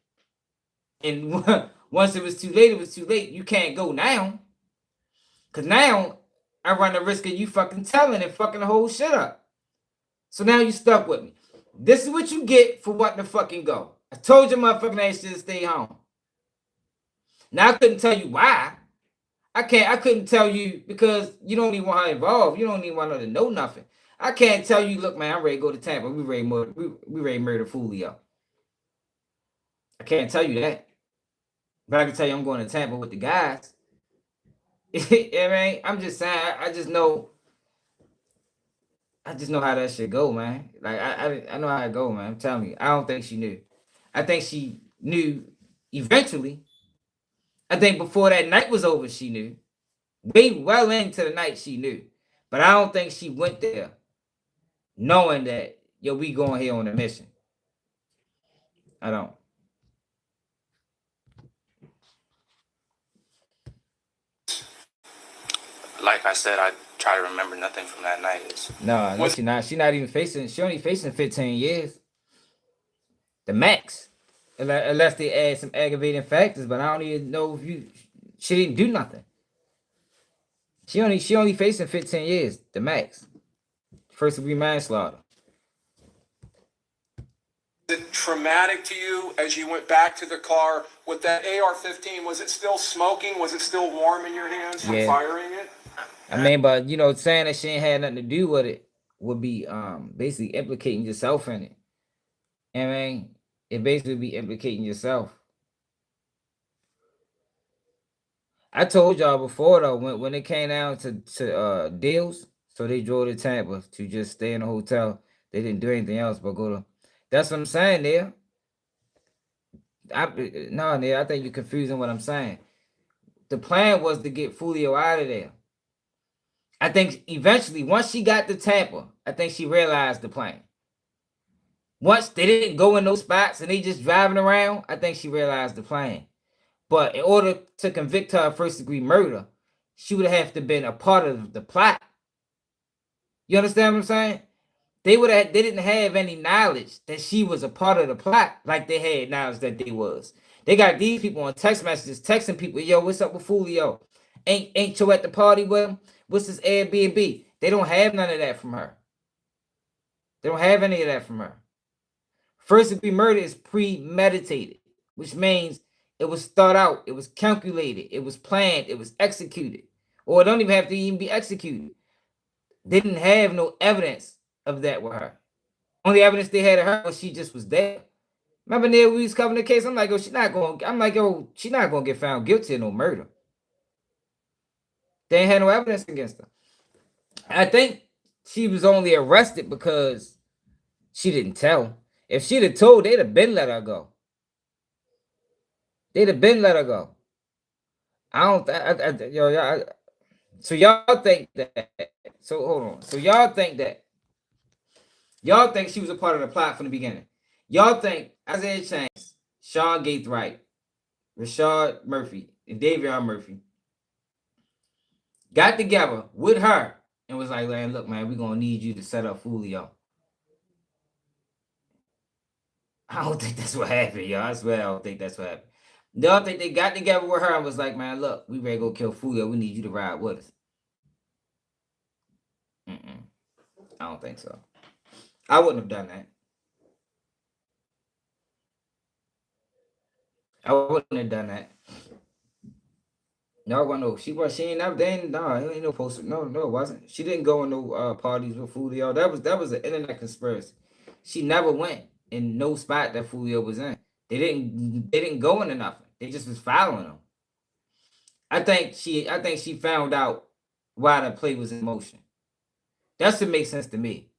And once it was too late, it was too late. You can't go now. Because now I run the risk of you fucking telling and fucking the whole shit up. So now you stuck with me. This is what you get for wanting to fucking go. I told your motherfucking ass to stay home. Now I couldn't tell you why. I couldn't tell you because you don't even want her involved. You don't even want her to know nothing. I can't tell you, look, man, I'm ready to go to Tampa. We ready to murder Foolio. I can't tell you that. But I can tell you I'm going to Tampa with the guys. I mean, I'm just saying, I just know how that shit go, man. Like I know how it go, man. I'm telling you. I don't think she knew. I think she knew eventually. I think before that night was over, she knew. Way well into the night, she knew. But I don't think she went there knowing that, yo, we going here on a mission. I don't. Like I said, I try to remember nothing from that night. No, she not. She not even facing. She only facing 15 years. The max, unless they add some aggravating factors. But I don't even know if she didn't do nothing. She only facing 15 years. The max. First degree manslaughter. Was it traumatic to you as you went back to the car with that AR-15? Was it still smoking? Was it still warm in your hands from firing it? I mean, but saying that she ain't had nothing to do with it would be basically implicating yourself in it. I mean, it basically be implicating yourself. I told y'all before though, when it came down to deals, so they drove to Tampa to just stay in a hotel. They didn't do anything else but go to. That's what I'm saying there. I think you're confusing what I'm saying. The plan was to get Foolio out of there. I think eventually, once she got to Tampa, I think she realized the plan. Once they didn't go in those spots and they just driving around, I think she realized the plan. But in order to convict her of first-degree murder, she would have to been a part of the plot. You understand what I'm saying? They didn't have any knowledge that she was a part of the plot like they had knowledge that they was. They got these people on text messages texting people, yo, what's up with Foolio? Ain't you at the party with him? What's his Airbnb? They don't have none of that from her. They don't have any of that from her. First-degree murder is premeditated, which means it was thought out, it was calculated, it was planned, it was executed. Or it don't even have to even be executed. They didn't have no evidence of that with her. Only evidence they had of her was she just was there. Remember, Neil, we was covering the case. I'm like, she's not going to get found guilty of no murder. They ain't had no evidence against her. I think she was only arrested because she didn't tell. If she'd have told, they'd have been let her go. They'd have been let her go. So y'all think that. So hold on. So y'all think she was a part of the plot from the beginning. Y'all think Isaiah Chance, Sean Gathright, Rashad Murphy, and Davion Murphy got together with her and was like, man, look, man, we're going to need you to set up Foolio. I don't think that's what happened, y'all. I swear I don't think that's what happened. Y'all think they got together with her and was like, man, look, we ready to go kill Foolio. We need you to ride with us. I don't think so. I wouldn't have done that. I wouldn't have done that. No, she ain't never. It ain't no poster. No, it wasn't. She didn't go on no parties with Foolio. That was an internet conspiracy. She never went in no spot that Foolio was in. They didn't go into nothing. They just was following him. I think she found out why the play was in motion. That's what makes sense to me.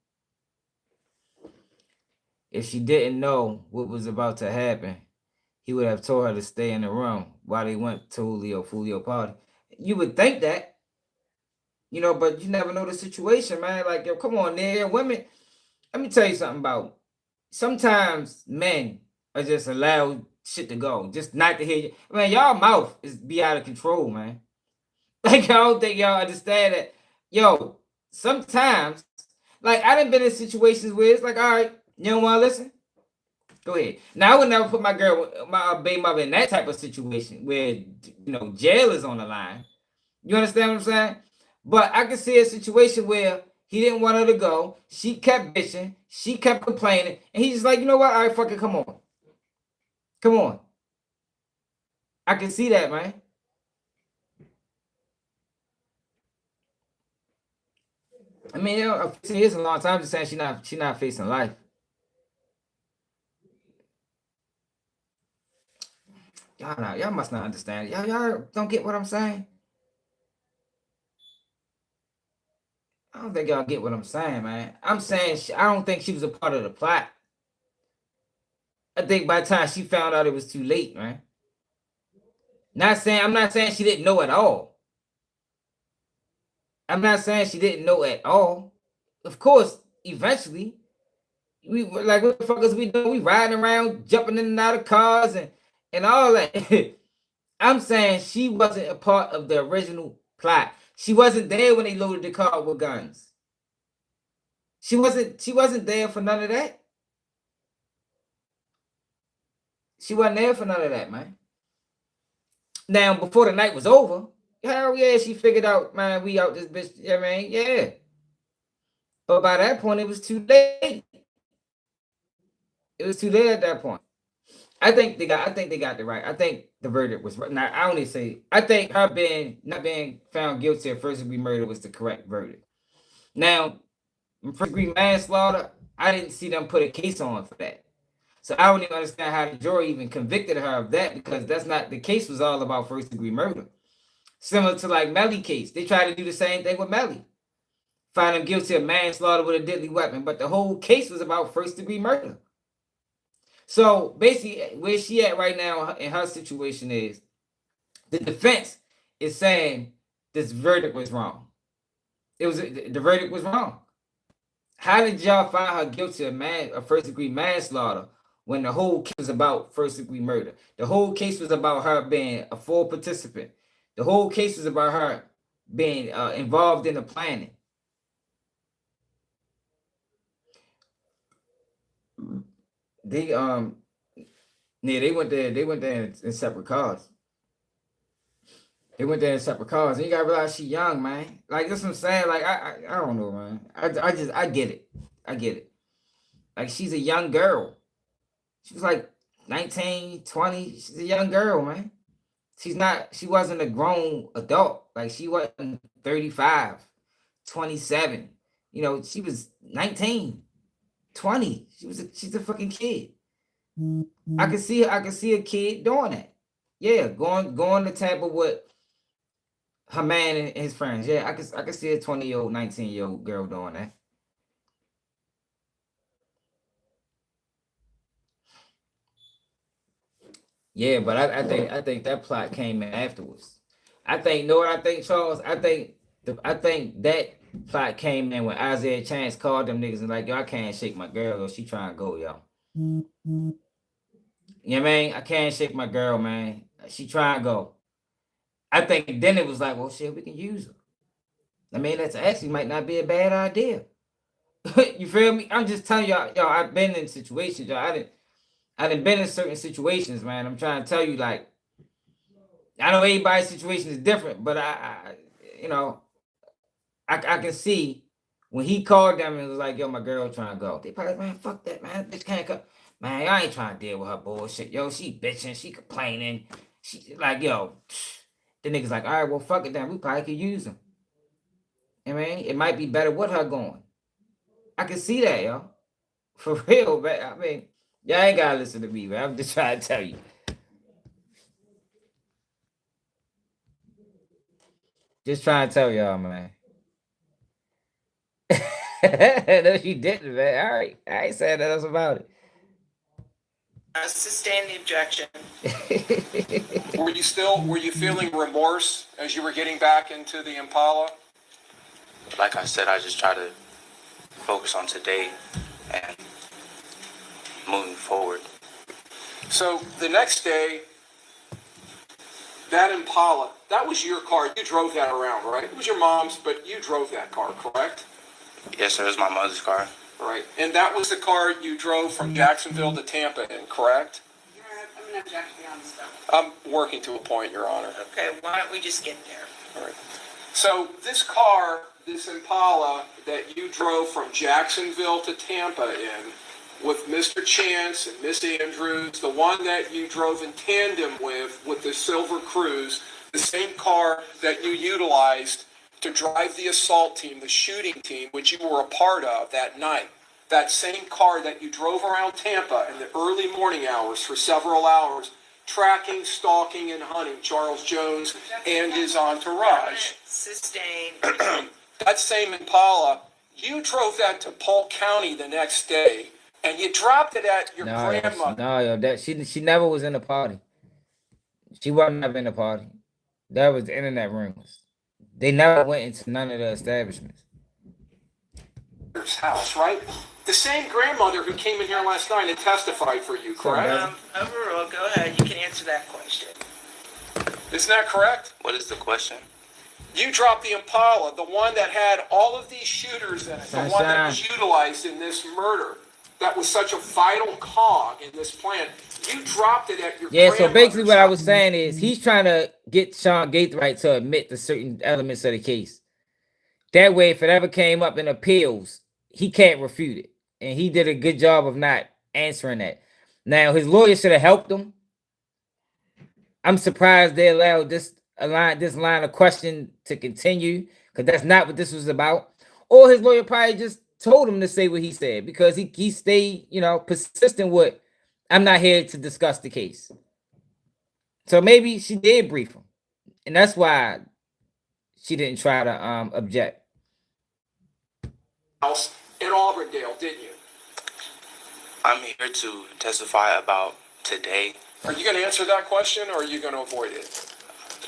If she didn't know what was about to happen, he would have told her to stay in the room while they went to Foolio party. You would think that, but you never know the situation, man. Like, yo, come on, there, women. Let me tell you something about. Sometimes men are just allowed shit to go, just not to hear you. Man, y'all mouth is be out of control, man. Like, I don't think y'all understand that. Yo, sometimes, like, I done been in situations where it's like, all right, you don't want to listen? Go ahead. Now, I would never put my baby mother in that type of situation where, jail is on the line. You understand what I'm saying? But I can see a situation where he didn't want her to go. She kept bitching. She kept complaining. And he's just like, you know what? All right, fucking come on. Come on. I can see that, man. I mean, 15 years is a long time. I'm just saying she not facing life. Y'all must not understand. Y'all don't get what I'm saying. I don't think y'all get what I'm saying, man. I'm saying I don't think she was a part of the plot. I think by the time she found out, it was too late, man. I'm not saying she didn't know at all. I'm not saying she didn't know at all. Of course, eventually, we were like, what the fuck is we doing? We riding around, jumping in and out of cars and all that. I'm saying she wasn't a part of the original plot. She wasn't there when they loaded the car with guns. She wasn't there for none of that. She wasn't there for none of that, man. Now, before the night was over, hell yeah, she figured out, man, we out this bitch. Yeah, man, yeah. But by that point, it was too late. It was too late at that point. I think they got it right. I think the verdict was right. Now, I only say, I think her not being found guilty of first-degree murder was the correct verdict. Now, first-degree manslaughter, I didn't see them put a case on for that. So I don't even understand how the jury even convicted her of that, because that's not, the case was all about first-degree murder. Similar to like Melly case. They tried to do the same thing with Melly. Find him guilty of manslaughter with a deadly weapon, but the whole case was about first-degree murder. So basically, where she at right now in her situation is, the defense is saying this verdict was wrong. The verdict was wrong. How did y'all find her guilty of first-degree manslaughter when the whole case was about first-degree murder? The whole case was about her being a full participant. The whole case was about her being involved in the planning. They went there in separate cars. They went there in separate cars. And you gotta realize she young, man. Like, that's what I'm saying. Like, I don't know, man. I get it. I get it. Like, she's a young girl. She was like 19, 20. She's a young girl, man. She wasn't a grown adult. Like, she wasn't 35, 27. You know, she was 19, 20. She's a fucking kid. I can see a kid doing that. Yeah, going to Tampa with her man and his friends. Yeah, I can see a 20-year-old, 19-year-old girl doing that. Yeah, but I think that plot came in afterwards. I think, know what I think, Charles? I think that plot came in when Isaiah Chance called them niggas and like, yo, I can't shake my girl, yo. She trying to go, yo. You know what I mean? I can't shake my girl, man. She trying to go. I think then it was like, well, shit, we can use her. I mean, that's actually might not be a bad idea. You feel me? I'm just telling y'all, I've been in situations, y'all. I done been in certain situations, man. I'm trying to tell you, like, I know everybody's situation is different, but I can see when he called them and was like, yo, my girl trying to go. They probably, man, fuck that, man. Bitch can't come. Man, I ain't trying to deal with her bullshit. Yo, she bitching, she complaining. She like, yo, the nigga's like, all right, well, fuck it then. We probably could use him. I mean, it might be better with her going. I can see that, yo. For real, man. I mean, y'all ain't gotta listen to me, man. I'm just trying to tell you. Just trying to tell y'all, man. No, you didn't, man. All right. I ain't saying nothing else about it. Sustain the objection. Were you feeling remorse as you were getting back into the Impala? Like I said, I just try to focus on today and moving forward. So the next day, that Impala, that was your car. You drove that around, right? It was your mom's, but you drove that car, correct? Yes, sir. It was my mother's car. Right. And that was the car you drove from Jacksonville to Tampa in, correct? I'm going to object beyond stuff. I'm working to a point, Your Honor. Okay, why don't we just get there? All right. So this car, this Impala that you drove from Jacksonville to Tampa in with Mr. Chance and Miss Andrews, the one that you drove in tandem with the Silver Cruise, the same car that you utilized to drive the assault team, the shooting team, which you were a part of that night. That same car that you drove around Tampa in the early morning hours for several hours, tracking, stalking, and hunting Charles Jones and his entourage. Sustained. That same Impala, you drove that to Polk County the next day, and you dropped it at your grandmother. No, yo, that she never was in the party. She wasn't never in the party. That was the internet rumors. They never went into none of the establishments. House, right? The same grandmother who came in here last night and testified for you, correct? Overall, go ahead. You can answer that question. Isn't that correct? What is the question? You dropped the Impala, the one that had all of these shooters in it, the one that was utilized in this murder, that was such a vital cog in this plan. You dropped it at your so basically what I was saying is he's trying to get Sean Gathright to admit to certain elements of the case. That way, if it ever came up in appeals, he can't refute it. And he did a good job of not answering that. Now, his lawyer should have helped him. I'm surprised they allowed this line of question to continue, because that's not what this was about. Or his lawyer probably just told him to say what he said, because he stayed, persistent with, I'm not here to discuss the case. So maybe she did brief him. And that's why she didn't try to object. House in Auburndale, didn't you? I'm here to testify about today. Are you going to answer that question, or are you going to avoid it?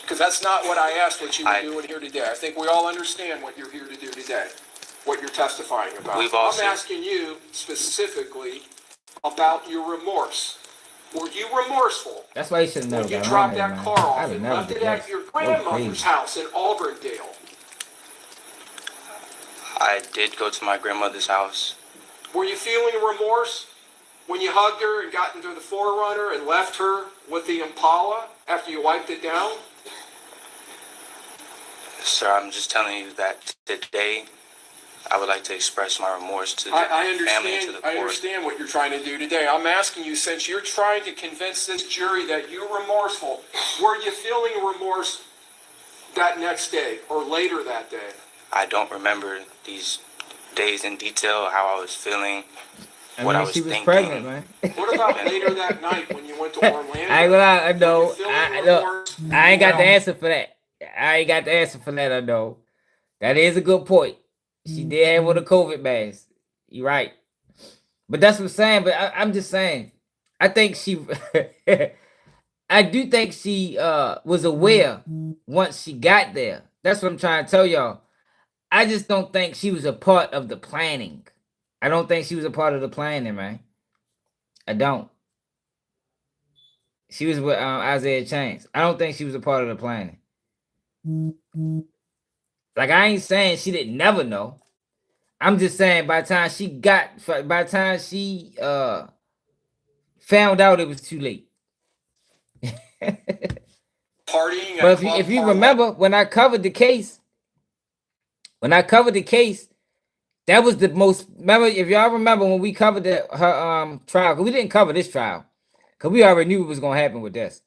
Because that's not what I asked what you were doing here today. I think we all understand what you're here to do today, what you're testifying about. I'm asking you specifically about your remorse. Were you remorseful? That's why you should know. When you dropped that car off and left it at your grandmother's house in Auburndale. I did go to my grandmother's house. Were you feeling remorse when you hugged her and got into the 4Runner and left her with the Impala after you wiped it down? Sir, I'm just telling you that today I would like to express my remorse to the family and to the court. I understand what you're trying to do today. I'm asking you, since you're trying to convince this jury that you're remorseful, were you feeling remorse that next day or later that day? I don't remember these days in detail, how I was feeling, what I was she was thinking. Pregnant, man. What about later that night when you went to Orlando? I know. I ain't got the answer for that. I know. That is a good point. She did have one of the COVID mask. You're right. But that's what I'm saying. But I'm just saying. I think she... I do think she was aware once she got there. That's what I'm trying to tell y'all. I just don't think she was a part of the planning. I don't think she was a part of the planning, man. I don't. She was with Isaiah Chains. I don't think she was a part of the planning. Like, I ain't saying she didn't never know. I'm just saying by the time she found out, it was too late. Partying. But if you remember, when I covered the case, that was the most. Remember, if y'all remember when we covered her trial, because we didn't cover this trial, because we already knew what was gonna happen with this.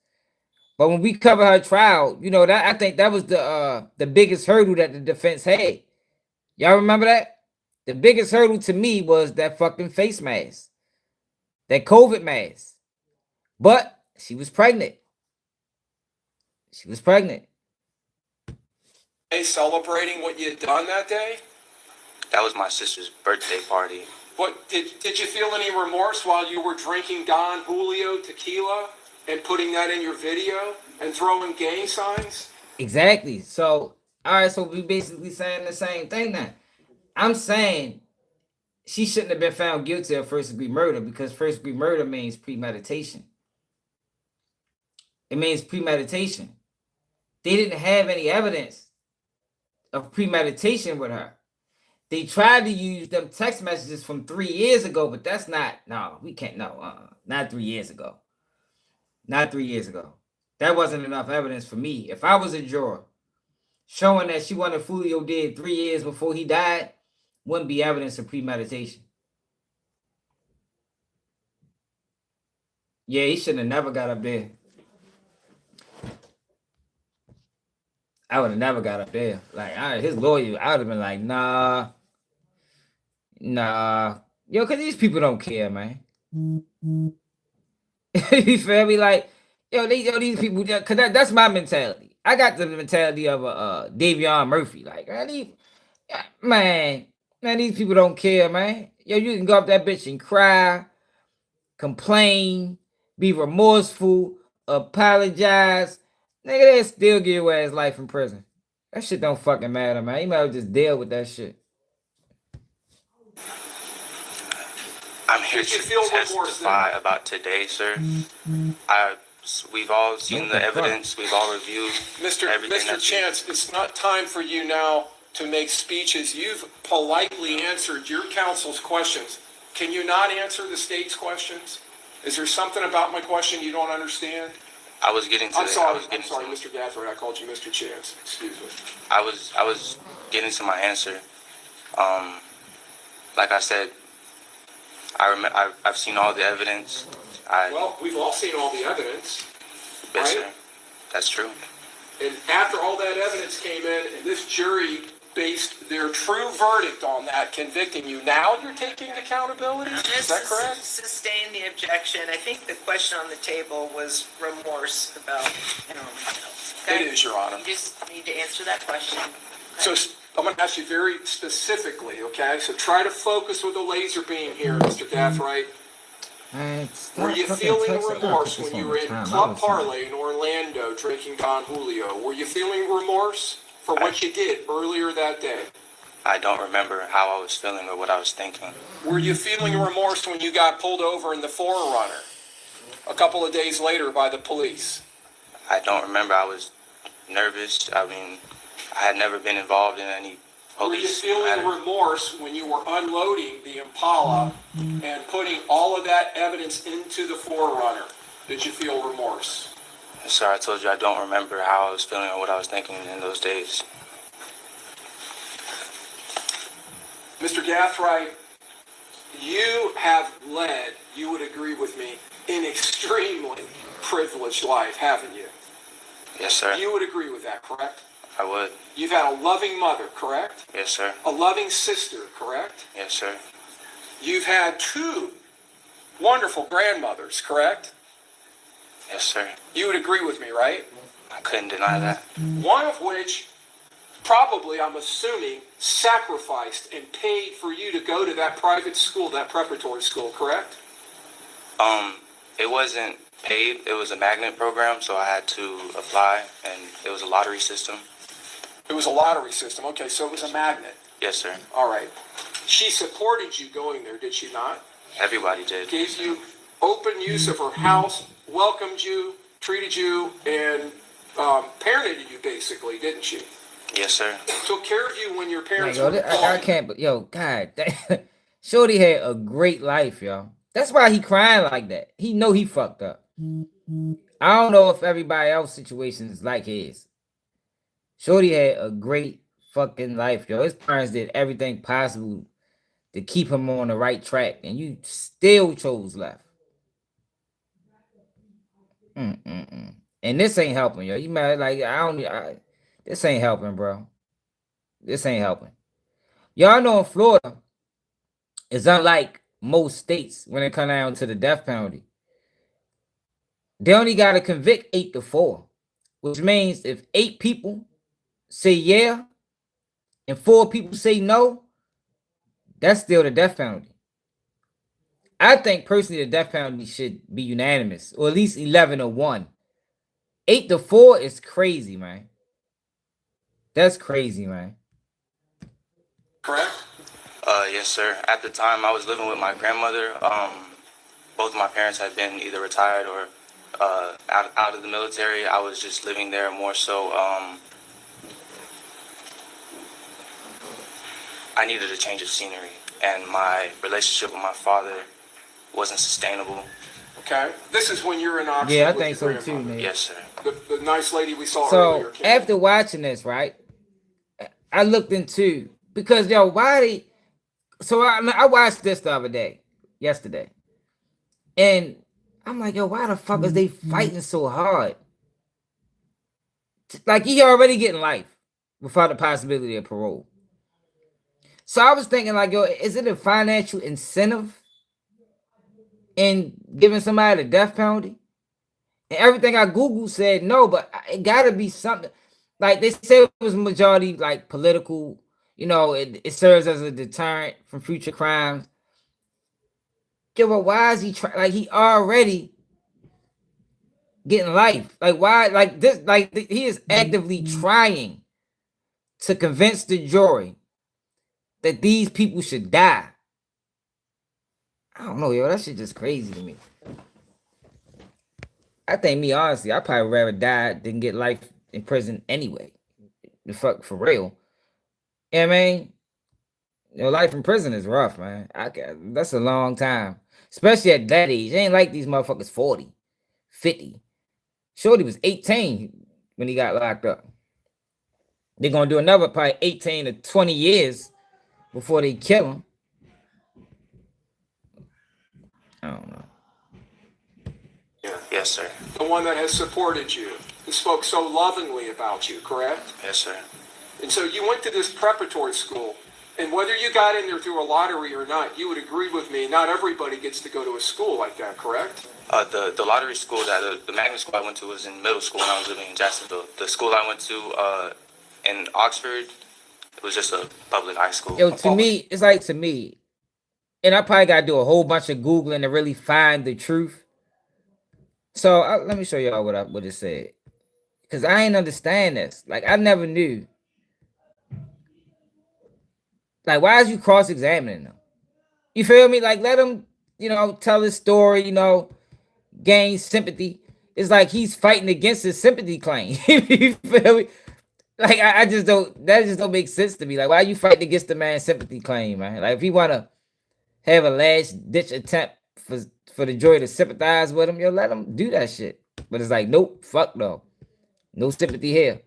But when we covered her trial, that I think that was the biggest hurdle that the defense had. Y'all remember that? The biggest hurdle to me was that fucking face mask, that COVID mask. But she was pregnant. Celebrating what you had done that day? That was my sister's birthday party. What did you feel any remorse while you were drinking Don Julio tequila and putting that in your video and throwing gang signs? Exactly. So, all right, so we basically saying the same thing now. I'm saying she shouldn't have been found guilty of first-degree murder, because first-degree murder means premeditation. It means premeditation. They didn't have any evidence of premeditation with her. They tried to use them text messages from 3 years ago, but that's not, not 3 years ago. Not 3 years ago. That wasn't enough evidence for me. If I was a juror, showing that she wanted Foolio did 3 years before he died, wouldn't be evidence of premeditation. Yeah, he shouldn't have never got up there. I would have never got up there. Like, his lawyer, I would have been like, nah. Yo, because these people don't care, man. You feel me? Like, these people, because that's my mentality. I got the mentality of Davion Murphy. Like, man, these people don't care, man. Yo, you can go up that bitch and cry, complain, be remorseful, apologize. Nigga, they still give your ass life in prison. That shit don't fucking matter, man. You might as well just deal with that shit. I'm here to testify about today, sir. We've all seen the evidence. We've all reviewed Mr. Chance, it's not time for you now to make speeches. You've politely answered your counsel's questions. Can you not answer the state's questions? Is there something about my question you don't understand? I was getting to I'm sorry, Mr. Gathright. I called you Mr. Chance. Excuse me. I was getting to my answer. Like I said, I've seen all the evidence. Well, we've all seen all the evidence. Yes, right? sir. That's true. And after all that evidence came in, and this jury based their true verdict on that, convicting you, now you're taking accountability? Is that correct? Sustain the objection. I think the question on the table was remorse about It is, Your Honor. You just need to answer that question. So I'm going to ask you very specifically, okay? So try to focus with the laser beam here, Mr. Gathright. Were you feeling remorse when you were in Club Parlay in Orlando drinking Don Julio? Were you feeling remorse for what you did earlier that day? I don't remember how I was feeling or what I was thinking. Were you feeling remorse when you got pulled over in the Forerunner a couple of days later by the police? I don't remember. I was nervous. I mean, I had never been involved in any police. Were you feeling remorse when you were unloading the Impala and putting all of that evidence into the Forerunner? Did you feel remorse? Sir, I told you I don't remember how I was feeling or what I was thinking in those days. Mr. Gathright, you have led, you would agree with me, an extremely privileged life, haven't you? Yes, sir. You would agree with that, correct? I would. You've had a loving mother, correct? Yes, sir. A loving sister, correct? Yes, sir. You've had 2 wonderful grandmothers, correct? Yes, sir. You would agree with me, right? I couldn't deny that. One of which, probably, I'm assuming, sacrificed and paid for you to go to that private school, that preparatory school, correct? It wasn't paid. It was a magnet program, so I had to apply, and it was a lottery system. It was a lottery system. Okay, so it was a magnet. Yes, sir. All right. She supported you going there, did she not? Everybody did. Gave you open use of her house, welcomed you, treated you, and parented you, basically, didn't she? Yes, sir. Took care of you when your parents were I can't, but God, Shorty had a great life, yo. That's why he crying like that. He know he fucked up. I don't know if everybody else's situation is like his. Shorty had a great fucking life, yo. His parents did everything possible to keep him on the right track, and you still chose left. And this ain't helping, yo. You mad? Like, this ain't helping, bro. This ain't helping. Y'all know in Florida, it's unlike most states when it comes down to the death penalty. They only got to convict 8-4, which means if 8 people say yeah and 4 people say no, that's still the death penalty. I think personally the death penalty should be unanimous, or at least 11-1. 8-4 is crazy, man. That's crazy, man. Correct? Yes, sir. At the time, I was living with my grandmother. Both of my parents had been either retired or out of the military. I was just living there more so. I needed a change of scenery, and my relationship with my father wasn't sustainable. Okay. This is when you're in Oxford. Yeah, I think so too, man. Yes, sir. The nice lady we saw So earlier. after watching this, right, I looked into, because yo, why they? So I watched this the other day, yesterday, and I'm like, yo, why the fuck is they fighting so hard Like he already getting life without the possibility of parole. So I was thinking, like, yo, is it a financial incentive in giving somebody the death penalty? And everything I Googled said no, but it gotta be something. Like they said it was majority like political, you know, it serves as a deterrent from future crimes. Yeah, but why is he trying? Like he already getting life. Like why? Like this? Like he is actively trying to convince the jury that these people should die. I don't know, yo. That shit just crazy to me. I think me honestly, I probably rather die than get life in prison anyway. The fuck for real. You know what I mean? You know, life in prison is rough, man. That's a long time. Especially at that age. It ain't like these motherfuckers 40, 50. Shorty was 18 when he got locked up. They're gonna do another probably 18 to 20 years before they kill him. I don't know. Yes, sir. The one that has supported you, who spoke so lovingly about you, correct? Yes, sir. And so you went to this preparatory school, and whether you got in there through a lottery or not, you would agree with me, not everybody gets to go to a school like that, correct? The lottery school that the magnet school I went to was in middle school when I was living in Jacksonville. The school I went to in Oxford, it was just a public high school. Yo, to me, it's like to me, and I probably gotta do a whole bunch of Googling to really find the truth. So let me show y'all what it said, because I ain't understand this. Like I never knew. Like why is you cross-examining them? You feel me? Like let him, you know, tell his story. You know, gain sympathy. It's like he's fighting against his sympathy claim. You feel me? Like I just don't. That just don't make sense to me. Like why are you fighting against the man's sympathy claim, man? Like if he wanna have a last ditch attempt for the jury to sympathize with him, yo, let him do that shit. But it's like, nope, fuck no. No sympathy here.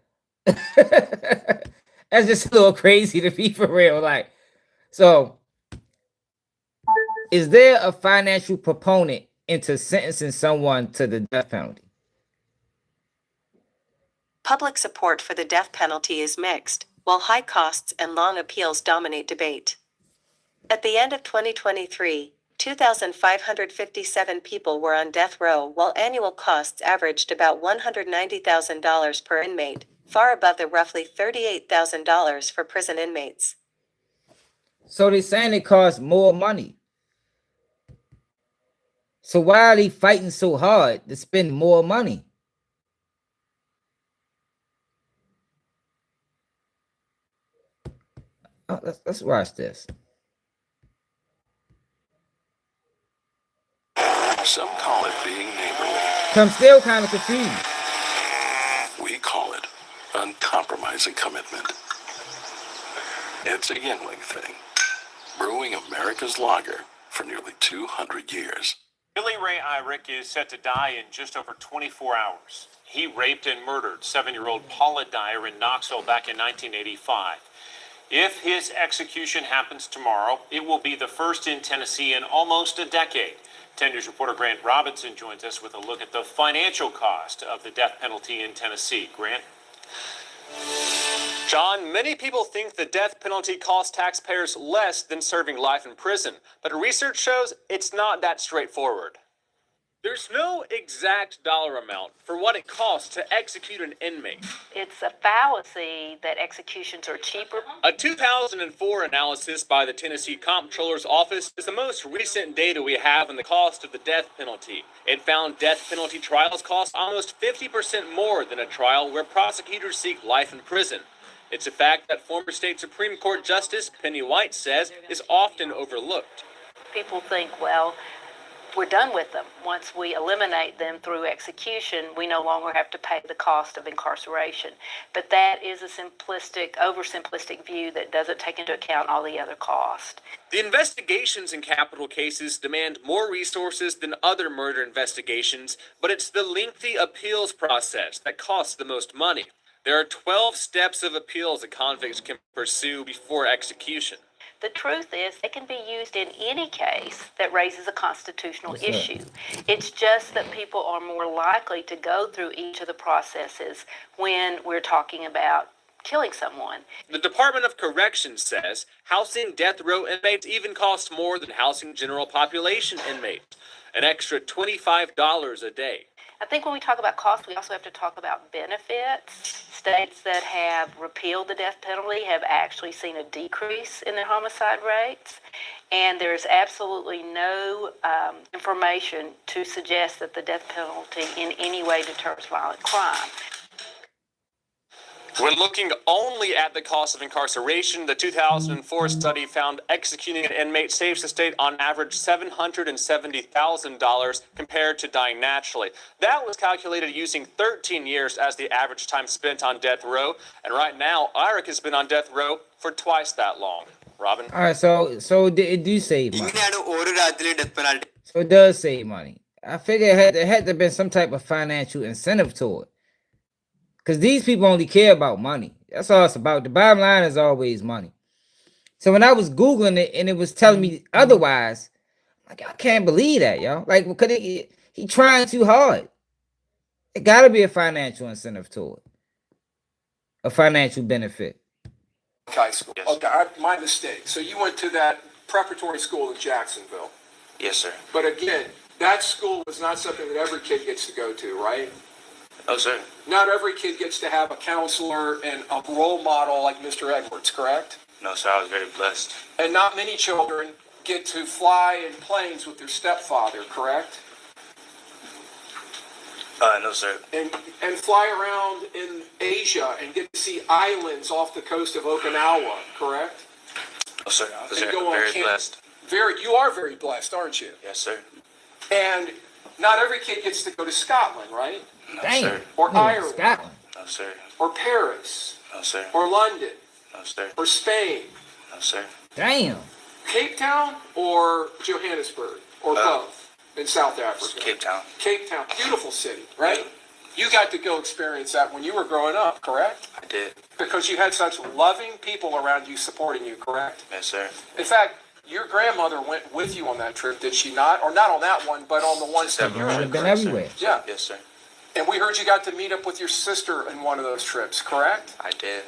That's just a little crazy to be for real. Like, so is there a financial proponent into sentencing someone to the death penalty? Public support for the death penalty is mixed, while high costs and long appeals dominate debate. At the end of 2023, 2,557 people were on death row, while annual costs averaged about $190,000 per inmate, far above the roughly $38,000 for prison inmates. So they're saying it costs more money. So why are they fighting so hard to spend more money? Oh, let's watch this. Some call it being neighborly. I'm still kind of confused. We call it uncompromising commitment. It's a Yingling thing. Brewing America's lager for nearly 200 years. Billy Ray Irick is set to die in just over 24 hours. He raped and murdered 7-year-old Paula Dyer in Knoxville back in 1985. If his execution happens tomorrow, it will be the first in Tennessee in almost a decade. 10 News reporter Grant Robinson joins us with a look at the financial cost of the death penalty in Tennessee. Grant? John, many people think the death penalty costs taxpayers less than serving life in prison, but research shows it's not that straightforward. There's no exact dollar amount for what it costs to execute an inmate. It's a fallacy that executions are cheaper. A 2004 analysis by the Tennessee Comptroller's Office is the most recent data we have on the cost of the death penalty. It found death penalty trials cost almost 50% more than a trial where prosecutors seek life in prison. It's a fact that former state Supreme Court Justice Penny White says is often overlooked. People think, well, we're done with them. Once we eliminate them through execution, we no longer have to pay the cost of incarceration. But that is a simplistic, oversimplistic view that doesn't take into account all the other costs. The investigations in capital cases demand more resources than other murder investigations, but it's the lengthy appeals process that costs the most money. There are 12 steps of appeals a convict can pursue before execution. The truth is, they can be used in any case that raises a constitutional What's that? issue. It's just that people are more likely to go through each of the processes when we're talking about killing someone. The Department of Corrections says housing death row inmates even costs more than housing general population inmates, an extra $25 a day. I think when we talk about cost, we also have to talk about benefits. States that have repealed the death penalty have actually seen a decrease in their homicide rates, and there's absolutely no information to suggest that the death penalty in any way deters violent crime. When looking only at the cost of incarceration, the 2004 study found executing an inmate saves the state on average $770,000 compared to dying naturally. That was calculated using 13 years as the average time spent on death row, and right now, Eric has been on death row for twice that long. Robin? All right, so it do save money. So it does save money. I figure there had to have been some type of financial incentive to it. Because these people only care about money. That's all it's about. The bottom line is always money. So when I was Googling it and it was telling me otherwise, like, I can't believe that, yo. Like, because he trying too hard. It got to be a financial incentive to it. A financial benefit. High school. Okay, my mistake. So you went to that preparatory school in Jacksonville. Yes, sir. But again, that school was not something that every kid gets to go to, right? Oh, sir. Not every kid gets to have a counselor and a role model like Mr. Edwards, correct? No, sir, I was very blessed. And not many children get to fly in planes with their stepfather, correct? No, sir. And fly around in Asia and get to see islands off the coast of Okinawa, correct? No, sir, I was And go on very camp- blessed. You are very blessed, aren't you? Yes, sir. And not every kid gets to go to Scotland, right? No, Damn. sir. Or Ireland. Scotland. No, sir. Or Paris. No, sir. Or London. No, sir. Or Spain. No, sir. Damn. Cape Town or Johannesburg? Or both in South Africa? Cape Town. Cape Town. Beautiful city, right? You got to go experience that when you were growing up, correct? I did. Because you had such loving people around you supporting you, correct? Yes, sir. In fact, your grandmother went with you on that trip, did she not? Or not on that one, but on the ones that you I've were. been everywhere. Yeah. Yes, sir. And we heard you got to meet up with your sister in one of those trips, correct? I did.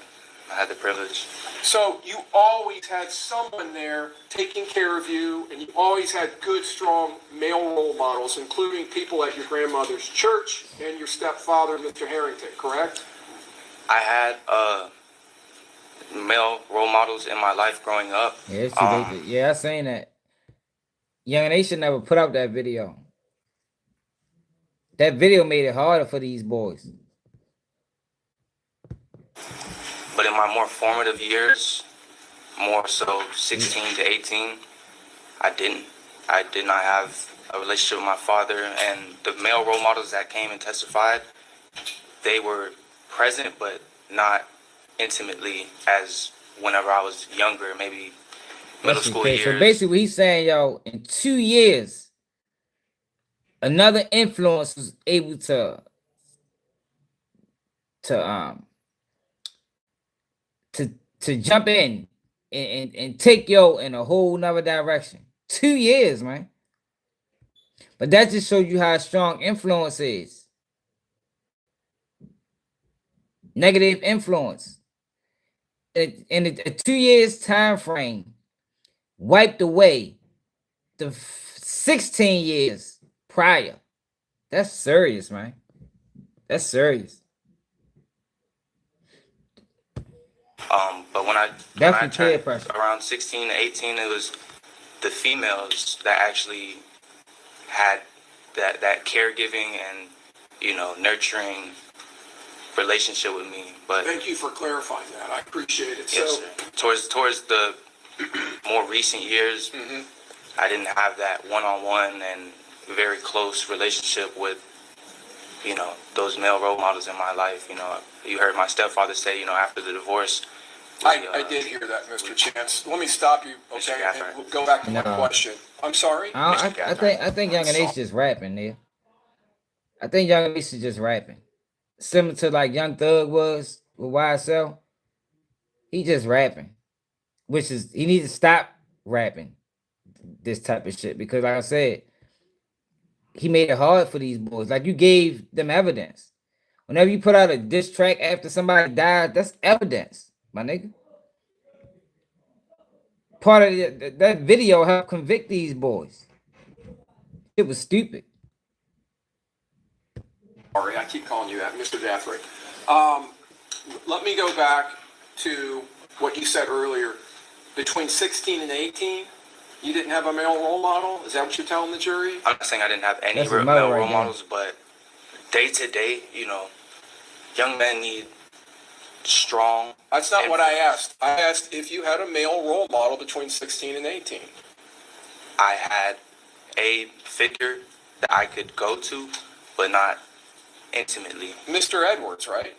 I had the privilege. So you always had someone there taking care of you, and you always had good, strong male role models, including people at your grandmother's church and your stepfather, Mr. Harrington, correct? I had male role models in my life growing up. Yeah, I seen that. Young, they should never put out that video. That video made it harder for these boys. But in my more formative years, more so 16 to 18, I did not have a relationship with my father, and the male role models that came and testified, they were present but not intimately as whenever I was younger, maybe middle school years. So basically what he's saying, yo, in 2 years, another influence was able to jump in and take yo in a whole nother direction. 2 years, man. But that just shows you how strong influence is. Negative influence. In a 2 years time frame, wiped away the 16 years prior. That's serious, man. That's serious. But when I Definitely turned around 16 to 18, it was the females that actually had that caregiving and, nurturing relationship with me. But thank you for clarifying that. I appreciate it. Yes, sir. Towards the more recent years, I didn't have that one-on-one and very close relationship with, those male role models in my life. You heard my stepfather say, after the divorce. I did hear that, Mr. Chance. Let me stop you, okay? And we'll go back to my question. I'm sorry. I think Young and Ace just rapping, Neil. I think Young and Ace is just rapping, similar to like Young Thug was with YSL. He just rapping. which is he needs to stop rapping this type of shit because, like I said, he made it hard for these boys. Like you gave them evidence. Whenever you put out a diss track after somebody died, that's evidence, my nigga. Part of that video helped convict these boys. It was stupid. Sorry, I keep calling you that, Mr. Gathright. Let me go back to what you said earlier. Between 16 and 18, you didn't have a male role model? Is that what you're telling the jury? I'm not saying I didn't have any That's a male mother role right there. models, but day to day, you know, young men need strong. That's not what I asked. I asked if you had a male role model between 16 and 18. I had a figure that I could go to, but not intimately. Mr. Edwards, right?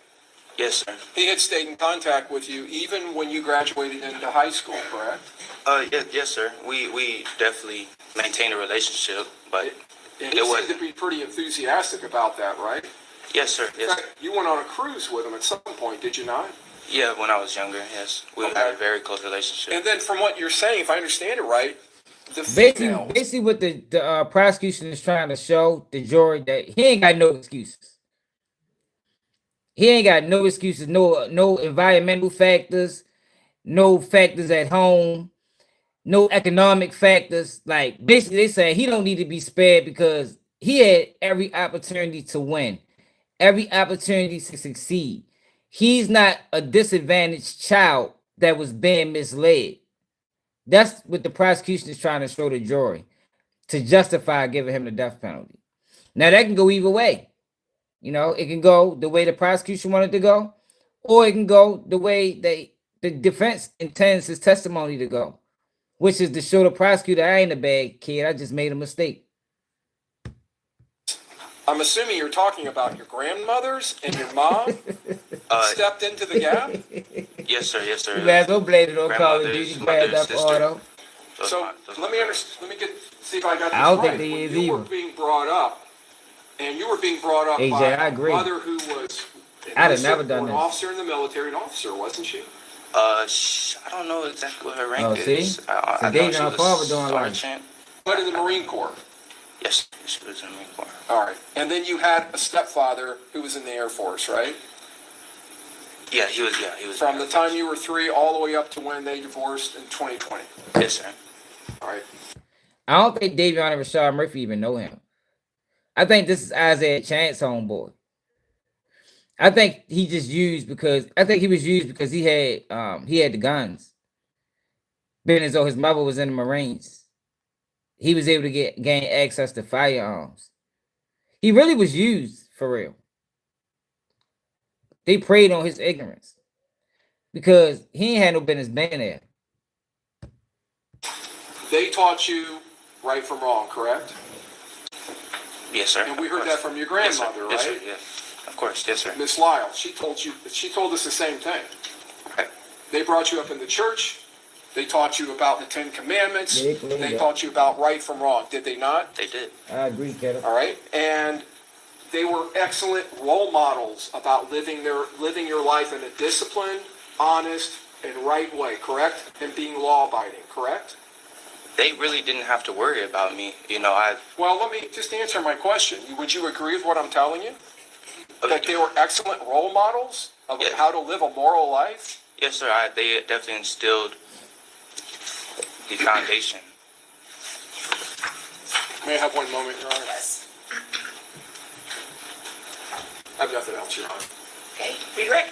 Yes, sir. He had stayed in contact with you even when you graduated into high school, correct? Yes, sir. We definitely maintained a relationship, but And it you was. seemed to be pretty enthusiastic about that, right? Yes, sir. In Yes. fact, you went on a cruise with him at some point, did you not? Yeah, when I was younger, yes, we had a very close relationship. And then from what you're saying, if I understand it right, the Basically, basically what the prosecution is trying to show the jury that he ain't got no excuses. He ain't got no excuses, no environmental factors, no factors at home, no economic factors. Like basically they say he don't need to be spared because he had every opportunity to win, every opportunity to succeed. He's not a disadvantaged child that was being misled. That's what the prosecution is trying to show the jury to justify giving him the death penalty. Now that can go either way. You know, it can go the way the prosecution wanted to go, or it can go the way the defense intends his testimony to go, which is to show the prosecutor, I ain't a bad kid, I just made a mistake. I'm assuming you're talking about your grandmothers and your mom stepped into the gap? Yes, sir. Yes, sir. You guys don't blame it on Call of Duty, Grandmother's grabbed up auto. So let me see if I got this I don't right. think they When is you were either. being brought up, and you were being brought up AJ, by I agree. a mother who was I'd have never done an this. officer in the military, an officer, wasn't she? I don't know exactly what her rank Oh, see? is. So I know David she and was her father doing like sergeant. But in the Marine Corps. Yes, she was in the Marine Corps. All right. And then you had a stepfather who was in the Air Force, right? Yeah, he was. Yeah, he was. From the time you were 3 all the way up to when they divorced in 2020. Yes, sir. All right. I don't think Davion and Rashad Murphy even know him. I think this is Isaiah Chance homeboy. I think he just used because I think he was used because he had the guns. Being as though his mother was in the Marines, he was able to gain access to firearms. He really was used for real. They preyed on his ignorance because he ain't had no business being there. They taught you right from wrong, correct? Yes, sir. And we heard that from your Yes, sir. grandmother, Yes, right? sir. Yes, of course. Yes, sir. Miss Lyle, she told us the same thing. Okay. They brought you up in the church. They taught you about the 10 Commandments. Yeah, They taught you about right from wrong. Did they not? They did. I agree, Kevin. All right. And they were excellent role models about living your life in a disciplined, honest, and right way, correct? And being law-abiding, correct? They really didn't have to worry about me. You know, Well, let me just answer my question. Would you agree with what I'm telling you? That they were excellent role models of how to live a moral life? Yes, sir. They definitely instilled the foundation. May I have one moment, Your Honor? Yes. I have nothing else, Your Honor. Okay, redirect.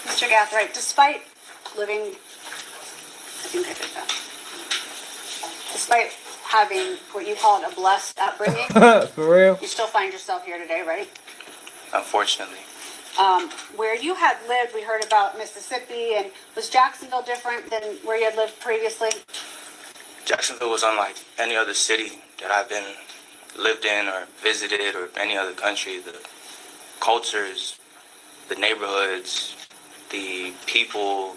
Mr. Gathright, despite living, I think I did that. Despite having what you called a blessed upbringing, For real? you still find yourself here today, right? Unfortunately. Where you had lived, we heard about Mississippi, and was Jacksonville different than where you had lived previously? Jacksonville was unlike any other city that I've lived in or visited or any other country. The cultures, the neighborhoods, the people,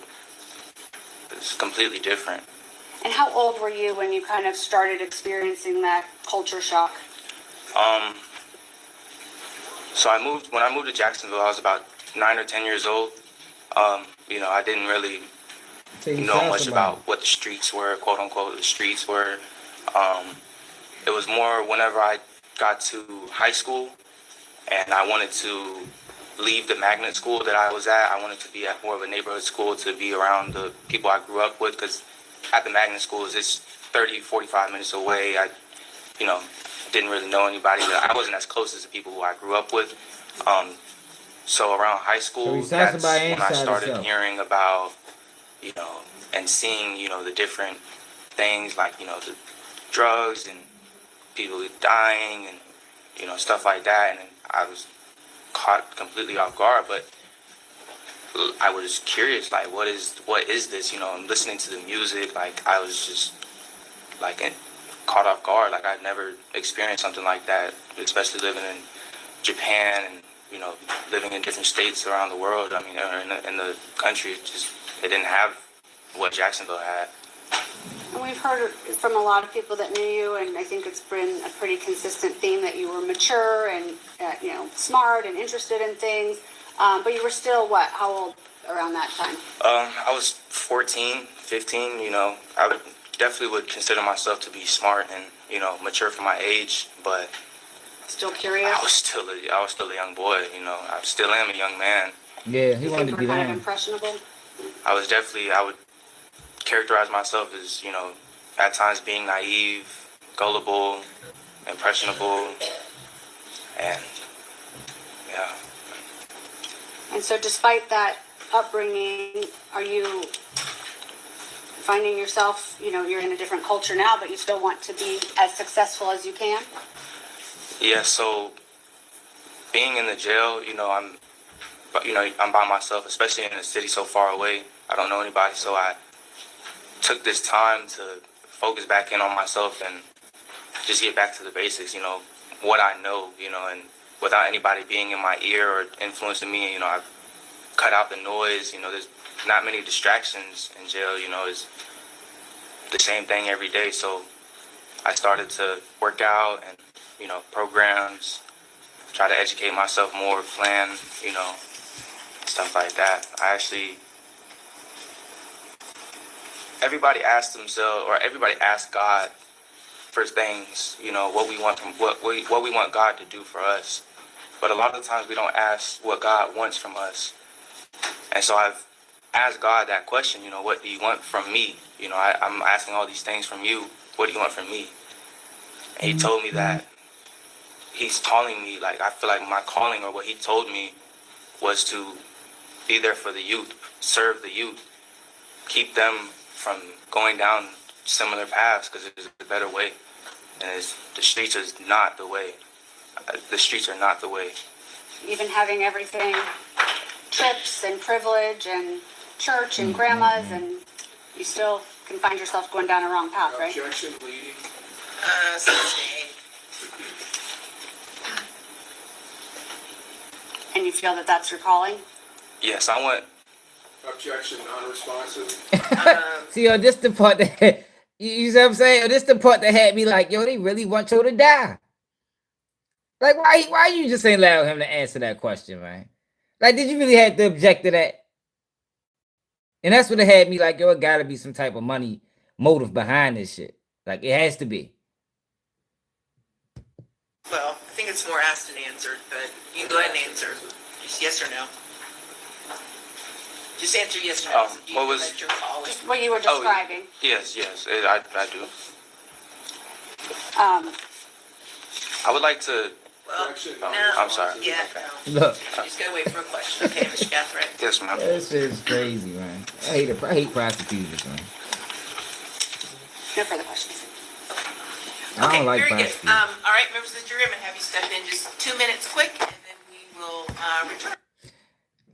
it's completely different. And how old were you when you kind of started experiencing that culture shock? So when I moved to Jacksonville, I was about 9 or 10 years old. You know, I didn't really know much about what the streets were, quote unquote, the streets were. It was more whenever I got to high school and I wanted to leave the magnet school that I was at. I wanted to be at more of a neighborhood school to be around the people I grew up with, because at the magnet schools, it's 30, 45 minutes away. I, you know, didn't really know anybody. I wasn't as close as the people who I grew up with. So around high school, that's when I started hearing about, you know, and seeing, you know, the different things like, you know, the drugs and people dying and, you know, stuff like that. And I was caught completely off guard, but I was curious, like, what is this? You know, I'm listening to the music, like, I was just, like, caught off guard. Like, I'd never experienced something like that, especially living in Japan and, you know, living in different states around the world. I mean, in the country, it didn't have what Jacksonville had. And we've heard from a lot of people that knew you, and I think it's been a pretty consistent theme that you were mature and, you know, smart and interested in things. But you were still, what, how old around that time? I was 14, 15, you know. I definitely would consider myself to be smart and, you know, mature for my age, but still curious? I was still a young boy, you know. I still am a young man. Yeah, he wanted to be kind of impressionable? I would characterize myself as, you know, at times being naive, gullible, impressionable, and yeah. And so despite that upbringing, are you finding yourself, you know, you're in a different culture now, but you still want to be as successful as you can? Yeah, so being in the jail, you know, I'm by myself, especially in a city so far away. I don't know anybody, so I took this time to focus back in on myself and just get back to the basics, you know, what I know, you know, and without anybody being in my ear or influencing me, you know, I've cut out the noise, you know, there's not many distractions in jail, you know, it's the same thing every day. So I started to work out and, you know, programs, try to educate myself more, plan, you know, stuff like that. Everybody asks God for things, you know, what we want God to do for us. But a lot of the times we don't ask what God wants from us. And so I've asked God that question, you know, what do you want from me? You know, I'm asking all these things from you. What do you want from me? And he told me that he's calling me, like, I feel like my calling, or what he told me, was to be there for the youth, serve the youth, keep them from going down similar paths, because there's a better way. And the streets is not the way. The streets are not the way. Even having everything, trips and privilege and church and grandmas, and you still can find yourself going down a wrong path, right? Objection, leading. And you feel that that's your calling? Yes, I want. Objection, non-responsive. See, yo, this the part that, you see what I'm saying? This the part that had me like, yo, they really want you to die. Like, why you just ain't allow him to answer that question, man? Like, did you really have to object to that? And that's what it had me like, yo, it gotta be some type of money motive behind this shit. Like, it has to be. Well, I think it's more asked and answered, but you can go ahead and answer. Just yes or no. Just answer yes or no. What was your calling? Just what you were describing. Yes, I do. I would like to. Well, I'm sorry. Yeah, Okay. no. Look. You just gotta wait for a question. Okay, Mr. Gathright. Yes, ma'am. This is crazy, man. I hate prosecutors, man. No further questions. I don't like Very good. prosecutors. All right, members of the jury, I'm gonna have you step in just 2 minutes quick, and then we will return.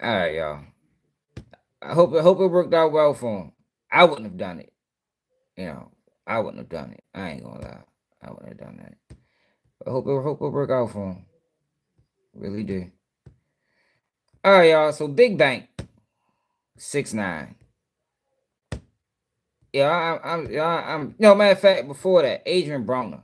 All right, y'all. I hope it worked out well for him. I wouldn't have done it. You know, I wouldn't have done it. I ain't gonna lie. I wouldn't have done that. I hope it work out for him. Really do. All right, y'all. So Big Bank, 6ix9ine. Yeah, I'm. No, matter of fact, before that, Adrien Broner.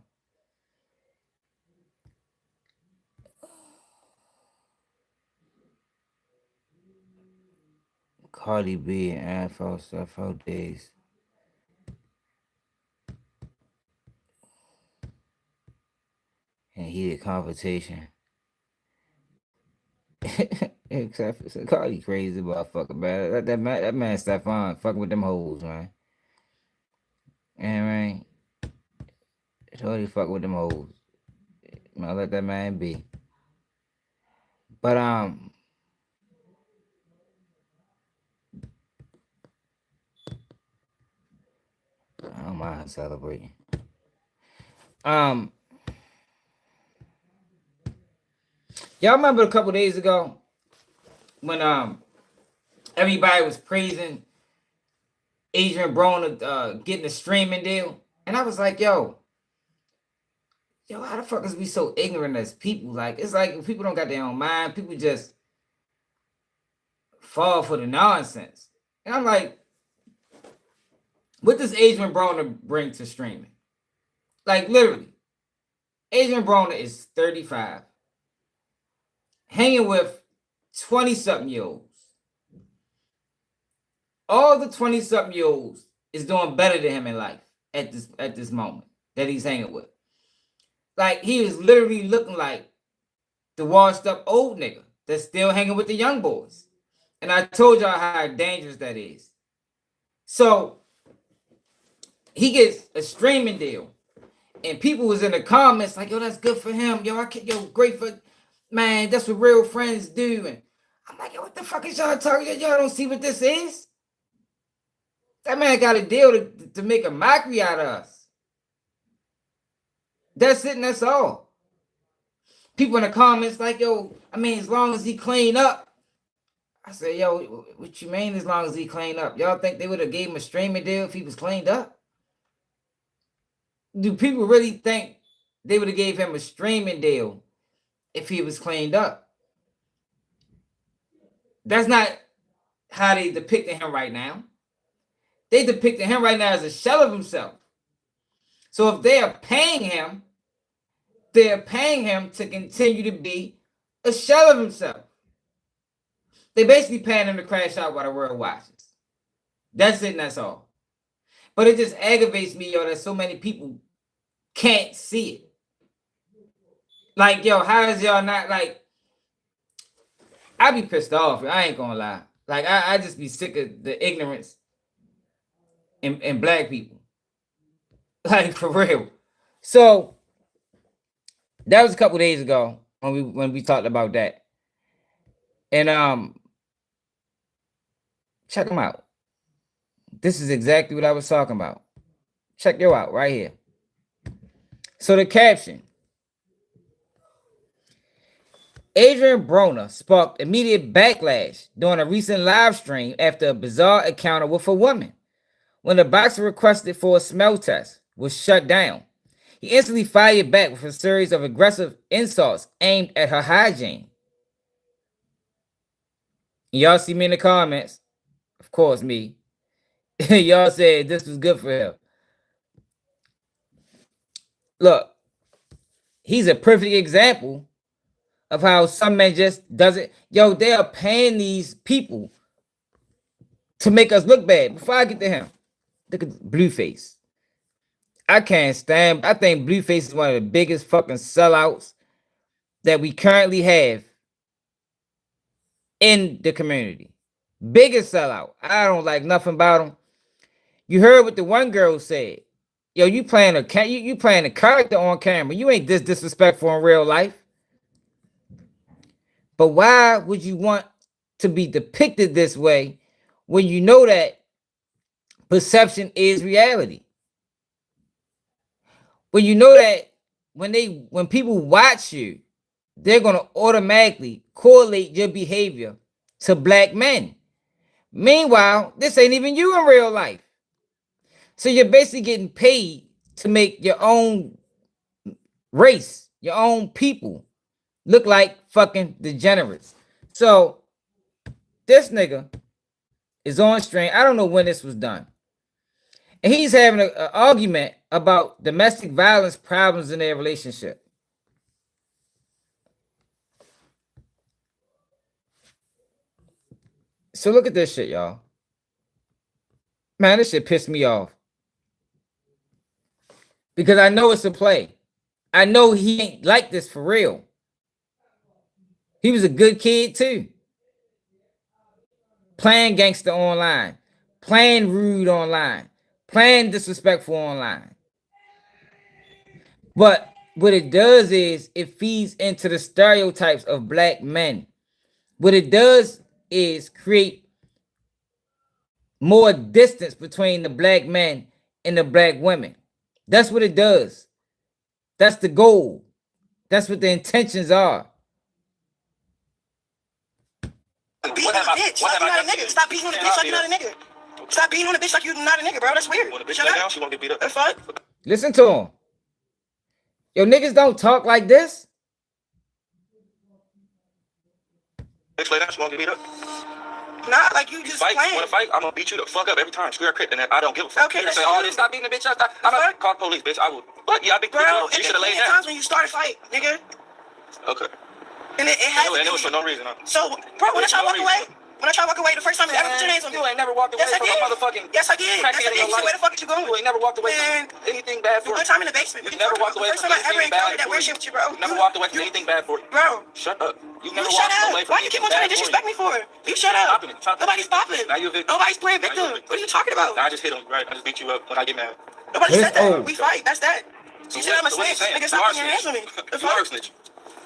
Cardi B and Afro stuff out days. And heated conversation. Except for Cardi crazy motherfucker, man. That man Stephon fucking with them hoes, man. And man, Shorty fuck with them hoes. Man, let that man be. But I don't mind celebrating. Y'all remember a couple days ago when everybody was praising Adrien Broner getting a streaming deal, and I was like, yo, how the fuck is we so ignorant as people? Like, it's like people don't got their own mind. People just fall for the nonsense. And I'm like, what does Adrien Broner bring to streaming? Like, literally, Adrien Broner is 35, hanging with 20-something-year-olds. All the 20-something-year-olds is doing better than him in life at this moment that he's hanging with. Like, he is literally looking like the washed-up old nigga that's still hanging with the young boys. And I told y'all how dangerous that is. So, he gets a streaming deal. And people was in the comments like, yo, that's good for him. Yo, great for, man, that's what real friends do. And I'm like, yo, what the fuck is y'all talking? Y'all don't see what this is? That man got a deal to make a mockery out of us. That's it and that's all. People in the comments like, yo, I mean, as long as he clean up. I said, yo, what you mean as long as he clean up? Y'all think they would have gave him a streaming deal if he was cleaned up? Do people really think they would have gave him a streaming deal if he was cleaned up? That's not how they depicting him right now. They depicting him right now as a shell of himself. So if they are paying him to continue to be a shell of himself. They basically paying him to crash out while the world watches. That's it and that's all. But it just aggravates me, yo, that so many people can't see it. Like, yo, how is y'all not, like, I be pissed off. I ain't gonna lie. Like, I just be sick of the ignorance in black people. Like, for real. So, that was a couple days ago when we talked about that. And check them out. This is exactly what I was talking about. Check yo out right here. So the caption. Adrien Broner sparked immediate backlash during a recent live stream after a bizarre encounter with a woman. When the boxer requested for a smell test was shut down, he instantly fired back with a series of aggressive insults aimed at her hygiene. Y'all see me in the comments. Of course, me. Y'all said this was good for him. Look, he's a perfect example of how some men just doesn't. Yo, they are paying these people to make us look bad. Before I get to him, look at Blueface. I can't stand. I think Blueface is one of the biggest fucking sellouts that we currently have in the community. Biggest sellout. I don't like nothing about him. You heard what the one girl said. Yo, you playing a character on camera. You ain't this disrespectful in real life. But why would you want to be depicted this way when you know that perception is reality? When you know that when people watch you, they're gonna automatically correlate your behavior to black men. Meanwhile, this ain't even you in real life. So you're basically getting paid to make your own race, your own people look like fucking degenerates. So this nigga is on stream. I don't know when this was done. And he's having an argument about domestic violence problems in their relationship. So look at this shit, y'all. Man, this shit pissed me off. Because I know it's a play. I know he ain't like this for real. He was a good kid too. Playing gangster online. Playing rude online. Playing disrespectful online. But what it does is it feeds into the stereotypes of black men. What it does is create more distance between the black men and the black women. That's what it does. That's the goal. That's what the intentions are. Beating on a bitch like you're not a nigga. Stop beating on a bitch like you're not a nigga. Stop beating on a bitch like you're not a nigga, bro. That's weird. When a bitch lay down, she won't get beat up. That's fine. Listen to him. Yo, niggas don't talk like this. Bitch lay down, she won't get beat up. Nah, like you just playing. You wanna fight? I'm gonna beat you the fuck up every time. Square crit, and I don't give a fuck. Okay, you say all this. Stop beating the bitch up. I'm not call police, bitch. I will. But yeah, I be. Bro, you should have laid down. Times when you start a fight, nigga. Okay. And it was for no reason. Huh? So, bro, when I try to walk away. When I try to walk away the first time you ever put your hands on me. You ain't never walked away from a motherfucking. Yes, I did. Yes, I did. So where the fuck did you go? You ain't never walked away from anything bad for you. One time in the basement. You never walked away from anything bad for you. You never walked away from anything bad for you. Bro. Shut up. You never walked away from anything bad for you. Why you keep on trying to disrespect me for? You shut up. Nobody's popping. Nobody's playing victim. What are you talking about? I just hit him, right? I just beat you up when I get mad. Nobody said that. We fight. That's that. You said I'm a snitch. Nigga, stop putting your hands on me. You are a snitch.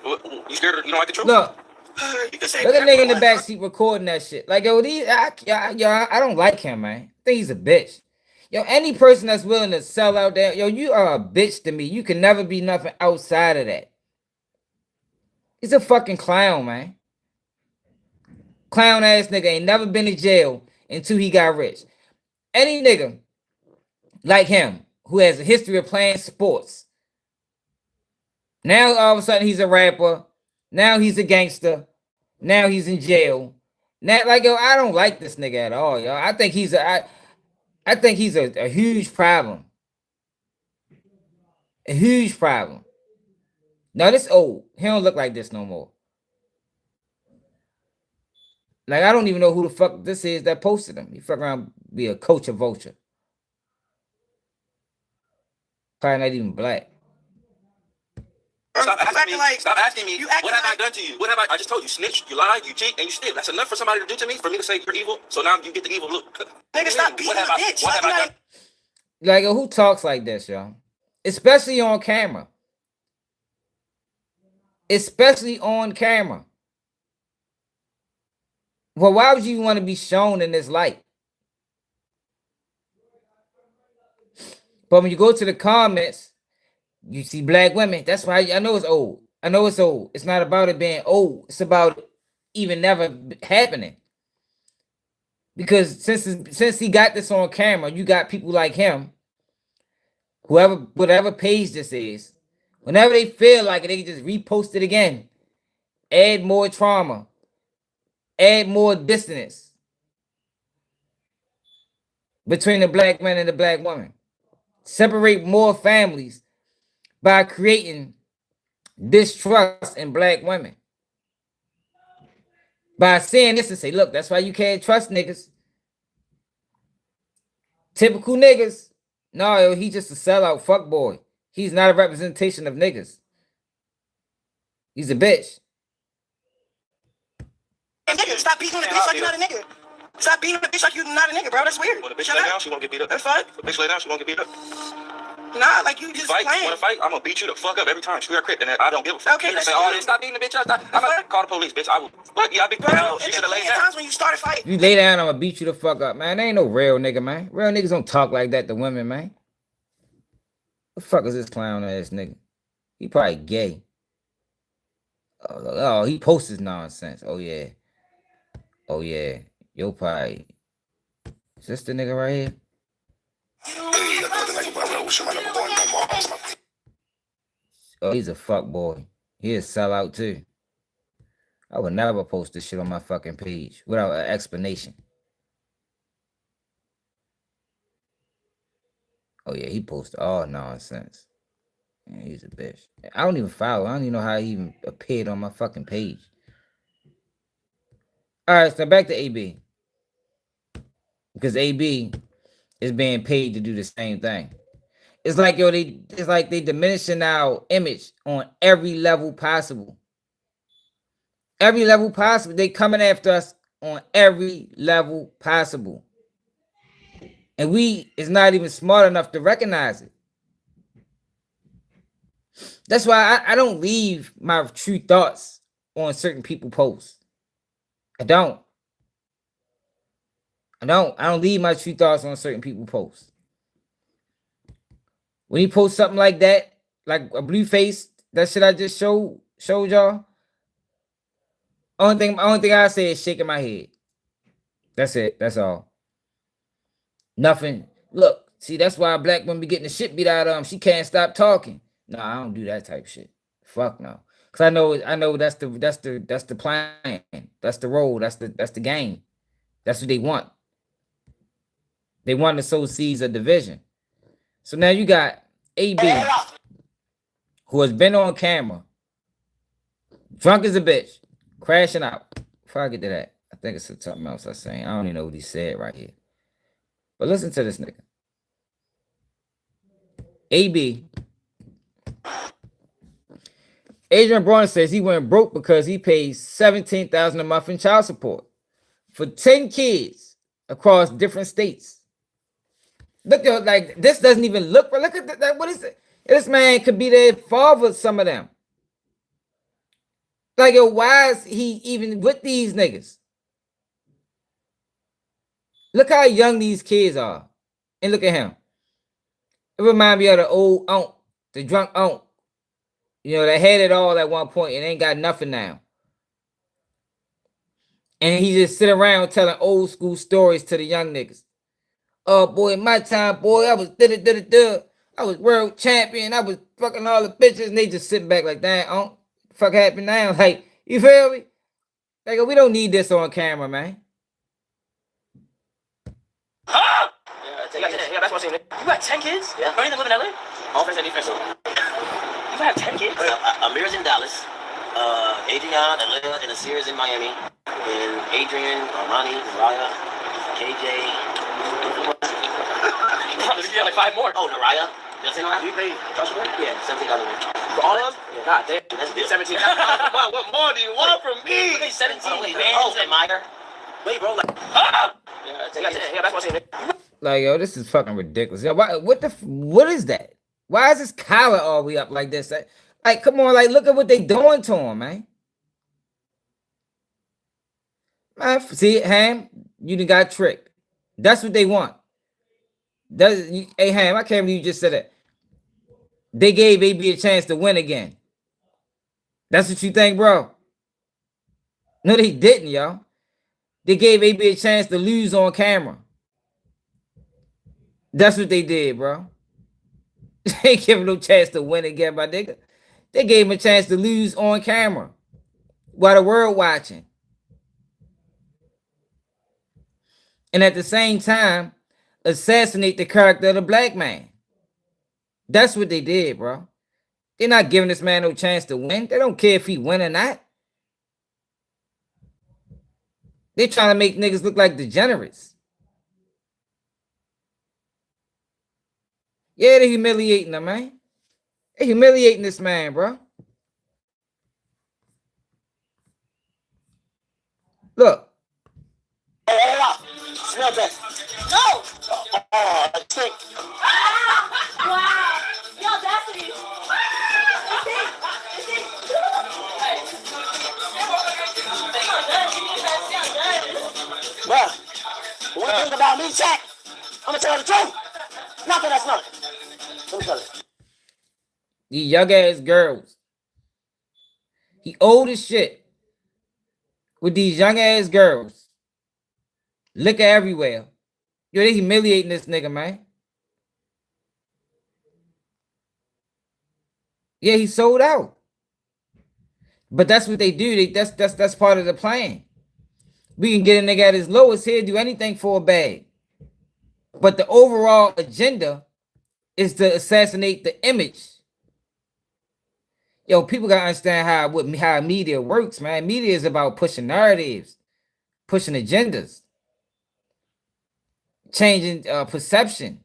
You scared? You don't like the truth? Look. Look at nigga in the backseat recording that shit. Like, yo, I don't like him, man. I think he's a bitch. Yo, any person that's willing to sell out there, yo, you are a bitch to me. You can never be nothing outside of that. He's a fucking clown, man. Clown ass nigga ain't never been in jail until he got rich. Any nigga like him who has a history of playing sports. Now all of a sudden he's a rapper. Now he's a gangster. Now he's in jail. Now, like, yo, I don't like this nigga at all, yo. I think he's a huge problem. A huge problem. Now this old. He don't look like this no more. Like, I don't even know who the fuck this is that posted him. He fuck around be a coach of vulture. Probably not even black. Stop asking me. What have I done to you? What have I just told you? Snitch, you lie, you cheat, and you steal. That's enough for somebody to do to me, for me to say you're evil. So now you get the evil look. Nigga, stop beating the bitch. What have I done? Like, who talks like this, y'all? Especially on camera. Especially on camera. Well, why would you want to be shown in this light? But when you go to the comments, you see black women. That's why I know it's old. I know it's old. It's not about it being old. It's about it even never happening. Because since he got this on camera, you got people like him, whatever page this is, whenever they feel like it, they can just repost it again. Add more trauma. Add more dissonance between the black man and the black woman. Separate more families by creating distrust in black women. By saying this and say, look, that's why you can't trust niggas. Typical niggas. No, yo, he's just a sellout fuckboy. He's not a representation of niggas. He's a bitch. Nigga, stop beating on a bitch like you're not a nigga. Stop beating on a bitch like you're not a nigga, bro. That's weird. When a bitch lay down, she won't get beat up. That's fine. When a bitch lay down, she won't get beat up. Nah, like you just playing. You wanna fight? I'm gonna beat you the fuck up every time. Square crit, and I don't give a fuck. Okay, say all this. Stop beating the bitch up. I'm gonna call the police, bitch. I will. But yeah, I be. Bro, you should have laid down. Times when you start a fight. You lay down, I'm gonna beat you the fuck up, man. There ain't no real nigga, man. Real niggas don't talk like that to women, man. The fuck is this clown ass nigga? He probably gay. Oh, he posts his nonsense. Oh yeah. Oh yeah. Yo, probably. Is this the nigga right here? Oh, he's a fuck boy. He a sellout too. I would never post this shit on my fucking page without an explanation. Oh yeah, he posted all nonsense. Yeah, he's a bitch. I don't even follow. I don't even know how he even appeared on my fucking page. All right, so back to AB. because AB is being paid to do the same thing. It's like, yo, it's like they diminishing our image on every level possible. Every level possible. They coming after us on every level possible. And we is not even smart enough to recognize it. That's why I don't leave my true thoughts on certain people posts. I don't leave my true thoughts on certain people posts. When he posts something like that, like a Blueface, that shit I just showed y'all. Only thing I say is shaking my head. That's it. That's all. Nothing. Look, see, that's why a black woman be getting the shit beat out of them. She can't stop talking. No, I don't do that type of shit. Fuck no. Cause I know that's the plan. That's the role. That's the game. That's what they want. They want to sow seeds of division. So now you got AB, who has been on camera, drunk as a bitch, crashing out. Before I get to that, I think it's something else I was saying. I don't even know what he said right here. But listen to this nigga. AB. Adrien Broner says he went broke because he pays $17,000 a month in child support for 10 kids across different states. Look at, like, this doesn't even look at that. What is it? This man could be their father, some of them. Like, yo, why is he even with these niggas? Look how young these kids are. And look at him. It reminds me of the old aunt, the drunk aunt. You know, they had it all at one point and ain't got nothing now. And he just sit around telling old school stories to the young niggas. Oh, boy, in my time, boy, I was da-da-da-da-da. I was world champion. I was fucking all the bitches. And they just sitting back like, damn, aunt, what the fuck happened now? Like, you feel me? Like, we don't need this on camera, man. Ah! Yeah, that's what's in it. You got 10 kids? Yeah. Don't even live in LA? Offense and defense. You have 10 kids? Amir's in Dallas, Adrian, Atlanta, and Asir's in Miami, and Adrian, Armani, Raya, KJ. You got like 5 more. Oh, Naraya. Do you pay child support? Yeah, $17 a month. For all of them? Yeah. God damn. That's 17. What more do you want from me? You pay 17 bands and Meyer. Wait, bro, like. Ah! Yeah, that's what's in it. Like, yo, this is fucking ridiculous. Yo, what is that? Why is his collar all the way up like this? Like, come on, like, look at what they doing to him, man. Man, see, Ham, you done got tricked. That's what they want. Hey, Ham, I can't believe you just said that. They gave AB a chance to win again. That's what you think, bro? No, they didn't, y'all. They gave AB a chance to lose on camera. That's what they did, bro. They gave him no chance to win again, my nigga. They gave him a chance to lose on camera while the world watching. And at the same time, assassinate the character of the black man. That's what they did, bro. They're not giving this man no chance to win. They don't care if he win or not. They're trying to make niggas look like degenerates. Yeah, they're humiliating him, man. They're humiliating this man, bro. Look. Smell that. No! Oh, I think. Wow! The audacity! Bro, one thing about me, Jack, I'm gonna tell you the truth. Nothing that's nothing. Let me tell you. These young ass girls. He old as shit. With these young ass girls. Liquor everywhere. Yo, they humiliating this nigga, man. Yeah, he sold out. But that's what they do. That's part of the plan. We can get a nigga at his lowest here, do anything for a bag. But the overall agenda is to assassinate the image. Yo, people gotta understand how media works, man. Media is about pushing narratives, pushing agendas. changing perception.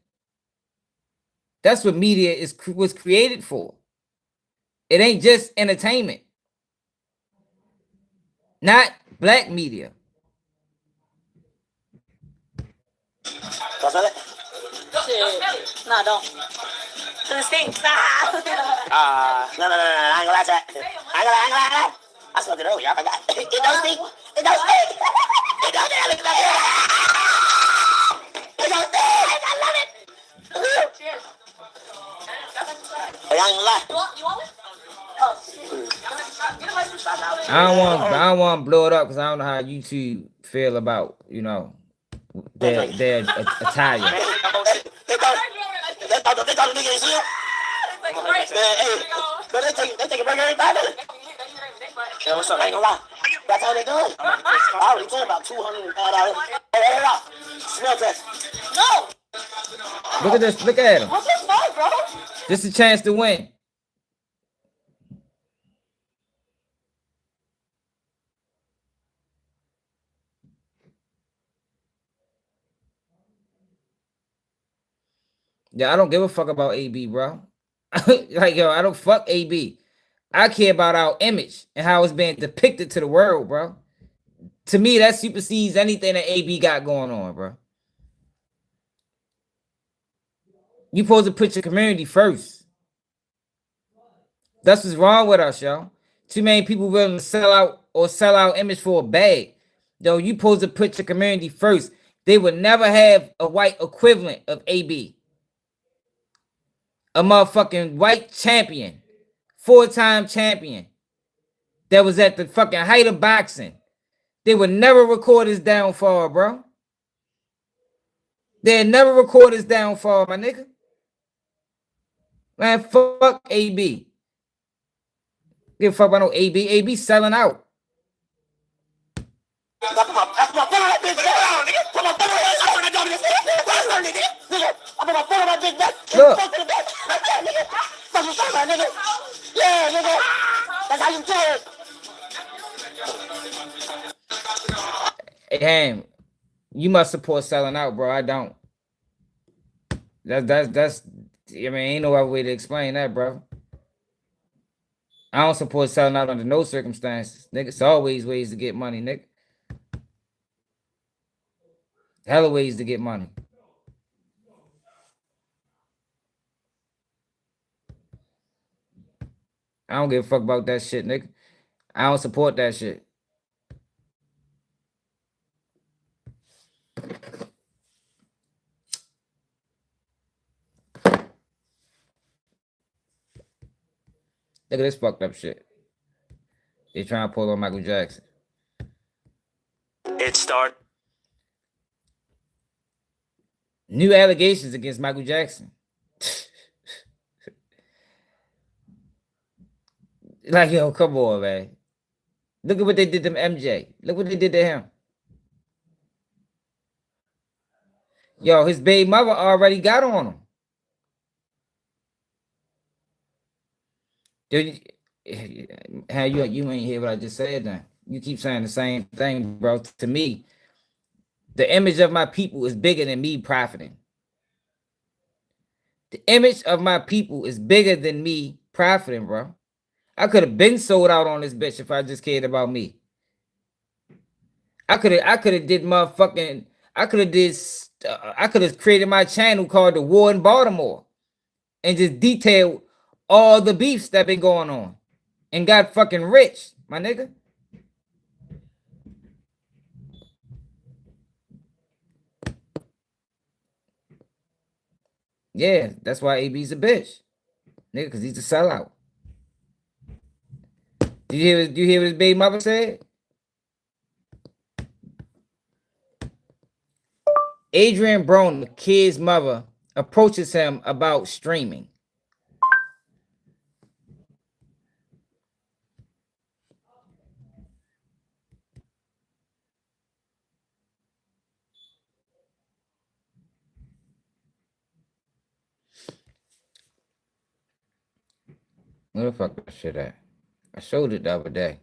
That's what media was created for. It ain't just entertainment. Not black media. Shit. No, don't. To the stink. No, I ain't gonna lie to that. I ain't gonna lie. I smelled it earlier. I forgot. It don't stink. It don't stink. It don't stink. It don't stink. I love it. Cheers. I ain't gonna lie. You want it? Oh, shit. I don't want to blow it up because I don't know how YouTube feel about, you know, their attire. They thought the nigga ain't shit. They take a burger every 5 minutes. Yeah, what's up? I ain't gonna lie. That's how they do it. I already told about $200. Hey, smell test. No. Look at this. Look at him. What's this for, bro? Just a chance to win. Yeah, I don't give a fuck about AB, bro. Like, yo, I don't fuck AB. I care about our image and how it's being depicted to the world, bro. To me, that supersedes anything that AB got going on, bro. You supposed to put your community first. That's what's wrong with us, yo. Too many people willing to sell out image for a bag. Yo, you supposed to put your community first. They would never have a white equivalent of AB. A motherfucking white champion, 4-time champion that was at the fucking height of boxing. They would never record his downfall, bro. They'd never record his downfall, my nigga. Man, fuck AB. Give a fuck about no AB. AB selling out. Look. Yeah, nigga. That's how you do it. Hey, Ham, you must support selling out, bro. I don't. That's. I mean, ain't no other way to explain that, bro. I don't support selling out under no circumstances, nigga. It's always ways to get money, nigga. Hella ways to get money. I don't give a fuck about that shit, nigga. I don't support that shit. Look at this fucked up shit. They trying to pull on Michael Jackson. It started. New allegations against Michael Jackson. Like, yo, come on, man. Look at what they did to MJ. Look what they did to him. Yo, his baby mother already got on him. How you ain't hear what I just said then? You keep saying the same thing, bro. To me, the image of my people is bigger than me profiting. The image of my people is bigger than me profiting, bro. I could have been sold out on this bitch if I just cared about me. I could have did motherfucking. I could have created my channel called The War in Baltimore, and just detailed all the beefs that been going on, and got fucking rich, my nigga. Yeah, that's why AB's a bitch, nigga, because he's a sellout. Do you hear what his baby mother said? Adrien Broner, the kid's mother, approaches him about streaming. Where the fuck that shit at? I showed it the other day.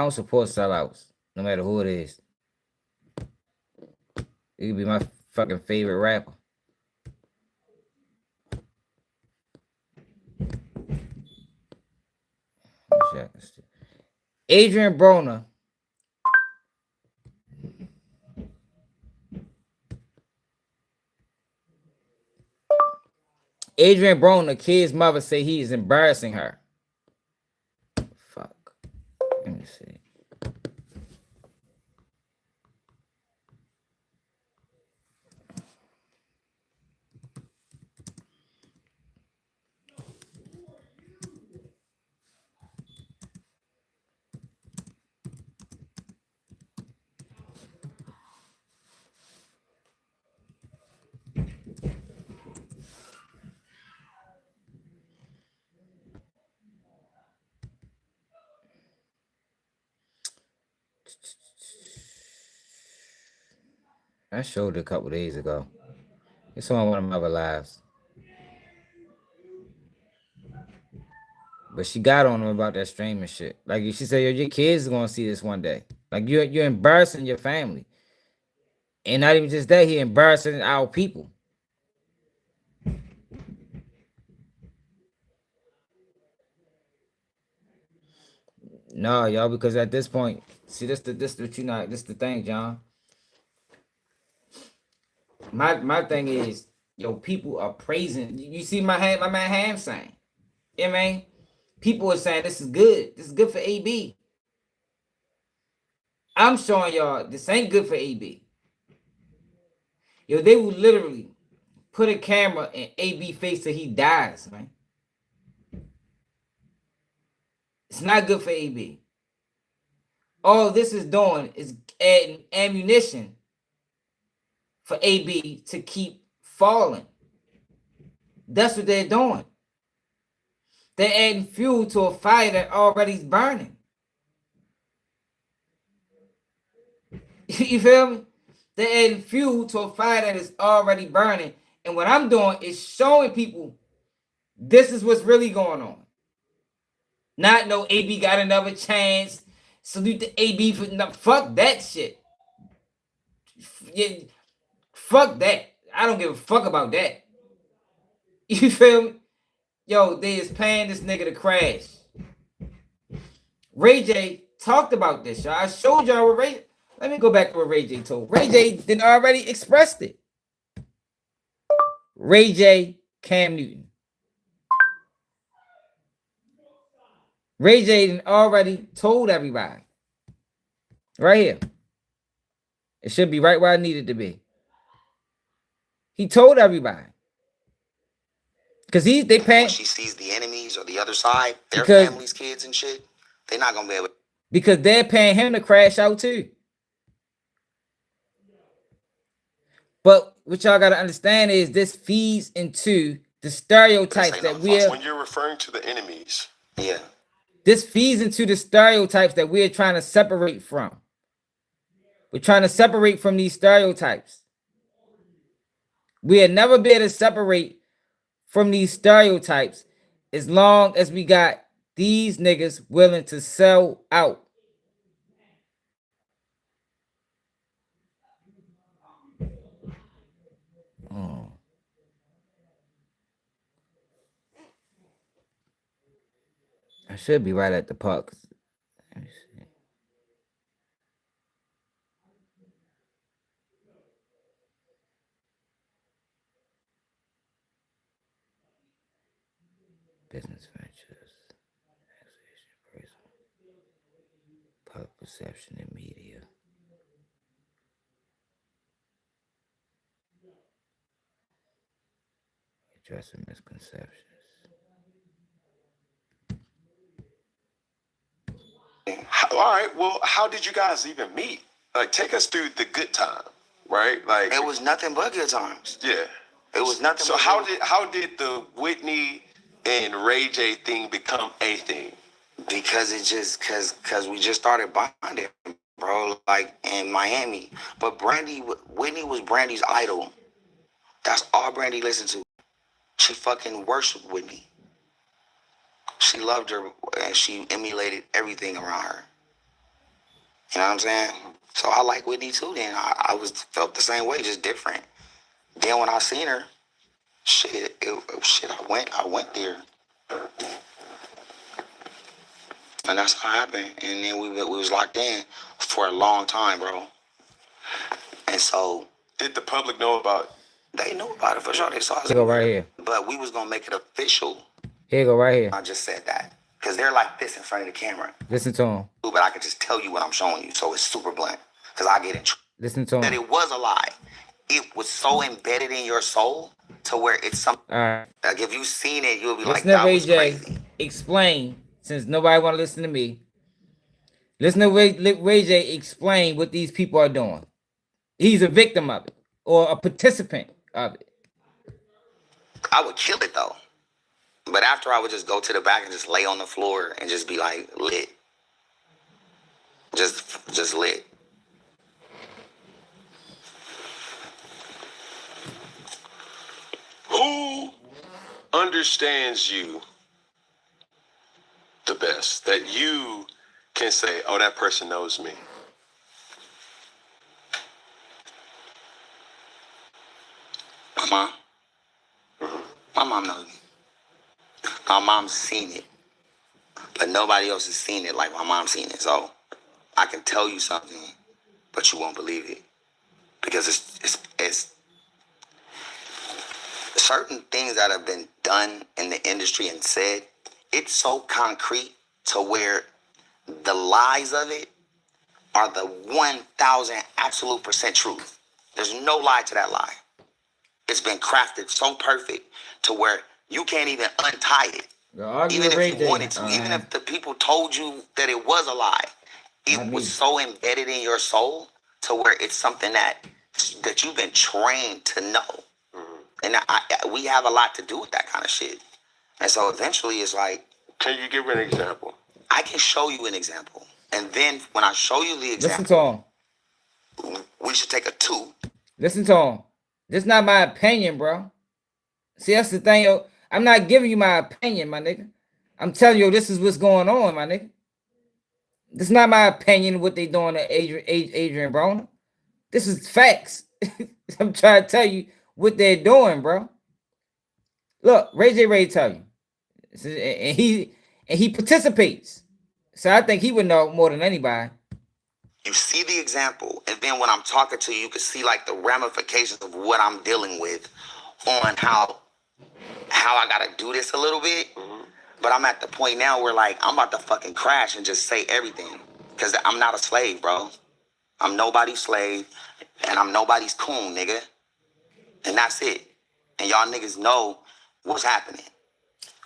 don't support sellouts, no matter who it is. It could be my fucking favorite rapper. Adrien Broner. Adrien Broner, kid's mother say he is embarrassing her. Fuck. Let me see. I showed it a couple days ago. It's on one of my other lives. But she got on him about that streaming shit. Like she said, yo, your kids are gonna see this one day. Like you're embarrassing your family. And not even just that, he embarrassing our people. No, y'all, because at this point, see this what you not, this the thing, John. My thing is, yo, people are praising. You see my man Ham saying, you know what I mean? People are saying this is good. This is good for AB. I'm showing y'all this ain't good for AB. Yo, they will literally put a camera in AB face till he dies, man. It's not good for AB. All this is doing is adding ammunition for AB to keep falling. That's what they're doing. They're adding fuel to a fire that already is burning. You feel me? They're adding fuel to a fire that is already burning. And what I'm doing is showing people this is what's really going on. Not no AB got another chance. Salute the AB for no, fuck that shit. Yeah, fuck that. I don't give a fuck about that. You feel me? Yo, they is paying this nigga to crash. Ray J talked about this, y'all. I showed y'all what Ray. Let me go back to what Ray J told. Ray J then already expressed it. Ray J, Cam Newton. Ray J then already told everybody. Right here. It should be right where I need it to be. He told everybody. Because they paying. When she sees the enemies or the other side, their families, kids and shit, they're not going to be able to. Because they're paying him to crash out too. But what y'all got to understand is this feeds into the stereotypes that we're. When you're referring to the enemies. Yeah. This feeds into the stereotypes that we're trying to separate from. We're trying to separate from these stereotypes. We'll never be able to separate from these stereotypes as long as we got these niggas willing to sell out. Oh. I should be right at the park. Let me see. Business ventures, taxation, public perception, and media. Addressing misconceptions. All right. Well, how did you guys even meet? Like, take us through the good time, right? Like, it was nothing but good times. Yeah. It was nothing. So how did the Whitney and Ray J thing become a thing? Because it just cause we just started bonding, bro. Like in Miami, but Whitney was Brandy's idol. That's all Brandy listened to. She fucking worshipped Whitney. She loved her and she emulated everything around her. You know what I'm saying? So I like Whitney too. Then I felt the same way, just different. Then when I seen her, shit, I went there, and that's how it happened. And then we was locked in for a long time, bro. And so, did the public know about? They knew about it for sure. They saw us. Here go right here. But we was gonna make it official. Here go right here. I just said that because they're like this in front of the camera. Listen to him. But I can just tell you what I'm showing you, so it's super blunt. Because I get in trouble. Listen to him. That it was a lie. It was so embedded in your soul to where it's something. All right. Like if you seen it, you'll be Listen like, to that Ray was J crazy. explain, since nobody want to listen to me. Listen to Ray J explain what these people are doing. He's a victim of it or a participant of it. I would kill it though. But after I would just go to the back and just lay on the floor and just be like lit. Just lit. Who understands you the best? That you can say, oh, that person knows me. My mom. My mom knows me. My mom's seen it. But nobody else has seen it like my mom's seen it. So I can tell you something, but you won't believe it. Because it's certain things that have been done in the industry and said, it's so concrete to where the lies of it are the 1,000 absolute % truth. There's no lie to that lie. It's been crafted so perfect to where you can't even untie it. Even if you wanted to, even if the people told you that it was a lie, it was so embedded in your soul to where it's something that you've been trained to know. And we have a lot to do with that kind of shit. And so eventually it's like... Can you give me an example? I can show you an example. And then when I show you the example... Listen to him. We should take a 2. Listen to him. This not my opinion, bro. See, that's the thing, yo. I'm not giving you my opinion, my nigga. I'm telling you, this is what's going on, my nigga. This is not my opinion, what they doing to Adrien Broner. This is facts. I'm trying to tell you what they're doing, bro. Look, Ray J ready to tell you. And he participates. So I think he would know more than anybody. You see the example, and then when I'm talking to you, you can see like the ramifications of what I'm dealing with on how I gotta do this a little bit. But I'm at the point now where like I'm about to fucking crash and just say everything. Because I'm not a slave, bro. I'm nobody's slave, and I'm nobody's coon, nigga. And that's it. And y'all niggas know what's happening.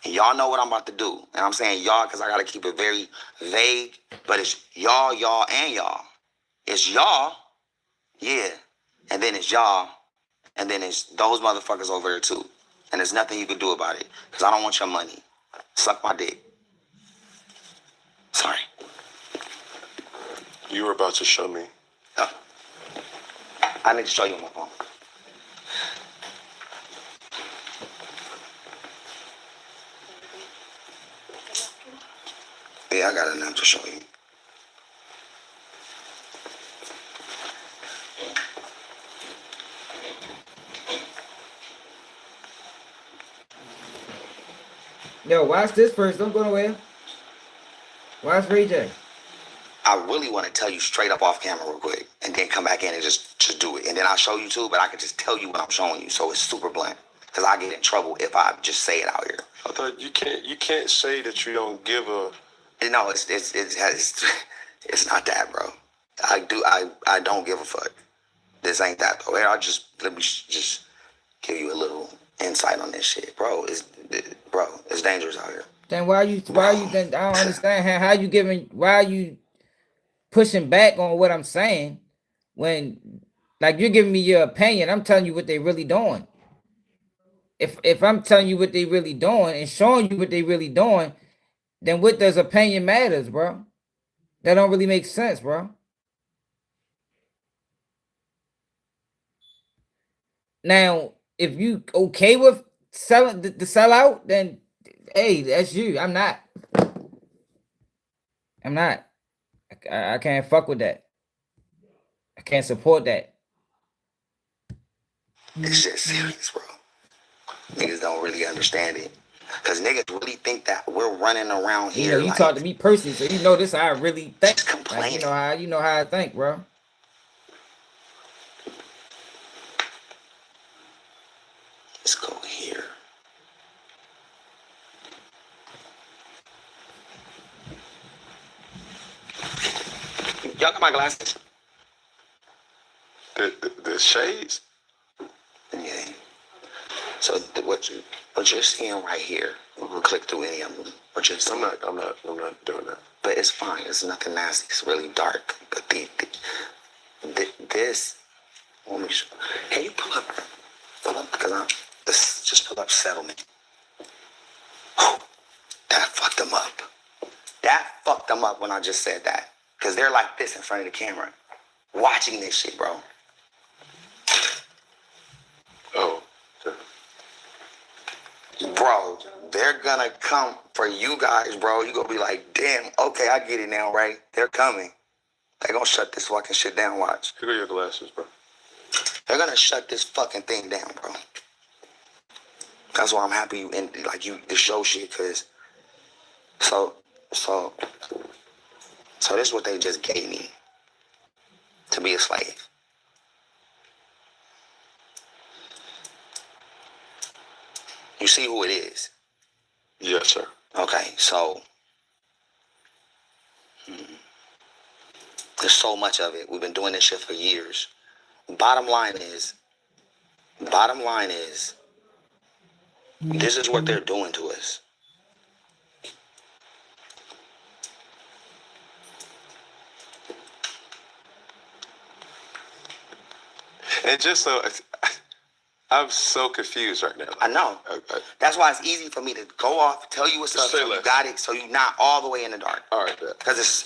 And y'all know what I'm about to do. And I'm saying y'all because I gotta keep it very vague. But it's y'all, and y'all. It's y'all, yeah. And then it's y'all. And then it's those motherfuckers over there too. And there's nothing you can do about it. Because I don't want your money. Suck my dick. Sorry. You were about to show me. I need to show you my phone. Yeah, I got enough to show you. Yo, watch this first. Don't go nowhere. Watch Ray J. I really want to tell you straight up off camera real quick, and then come back in and just do it. And then I'll show you too, but I can just tell you what I'm showing you, so it's super blunt. Because I get in trouble if I just say it out here. I thought you can't say that you don't give a... No, it's not that, bro. I don't give a fuck. This ain't that though. Let me just give you a little insight on this shit, bro. It's dangerous out here. Then why you then I don't understand why are you pushing back on what I'm saying when like you're giving me your opinion. I'm telling you what they really doing. If I'm telling you what they really doing and showing you what they really doing, then what does opinion matters, bro? That don't really make sense, bro. Now, if you okay with selling the sellout, then hey, that's you. I'm not. I can't fuck with that. I can't support that. It's just serious, bro. Niggas don't really understand it. Because niggas really think that we're running around You here know, you like talk to me personally, so you know this how I really think. just Like, complaining. you know how I think, bro. Let's go here. Y'all got my glasses? The shades? Yeah. So what you're seeing right here, we'll click through any of them. What you're seeing. I'm not doing that. But it's fine. It's nothing nasty. It's really dark. But this. Let me show. Hey, you pull up because just pull up settlement. That fucked them up. That fucked them up when I just said that. Because they're like this in front of the camera, watching this shit, bro. Oh. Bro, they're gonna come for you guys, bro. You gonna be like, damn, okay, I get it now, right? They're coming. They're gonna shut this fucking shit down, watch. Here go your glasses, bro. They're gonna shut this fucking thing down, bro. That's why I'm happy you the show shit, cause so this is what they just gave me to be a slave. You see who it is? Yes, sir. Okay, so there's so much of it. We've been doing this shit for years. Bottom line is, this is what they're doing to us. And just so, I'm so confused right now. I know. That's why it's easy for me to go off, tell you what's up, so you got it, so you're not all the way in the dark. All right, because it's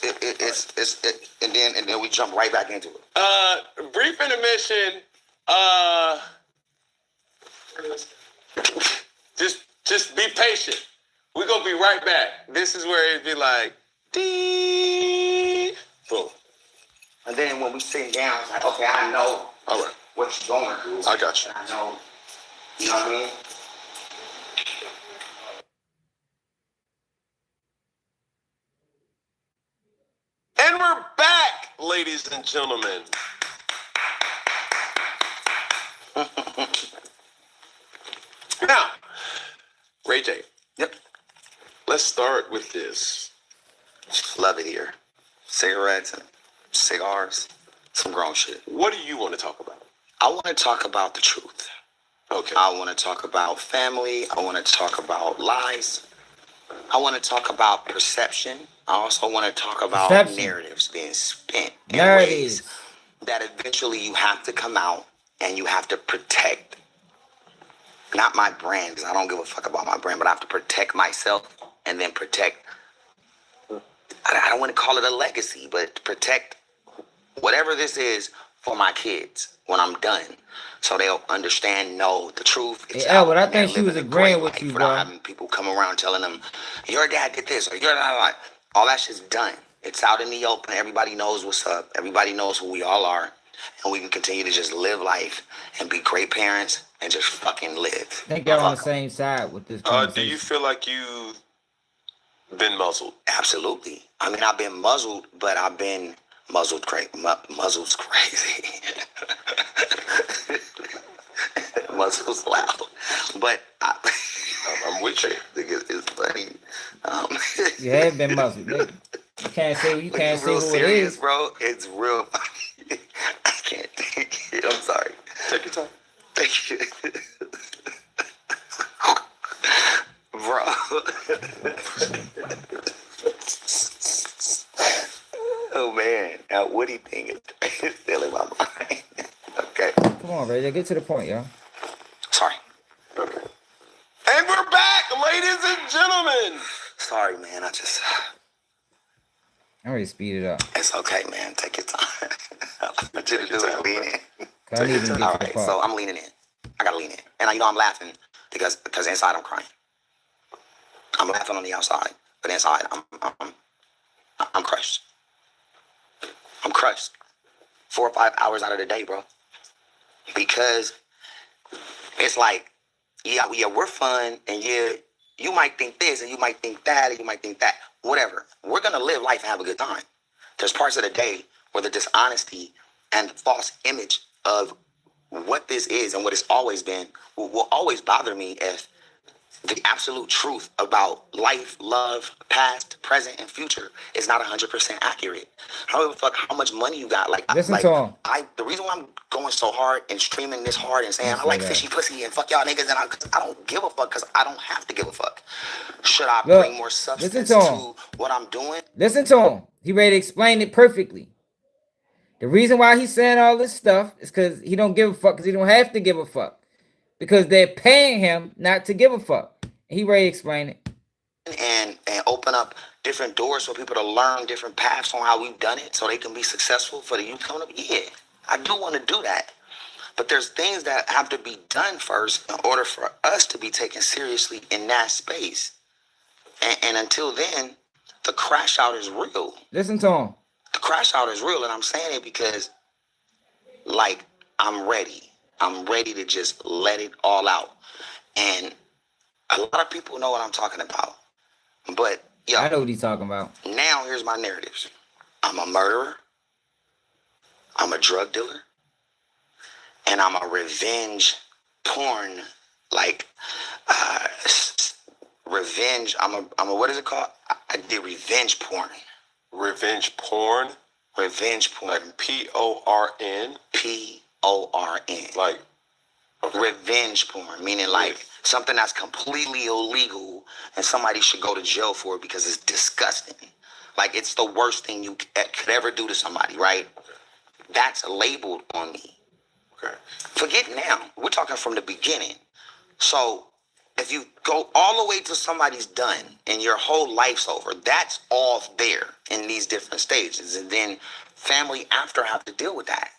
and then we jump right back into it. Brief intermission. Just be patient. We're gonna be right back. This is where it'd be like, ding, boom. And then when we sit down, it's like, okay, I know what you're going through. I got you. I know, you know what I mean? And we're back, ladies and gentlemen. Now, Ray J. Yep. Let's start with this. Love it here. Cigarettes and cigars, some grown shit. What do you want to talk about? I want to talk about the truth. Okay. I want to talk about family. I want to talk about lies. I want to talk about perception. I also want to talk about narratives being spent in ways that eventually you have to come out and you have to protect, not my brand, because I don't give a fuck about my brand, but I have to protect myself and then protect, I don't want to call it a legacy, but protect whatever this is for my kids when I'm done. So they'll understand, know the truth. Yeah, but I think she was agreeing with you, bro. Without having people come around telling them, your dad did this, or your dad, all that shit's done. It's out in the open. Everybody knows what's up. Everybody knows who we all are. And we can continue to just live life and be great parents and just fucking live. I think y'all on the same side with this conversation. Do you feel like you've been muzzled? Absolutely. I mean, I've been muzzled, but I've been muzzled muzzled's crazy. Muzzle's loud. But I'm with you. It's funny. You have been muzzled. You can't say who serious, it is, bro. It's real. I can't take it. I'm sorry. Take your time. Thank you. Bro. Oh man, that Woody thing is still in my mind. Okay. Come on, Ray. Get to the point, yo. Sorry. Okay. And we're back, ladies and gentlemen. Sorry, man. I'm ready to speed it up. It's okay, man. Take your time. I want you to do it. Lean in. All right, so I'm leaning in. I gotta lean in, and I'm laughing because inside I'm crying. I'm laughing on the outside, but inside I'm crushed. I'm crushed 4 or 5 hours out of the day, bro. Because it's like, yeah, we're fun, and yeah, you might think this, and you might think that, and you might think that. Whatever. We're going to live life and have a good time. There's parts of the day where the dishonesty and the false image of what this is and what it's always been will always bother me if the absolute truth about life, love, past, present, and future is not 100% accurate. I don't give a fuck how much money you got. Listen to him. The reason why I'm going so hard and streaming this hard and saying Let's I like say that. fishy pussy and fuck y'all niggas, and I don't give a fuck because I don't have to give a fuck. Should I Look, bring more substance listen to him. to what I'm doing? Listen to him. He ready to explain it perfectly. The reason why he's saying all this stuff is because he don't give a fuck, because he don't have to give a fuck. Because they're paying him not to give a fuck. He ready to explain it. And open up different doors for people to learn different paths on how we've done it so they can be successful for the youth coming up. Yeah, I do want to do that. But there's things that have to be done first in order for us to be taken seriously in that space. And until then, the crash out is real. Listen to him. The crash out is real, and I'm saying it because, like, I'm ready. I'm ready to just let it all out. And a lot of people know what I'm talking about. But, yo, I know what he's talking about. Now, here's my narratives. I'm a murderer. I'm a drug dealer. And I'm a revenge porn, like, revenge. I'm a what is it called? I did revenge porn. Revenge porn? Revenge porn. Like P-O-R-N? P-O-R-N. Like, okay. Revenge porn, meaning like something that's completely illegal and somebody should go to jail for it because it's disgusting. Like, it's the worst thing you could ever do to somebody, right? That's labeled on me. Okay. Forget now. We're talking from the beginning. So if you go all the way to somebody's done and your whole life's over, that's all there in these different stages. And then family after have to deal with that.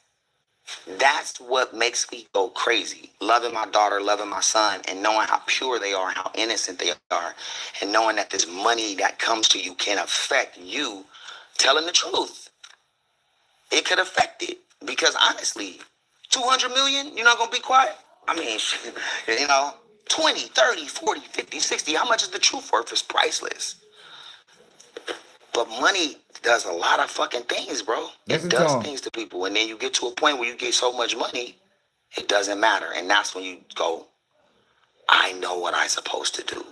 That's what makes me go crazy. Loving my daughter, loving my son, and knowing how pure they are and how innocent they are, and knowing that this money that comes to you can affect you telling the truth. It could affect it. Because honestly, 200 million, you're not going to be quiet? I mean, you know, 20, 30, 40, 50, 60, how much is the truth worth? It's priceless. But money does a lot of fucking things, bro. It does things to people. And then you get to a point where you get so much money, it doesn't matter. And that's when you go, I know what I'm supposed to do.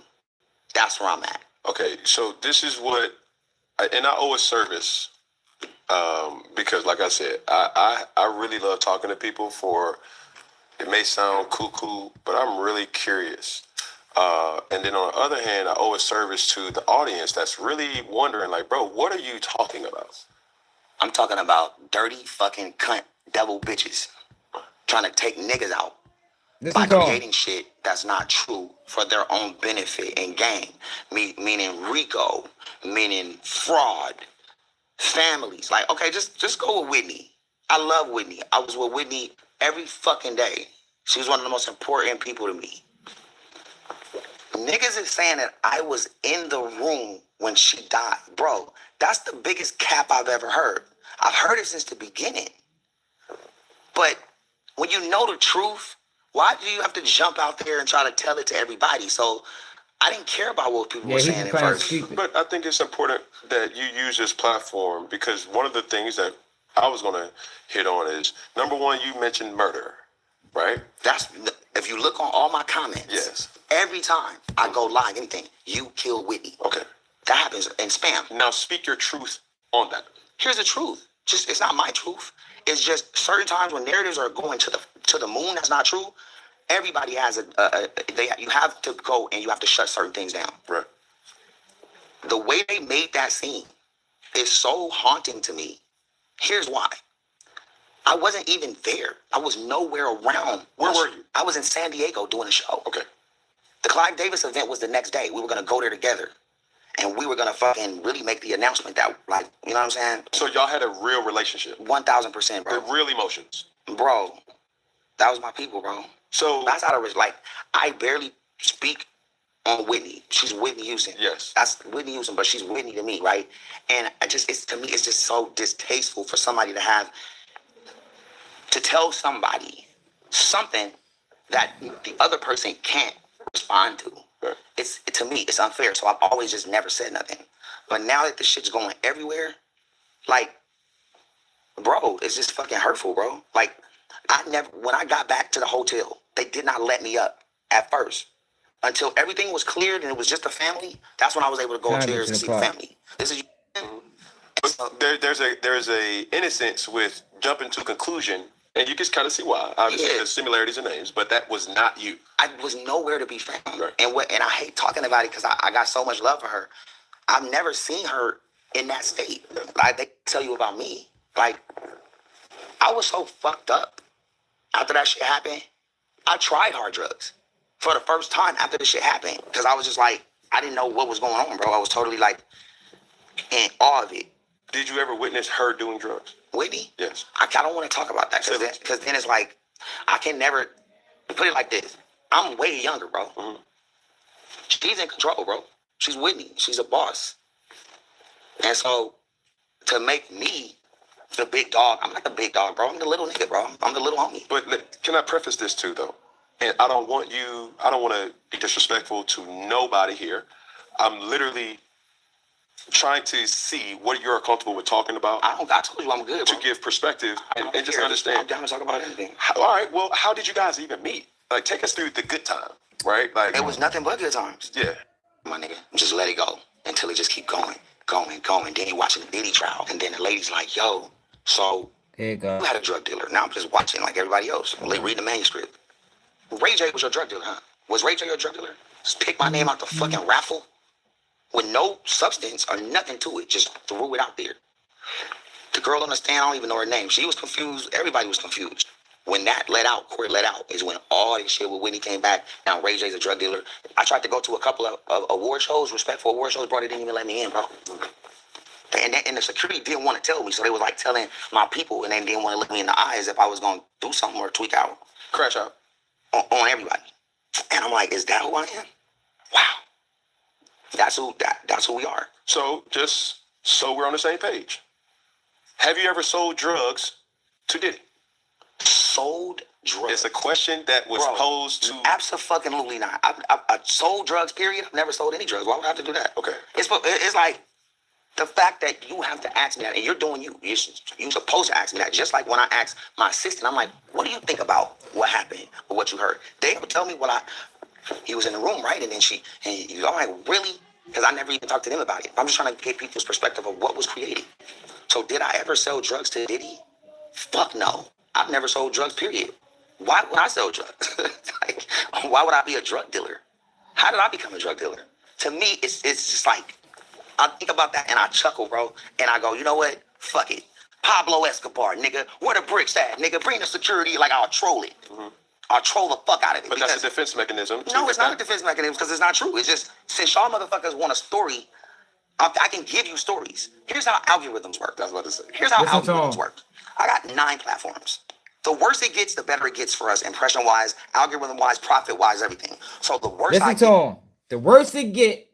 That's where I'm at. Okay, so this is what, and I owe a service, because like I said, I really love talking to people for, it may sound cuckoo, but I'm really curious. And then on the other hand, I owe a service to the audience that's really wondering, like, bro, what are you talking about? I'm talking about dirty fucking cunt devil bitches trying to take niggas out by creating shit that's not true for their own benefit and gain. Meaning RICO, meaning fraud, families. Like, okay, just go with Whitney. I love Whitney. I was with Whitney every fucking day. She was one of the most important people to me. Niggas is saying that I was in the room when she died. Bro, that's the biggest cap I've ever heard. I've heard it since the beginning. But when you know the truth, why do you have to jump out there and try to tell it to everybody? So I didn't care about what people were saying at first. But I think it's important that you use this platform, because one of the things that I was going to hit on is, number one, you mentioned murder, right? That's, if you look on all my comments, yes, every time I go live, anything, you killed Whitney. Okay. That happens in spam. Now speak your truth on that. Here's the truth. Just, it's not my truth. It's just certain times when narratives are going to the moon, that's not true. Everybody has you have to go and you have to shut certain things down. Right. The way they made that scene is so haunting to me. Here's why. I wasn't even there. I was nowhere around. Where were you? I was in San Diego doing a show. Okay. The Clive Davis event was the next day. We were going to go there together. And we were going to fucking really make the announcement that, like, you know what I'm saying? So y'all had a real relationship? 1,000%, bro. The real emotions? Bro, that was my people, bro. So that's how like, I barely speak on Whitney. She's Whitney Houston. Yes. That's Whitney Houston, but she's Whitney to me, right? And to me, it's just so distasteful for somebody to tell somebody something that the other person can't respond to. Right. To me, it's unfair. So I've always just never said nothing. But now that this shit's going everywhere, like, bro, it's just fucking hurtful, bro. Like, when I got back to the hotel, they did not let me up at first. Until everything was cleared and it was just a family, that's when I was able to go upstairs and see the family. This is there's a innocence with jumping to conclusion, and you can kind of see why. Obviously, there's similarities in names, but that was not you. I was nowhere to be found. Right. And I hate talking about it because I got so much love for her. I've never seen her in that state. Like, they tell you about me. Like, I was so fucked up after that shit happened. I tried hard drugs for the first time after this shit happened because I was just like, I didn't know what was going on, bro. I was totally like in awe of it. Did you ever witness her doing drugs? Whitney? Yes. I don't want to talk about that because then it's like, I can never put it like this. I'm way younger, bro. Mm-hmm. She's in control, bro. She's Whitney. She's a boss. And so to make me the big dog, I'm not the big dog, bro. I'm the little nigga, bro. I'm the little homie. But can I preface this too, though? And I don't want to be disrespectful to nobody here. I'm literally trying to see what you're comfortable with talking about. I told you I'm good, bro. To give perspective and just understand. I'm down to talk about anything. All right, well, how did you guys even meet? Like, take us through the good time, right? Like, it was nothing but good times. Yeah. My nigga, just let it go until it just keep going. Then you watching the Diddy trial. And then the lady's like, yo, so you had a drug dealer. Now I'm just watching like everybody else. Read the manuscript. Ray J was your drug dealer, huh? Was Ray J your drug dealer? Just pick my name out the fucking raffle with no substance or nothing to it. Just threw it out there. The girl on the stand, I don't even know her name. She was confused. Everybody was confused. When that court let out, is when all this shit with Whitney came back. Now Ray J's a drug dealer. I tried to go to a couple of award shows, respectful award shows, bro. They didn't even let me in, bro. And the security didn't want to tell me, so they was like telling my people, and they didn't want to look me in the eyes if I was going to do something or tweak out. Crash out. On everybody. And I'm like, is that who I am? Wow. That's who we are. So just so we're on the same page. Have you ever sold drugs to Diddy? Sold drugs? It's a question that was posed to... Absolutely not. I sold drugs, period. I've never sold any drugs. Why would I have to do that? Okay. It's like the fact that you have to ask me that, and you're doing you. You're supposed to ask me that. Just like when I asked my assistant, I'm like, what do you think about what happened or what you heard? They would tell me he was in the room, right? And then I'm like, really? Because I never even talked to them about it. I'm just trying to get people's perspective of what was created. So did I ever sell drugs to Diddy? Fuck no. I've never sold drugs, period. Why would I sell drugs? Like, why would I be a drug dealer? How did I become a drug dealer? To me, it's just like, I think about that and I chuckle, bro. And I go, you know what? Fuck it. Pablo Escobar, nigga. Where the bricks at? Nigga, bring the security. Like, I'll troll it. Mm-hmm. I'll troll the fuck out of it. But that's a defense mechanism. No, it's not a defense mechanism because it's not true. It's just, since y'all motherfuckers want a story, I can give you stories. Here's how algorithms work. That's what I was about to say. Here's how algorithms work. I got 9 platforms. The worse it gets, the better it gets for us, impression-wise, algorithm-wise, profit-wise, everything. So the worse the worse it get,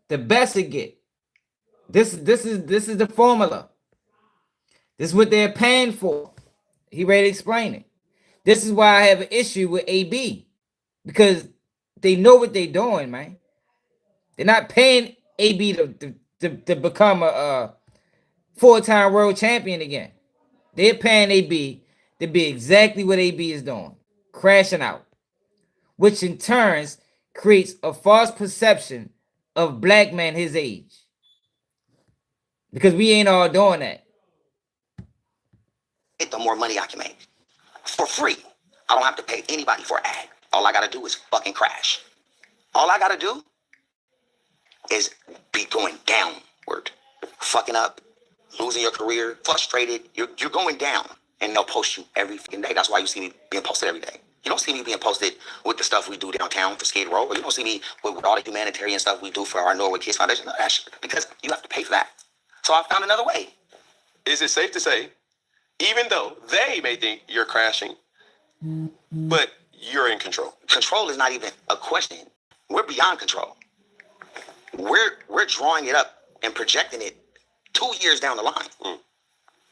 the best it get. This is the formula. This is what they're paying for. He ready to explain it. This is why I have an issue with AB. Because they know what they're doing, man. They're not paying AB to become a 4-time world champion again. They're paying AB to be exactly what AB is doing. Crashing out. Which in turns creates a false perception of black men his age. Because we ain't all doing that. The more money I can make. For free. I don't have to pay anybody for an ad. All I gotta do is fucking crash. All I gotta do is be going downward. Fucking up, losing your career, frustrated. You're going down. And they'll post you every fucking day. That's why you see me being posted every day. You don't see me being posted with the stuff we do downtown for Skid Row. Or you don't see me with all the humanitarian stuff we do for our Norwood Kids Foundation. No, that shit. Because you have to pay for that. So I found another way. Is it safe to say, even though they may think you're crashing, but you're in control? Control is not even a question. we're beyond control. We're drawing it up and projecting it 2 years down the line.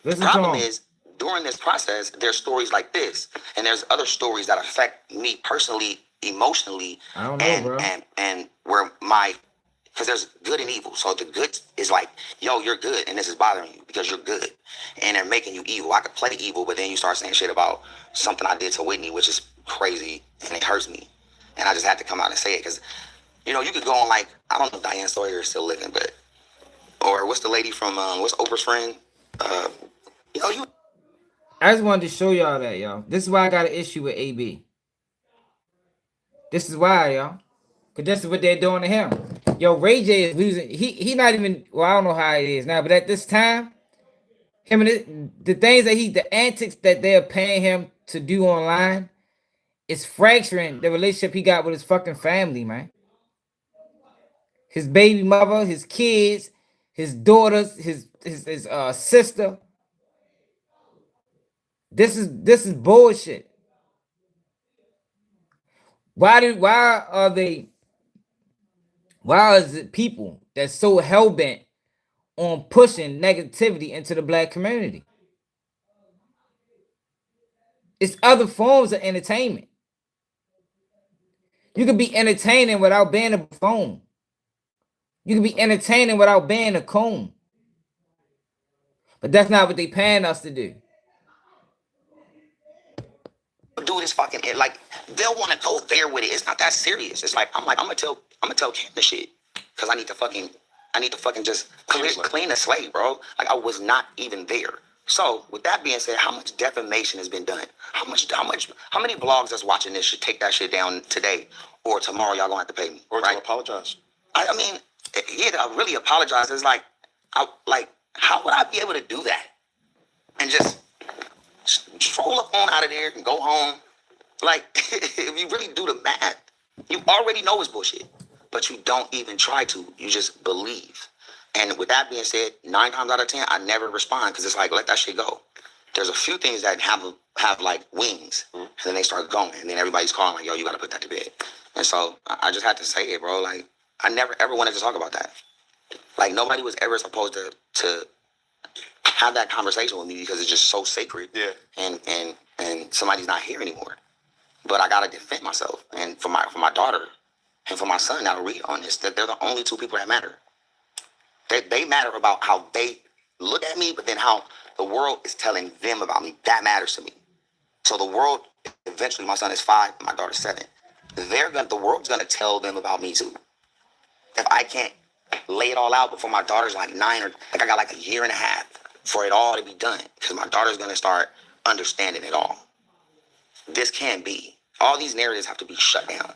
The problem is, during this process, there's stories like this, and there's other stories that affect me personally, emotionally, I don't know, bro. and where my, because there's good and evil. So the good is like, yo, you're good, and this is bothering you because you're good, and they're making you evil. I could play evil, but then you start saying shit about something I did to Whitney, which is crazy, and it hurts me, and I just had to come out and say it because, you know, you could go on like, I don't know if Diane Sawyer is still living, but, or what's the lady from what's Oprah's friend? You know, I just wanted to show y'all that, y'all. This is why I got an issue with AB. This is why, y'all. Because this is what they're doing to him. Yo, Ray J is losing. He not even, well, I don't know how it is now, but at this time, him and the things that the antics that they're paying him to do online is fracturing the relationship he got with his fucking family, man. His baby mother, his kids, his daughters, his sister. This is bullshit. Why is it people that's so hell-bent on pushing negativity into the black community? It's other forms of entertainment. You can be entertaining without being a buffoon. You can be entertaining without being a coon. But that's not what they paying us to do. do this fucking, like, they'll want to go there with it. It's not that serious. It's like, I'm gonna tell Kim the shit, because I need to fucking just clean the slate, bro. Like, I was not even there. So with that being said, how much defamation has been done? How many blogs that's watching this should take that shit down today, or tomorrow y'all gonna have to pay me, or right? to apologize. I mean, yeah, to really apologize. It's like, how would I be able to do that and just stroll up on out of there and go home? Like, if you really do the math, you already know it's bullshit, but you don't even try to. You just believe. And with that being said, 9 times out of 10, I never respond, because it's like, let that shit go. There's a few things that have like wings, and then they start going, and then everybody's calling like, yo, you gotta put that to bed. And so I just had to say it, bro. Like, I never ever wanted to talk about that. Like, nobody was ever supposed to have that conversation with me, because it's just so sacred. Yeah. And somebody's not here anymore. But I gotta defend myself, and for my daughter and for my son now to read on this, that they're the only 2 people that matter. They matter about how they look at me, but then how the world is telling them about me. That matters to me. So the world, eventually, my son is 5, my daughter's 7. The world's gonna tell them about me too. If I can't lay it all out before my daughter's like 9, or like I got like a year and a half for it all to be done, because my daughter's gonna start understanding it all. This can't be. All these narratives have to be shut down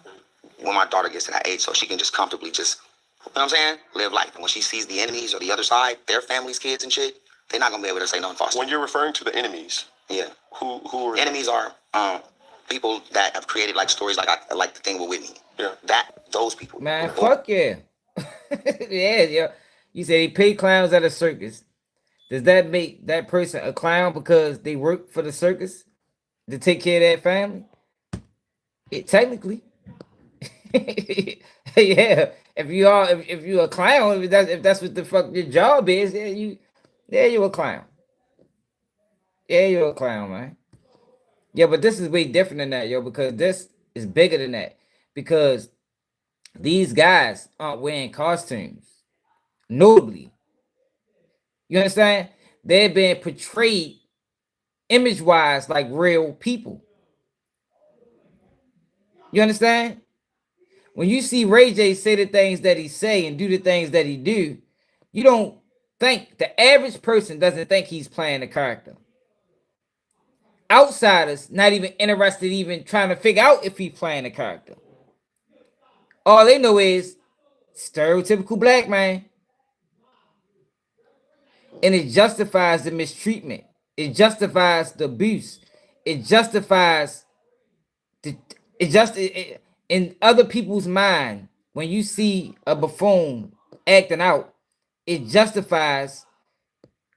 when my daughter gets to that age, so she can just comfortably just, you know what I'm saying, live life. And when she sees the enemies or the other side, their family's kids and shit, they're not gonna be able to say nothing false. When you're referring to the enemies, yeah, who are enemies? Are people that have created like stories like the thing with Whitney. Yeah, those people. Man, fuck yeah. Yeah. You say they pay clowns at a circus. Does that make that person a clown because they work for the circus to take care of that family? Technically. Yeah. If you're a clown, if that's what the fuck your job is, you're a clown. Yeah, you're a clown, man. Yeah, but this is way different than that, yo, because this is bigger than that. Because these guys aren't wearing costumes. Notably. You understand? They're being portrayed image-wise like real people. You understand? When you see Ray J say the things that he say and do the things that he do, you don't think, the average person doesn't think he's playing a character. Outsiders not even interested, even trying to figure out if he's playing a character. All they know is stereotypical black man. And it justifies the mistreatment. It justifies the abuse. It justifies in other people's mind, when you see a buffoon acting out, it justifies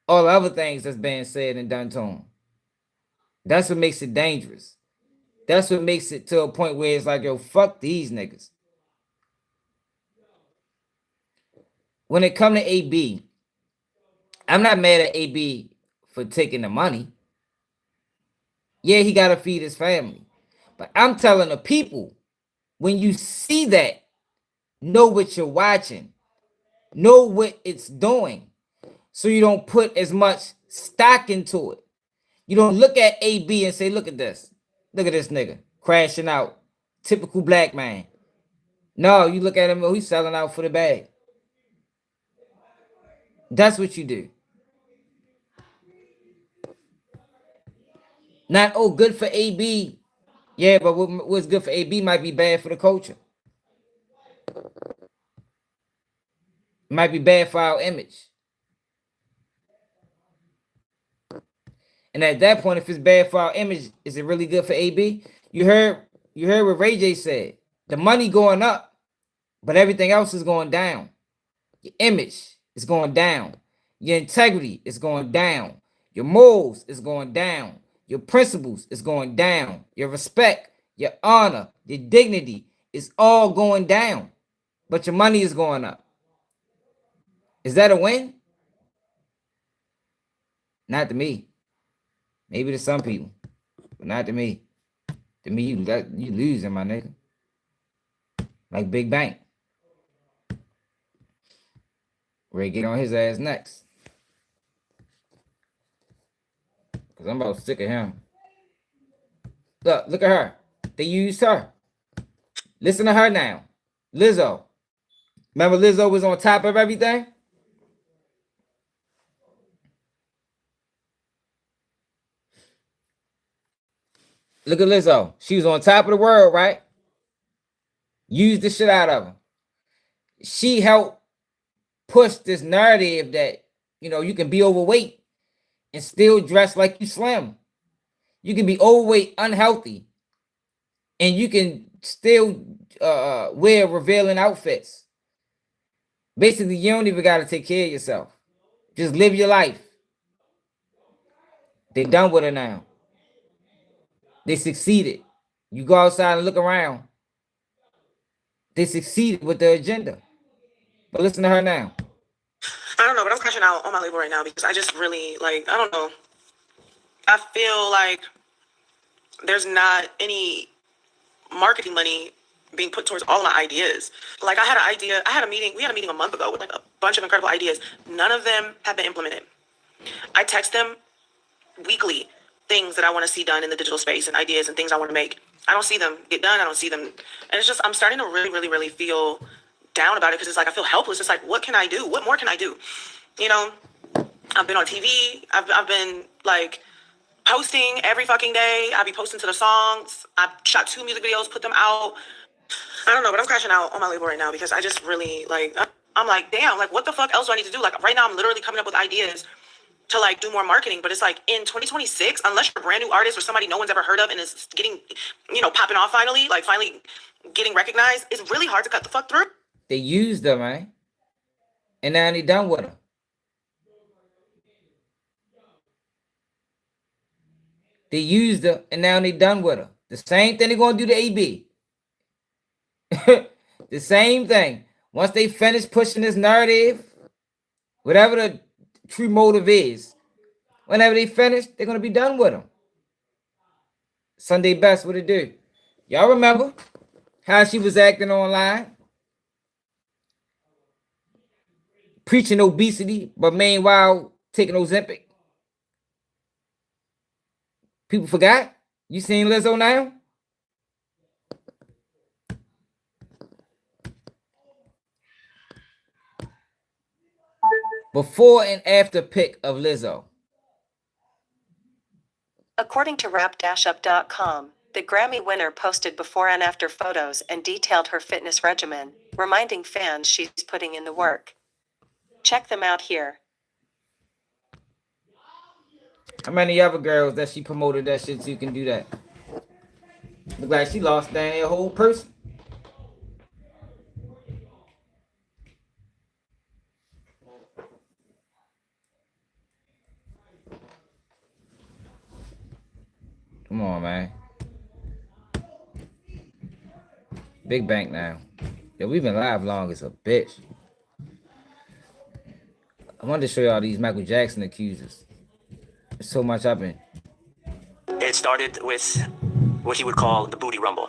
all the other things that's being said and done to him. That's what makes it dangerous. That's what makes it to a point where it's like, yo, fuck these niggas. when it come to AB, I'm not mad at AB for taking the money. Yeah, he got to feed his family. But I'm telling the people, when you see that, know what you're watching. Know what it's doing. So you don't put as much stock into it. You don't look at AB and say, look at this. Look at this nigga crashing out. Typical black man. No, you look at him, oh, he's selling out for the bag. That's what you do. Not, oh, good for AB. Yeah, but what's good for AB might be bad for the culture. Might be bad for our image. And at that point, if it's bad for our image, is it really good for AB? You heard what Ray J said. The money going up, but everything else is going down. Your image is going down. Your integrity is going down. Your morals is going down. Your principles is going down. Your respect, your honor, your dignity is all going down. But your money is going up. Is that a win? Not to me. Maybe to some people, but not to me. To me, you losing, my nigga. Like Big Bang. Ray get on his ass next. Because I'm about sick of him. Look at her. They used her. Listen to her now. Lizzo. Remember Lizzo was on top of everything? Look at Lizzo. She was on top of the world, right? Used the shit out of her. She helped push this narrative that, you can be overweight and still dress like you slim. You can be overweight, unhealthy, and you can still wear revealing outfits. Basically, you don't even got to take care of yourself. Just live your life. They done with her now. They succeeded. You go outside and look around. They succeeded with the agenda. But listen to her now. I don't know, but I'm crashing out on my label right now because I just really, I don't know. I feel like there's not any marketing money being put towards all of my ideas. Like I had an idea, we had a meeting a month ago with a bunch of incredible ideas. None of them have been implemented. I text them weekly things that I want to see done in the digital space and ideas and things I want to make. I don't see them get done. I don't see them. And it's just, I'm starting to really, really, really feel down about it because it's like I feel helpless. It's like, what can I do? What more can I do? I've been on TV. I've been posting every fucking day. I be posting to the songs. I shot 2 music videos, put them out. I don't know, but I'm crashing out on my label right now because I just really I'm like, damn, what the fuck else do I need to do? Right now I'm literally coming up with ideas to do more marketing, but it's in 2026, unless you're a brand new artist or somebody no one's ever heard of and is getting, popping off finally, finally getting recognized, it's really hard to cut the fuck through. They used her, man. And now they done with her. They used her and now they done with her. The same thing they're going to do to AB. The same thing. Once they finish pushing this narrative, whatever the true motive is, whenever they finish, they're going to be done with them. Sunday Best, what it do? Y'all remember how she was acting online? Preaching obesity, but meanwhile taking Ozempic. People forgot? You seen Lizzo now? Before and after pic of Lizzo. According to rap-up.com, the Grammy winner posted before and after photos and detailed her fitness regimen, reminding fans she's putting in the work. Check them out here. How many other girls that she promoted that shit so you can do that? Look like she lost down a whole person. Come on, man. Big Bank now. Yeah, we've been live long as a bitch. I wanted to show y'all these Michael Jackson accusers. There's so much I've been. It started with what he would call the booty rumble,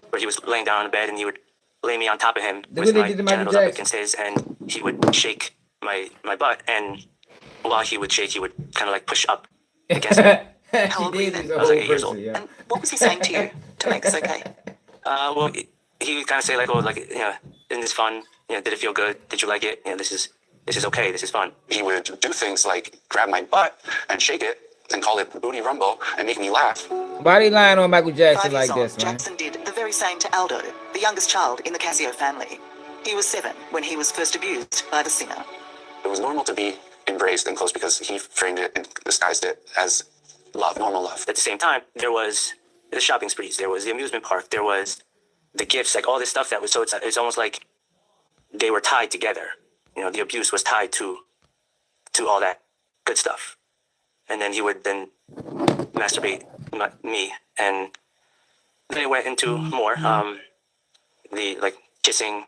where he was laying down in bed and he would lay me on top of him with my genitals up against his, and he would shake my butt, and while he would shake, he would kind of like push up against me. How old were you then? I was like 8 years old. And what was he saying to you to make this okay? Well, he would kind of say like, oh, like, you know, isn't this fun? You know, did it feel good? Did you like it? You know, this is okay. This is fun. He would do things like grab my butt and shake it and call it booty rumble and make me laugh. Why they lying on Michael Jackson 5 like years on, this, man? Jackson did the very same to Aldo, the youngest child in the Casio family. He was 7 when he was first abused by the singer. It was normal to be embraced and close because he framed it and disguised it as love, normal love. At the same time, there was the shopping sprees, there was the amusement park, there was the gifts, like all this stuff that was, so it's almost like they were tied together. You know, the abuse was tied to all that good stuff. And then he would then masturbate me, and then it went into more, the like kissing,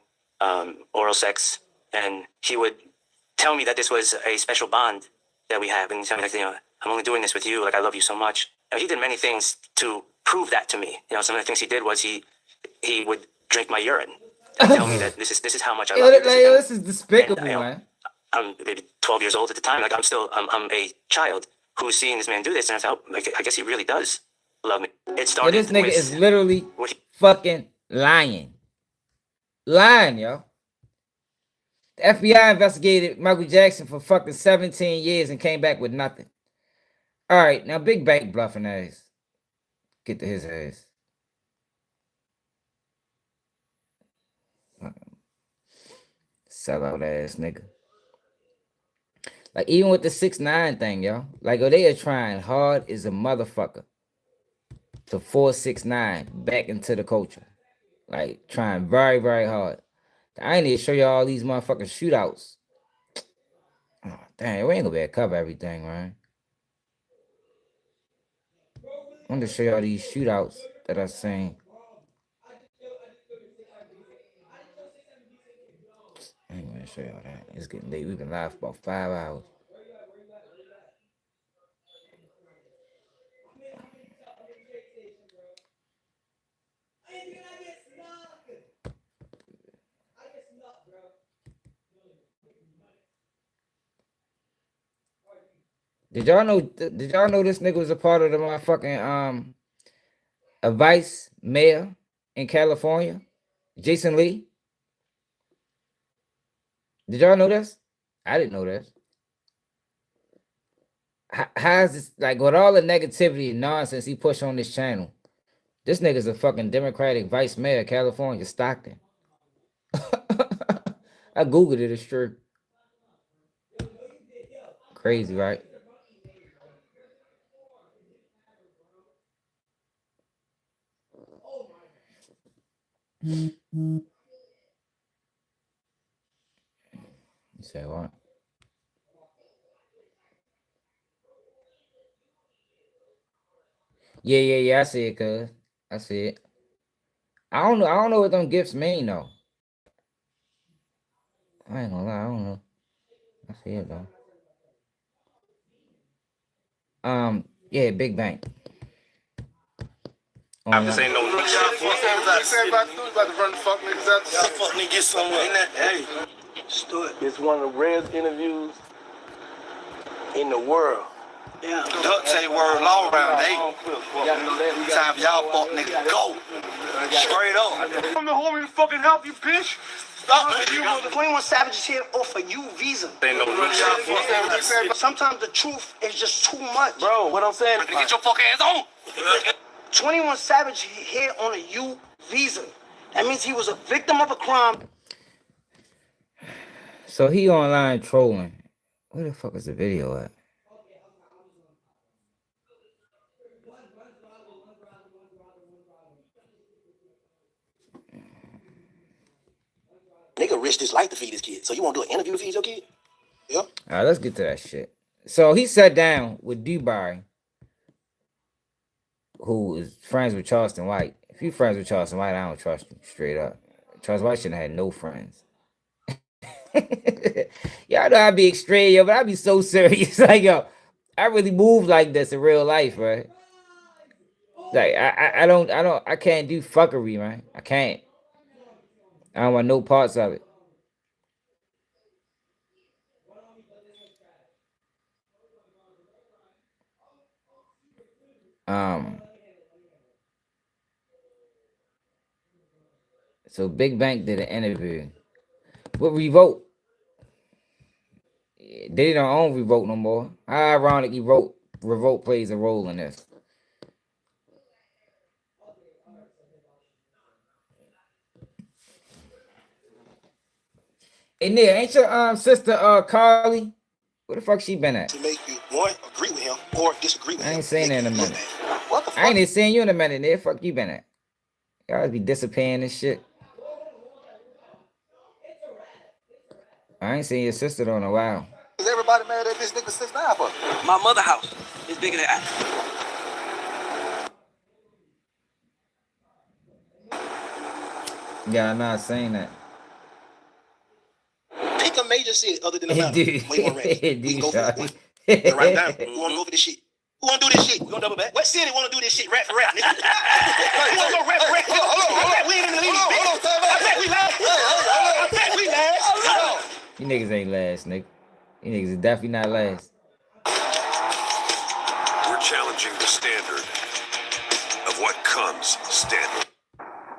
oral sex, and he would tell me that this was a special bond that we have, and tell me like, you know, I'm only doing this with you, like I love you so much. And he did many things to prove that to me. You know, some of the things he did was he would drink my urine and tell me that this is how much I love you. This is despicable, and, man. I'm maybe 12 years old at the time. Like I'm a child who's seeing this man do this, and I thought, like, I guess he really does love me. It started. This nigga with is literally fucking lying. Lying, yo. The FBI investigated Michael Jackson for fucking 17 years and came back with nothing. All right, now Big Bank bluffing ass. Get to his ass. Sellout ass nigga. Like, even with the 6ix9ine thing, yo. Like, oh, they are trying hard as a motherfucker to force 6ix9ine back into the culture. Like, trying very, very hard. I ain't need to show you all these motherfucking shootouts. Oh, dang, we ain't gonna be able to cover everything, right? I want to show y'all these shootouts that I've seen. I ain't gonna show y'all that. It's getting late. We've been live for about 5 hours. Did y'all know this nigga was a part of the motherfucking a vice mayor in California? Jason Lee? Did y'all know this? I didn't know this. How is this, like, with all the negativity and nonsense he pushed on this channel? This nigga's a fucking Democratic vice mayor of California, Stockton. I Googled it, it's true. Crazy, right? You say what? Yeah. I see it, cuz. I see it. I don't know what them gifts mean though. I ain't gonna lie, I don't know. I see it though. Yeah, Big Bank. This ain't no new shit. About to run the fuck niggas out. Y'all fuck niggas get somewhere. Hey, stood. It's one of the rarest interviews in the world. Yeah. Duck say word all around. Hey, time for y'all fuck niggas go. Straight up. I'm the homie to fucking help you, bitch. Stop. 21 Savage's here off a U visa. Ain't no new shit. Sometimes the truth is just too much. Bro, what I'm saying? Get your fuck ass on. 21 Savage here on a U visa. That means he was a victim of a crime. So he online trolling. Where the fuck is the video at? Nigga risked his life to feed his kid. So you want to do an interview to feed your kid? Yeah. All right, let's get to that shit. So he sat down with Dubai, who is friends with Charleston White. If you friends with Charleston White, I don't trust you, straight up. Charles White shouldn't have had no friends. Y'all know I be extreme, yo, but I be so serious. Like, yo, I really move like this in real life, right? Like, I can't do fuckery, man. I can't. I don't want no parts of it. So Big Bank did an interview. What Revolt? They don't own Revolt no more. How ironic Revolt plays a role in this. Hey Neil, ain't your sister Carly? Where the fuck she been at? To make you one agree with him or disagree with him. I ain't saying that in a minute. What the fuck? I ain't even saying you in a minute, Neil. Fuck you been at? Y'all be disappearing and shit. I ain't seen your sister though in a while. Is everybody mad at this nigga 6'9" for? My mother house is bigger than I. Yeah, I'm not saying that. Pick a major city other than Atlanta. Dude. Where you want to rest? We can go for Dude, one. Write it down. Who want to go for this shit? Who want to do this shit? We gonna double back. What city want to do this shit? Rat for rat, nigga. Who want to go rat for rat? Hold on. We ain't in the league. I bet we last. I bet we last. You niggas ain't last, nigga. You niggas is definitely not last. We're challenging the standard of what comes standard.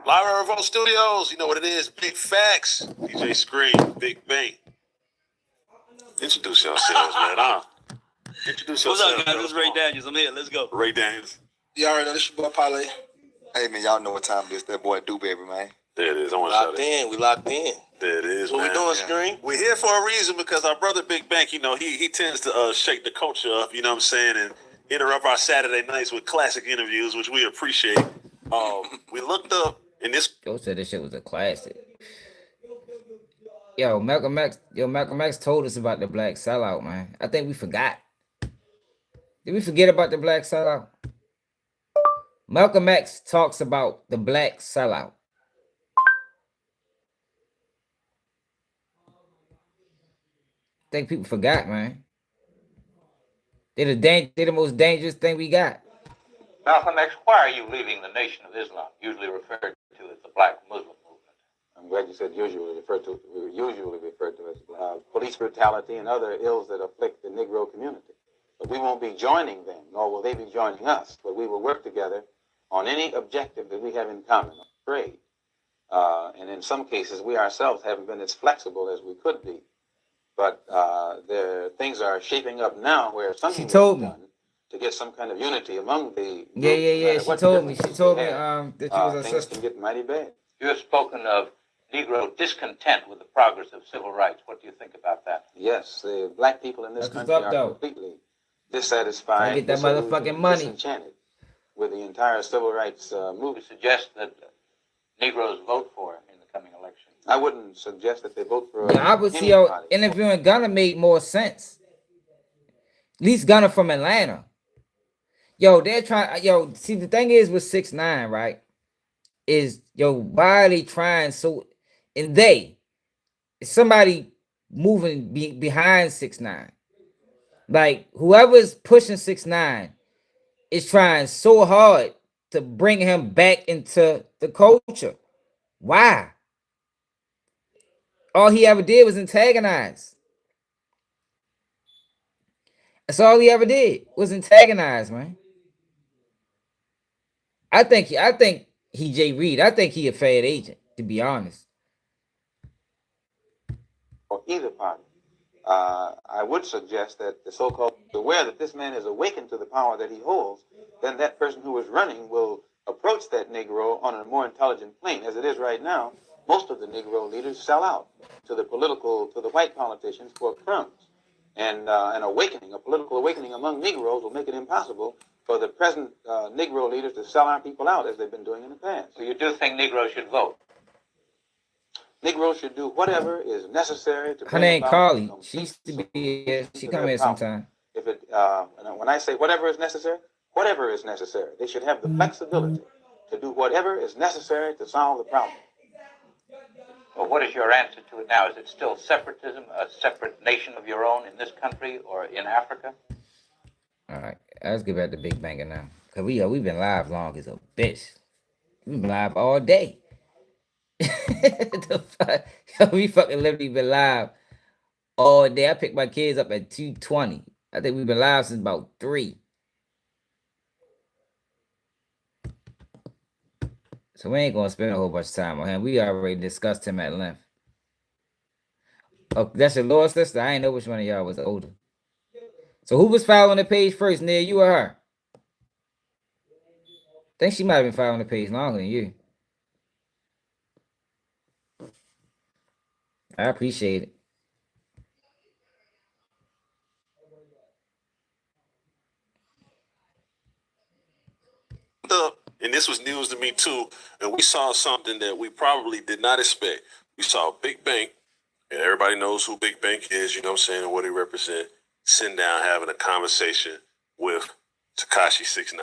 Live at Revolt Studios, you know what it is. Big facts. DJ Scream, Big Bang. Introduce yourselves, man. Introduce yourselves. What's up, guys? This is Ray Daniels. I'm here. Let's go. Ray Daniels. You already know this your boy Parlay. Hey, man, y'all know what time it is. That boy Do Baby, man. There it is. I want to shout it. We locked in. There it is, What man. we doing, Scream? We're here for a reason because our brother Big Bank, you know, he tends to shake the culture up, you know what I'm saying, and interrupt our Saturday nights with classic interviews, which we appreciate. We looked up in this. Yo said this shit was a classic. Yo, Malcolm X told us about the black sellout, man. I think we forgot. Did we forget about the black sellout? Malcolm X talks about the black sellout. I think people forgot, man. They're the most dangerous thing we got. Malcolm X, why are you leaving the Nation of Islam, usually referred to as the Black Muslim movement? I'm glad you said usually referred to as police brutality and other ills that afflict the Negro community. But we won't be joining them, nor will they be joining us. But we will work together on any objective that we have in common, trade. And in some cases, we ourselves haven't been as flexible as we could be. But things are shaping up now where something will be done to get some kind of unity among the groups. Yeah. She told me that you was a things sister. can get mighty bad. You have spoken of Negro discontent with the progress of civil rights. What do you think about that? Yes, the black people in this That's what's country up, are though. completely dissatisfied. Gotta get that disillusioned, motherfucking money. disenchanted with the entire civil rights movement. You suggest that Negroes vote for him in the coming election. I wouldn't suggest that they vote for. Yeah, I would see your interviewing Gunner made more sense. At least Gunner from Atlanta. Yo, they're trying. Yo, see the thing is with 6ix9ine, right? Is why are they trying so? And it's somebody moving behind 6ix9ine. Like whoever's pushing 6ix9ine is trying so hard to bring him back into the culture. Why? All he ever did was antagonize. That's all he ever did was antagonize, man. I think he Jay Reed. I think he a Fed agent, to be honest. Or either party. I would suggest that the so-called aware that this man is awakened to the power that he holds, then that person who is running will approach that Negro on a more intelligent plane. As it is right now, most of the Negro leaders sell out to the white politicians for crumbs. And a political awakening among Negroes will make it impossible for the present Negro leaders to sell our people out as they've been doing in the past. So you do think Negroes should vote? Negroes should do whatever is necessary to. Her name Carly. She used to be here. She come here sometime. If it, when I say whatever is necessary, they should have the flexibility to do whatever is necessary to solve the problem. Well, what is your answer to it now? Is it still separatism, a separate nation of your own in this country or in Africa? All right, let's get back to Big Banger now. Cause we've been live long as a bitch. We've been live all day. The fuck? Yo, we fucking literally been live all day. I picked my kids up at 2:20. I think we've been live since about 3. So we ain't gonna spend a whole bunch of time on him. We already discussed him at length. Oh, that's your little sister? I ain't know which one of y'all was older. So who was following the page first, Neil? You or her? I think she might have been following the page longer than you. I appreciate it. Up, and this was news to me too, and we saw something that we probably did not expect. We saw Big Bank, and everybody knows who Big Bank is, you know what I'm saying, and what he represents, sitting down having a conversation with Tekashi 6ix9ine.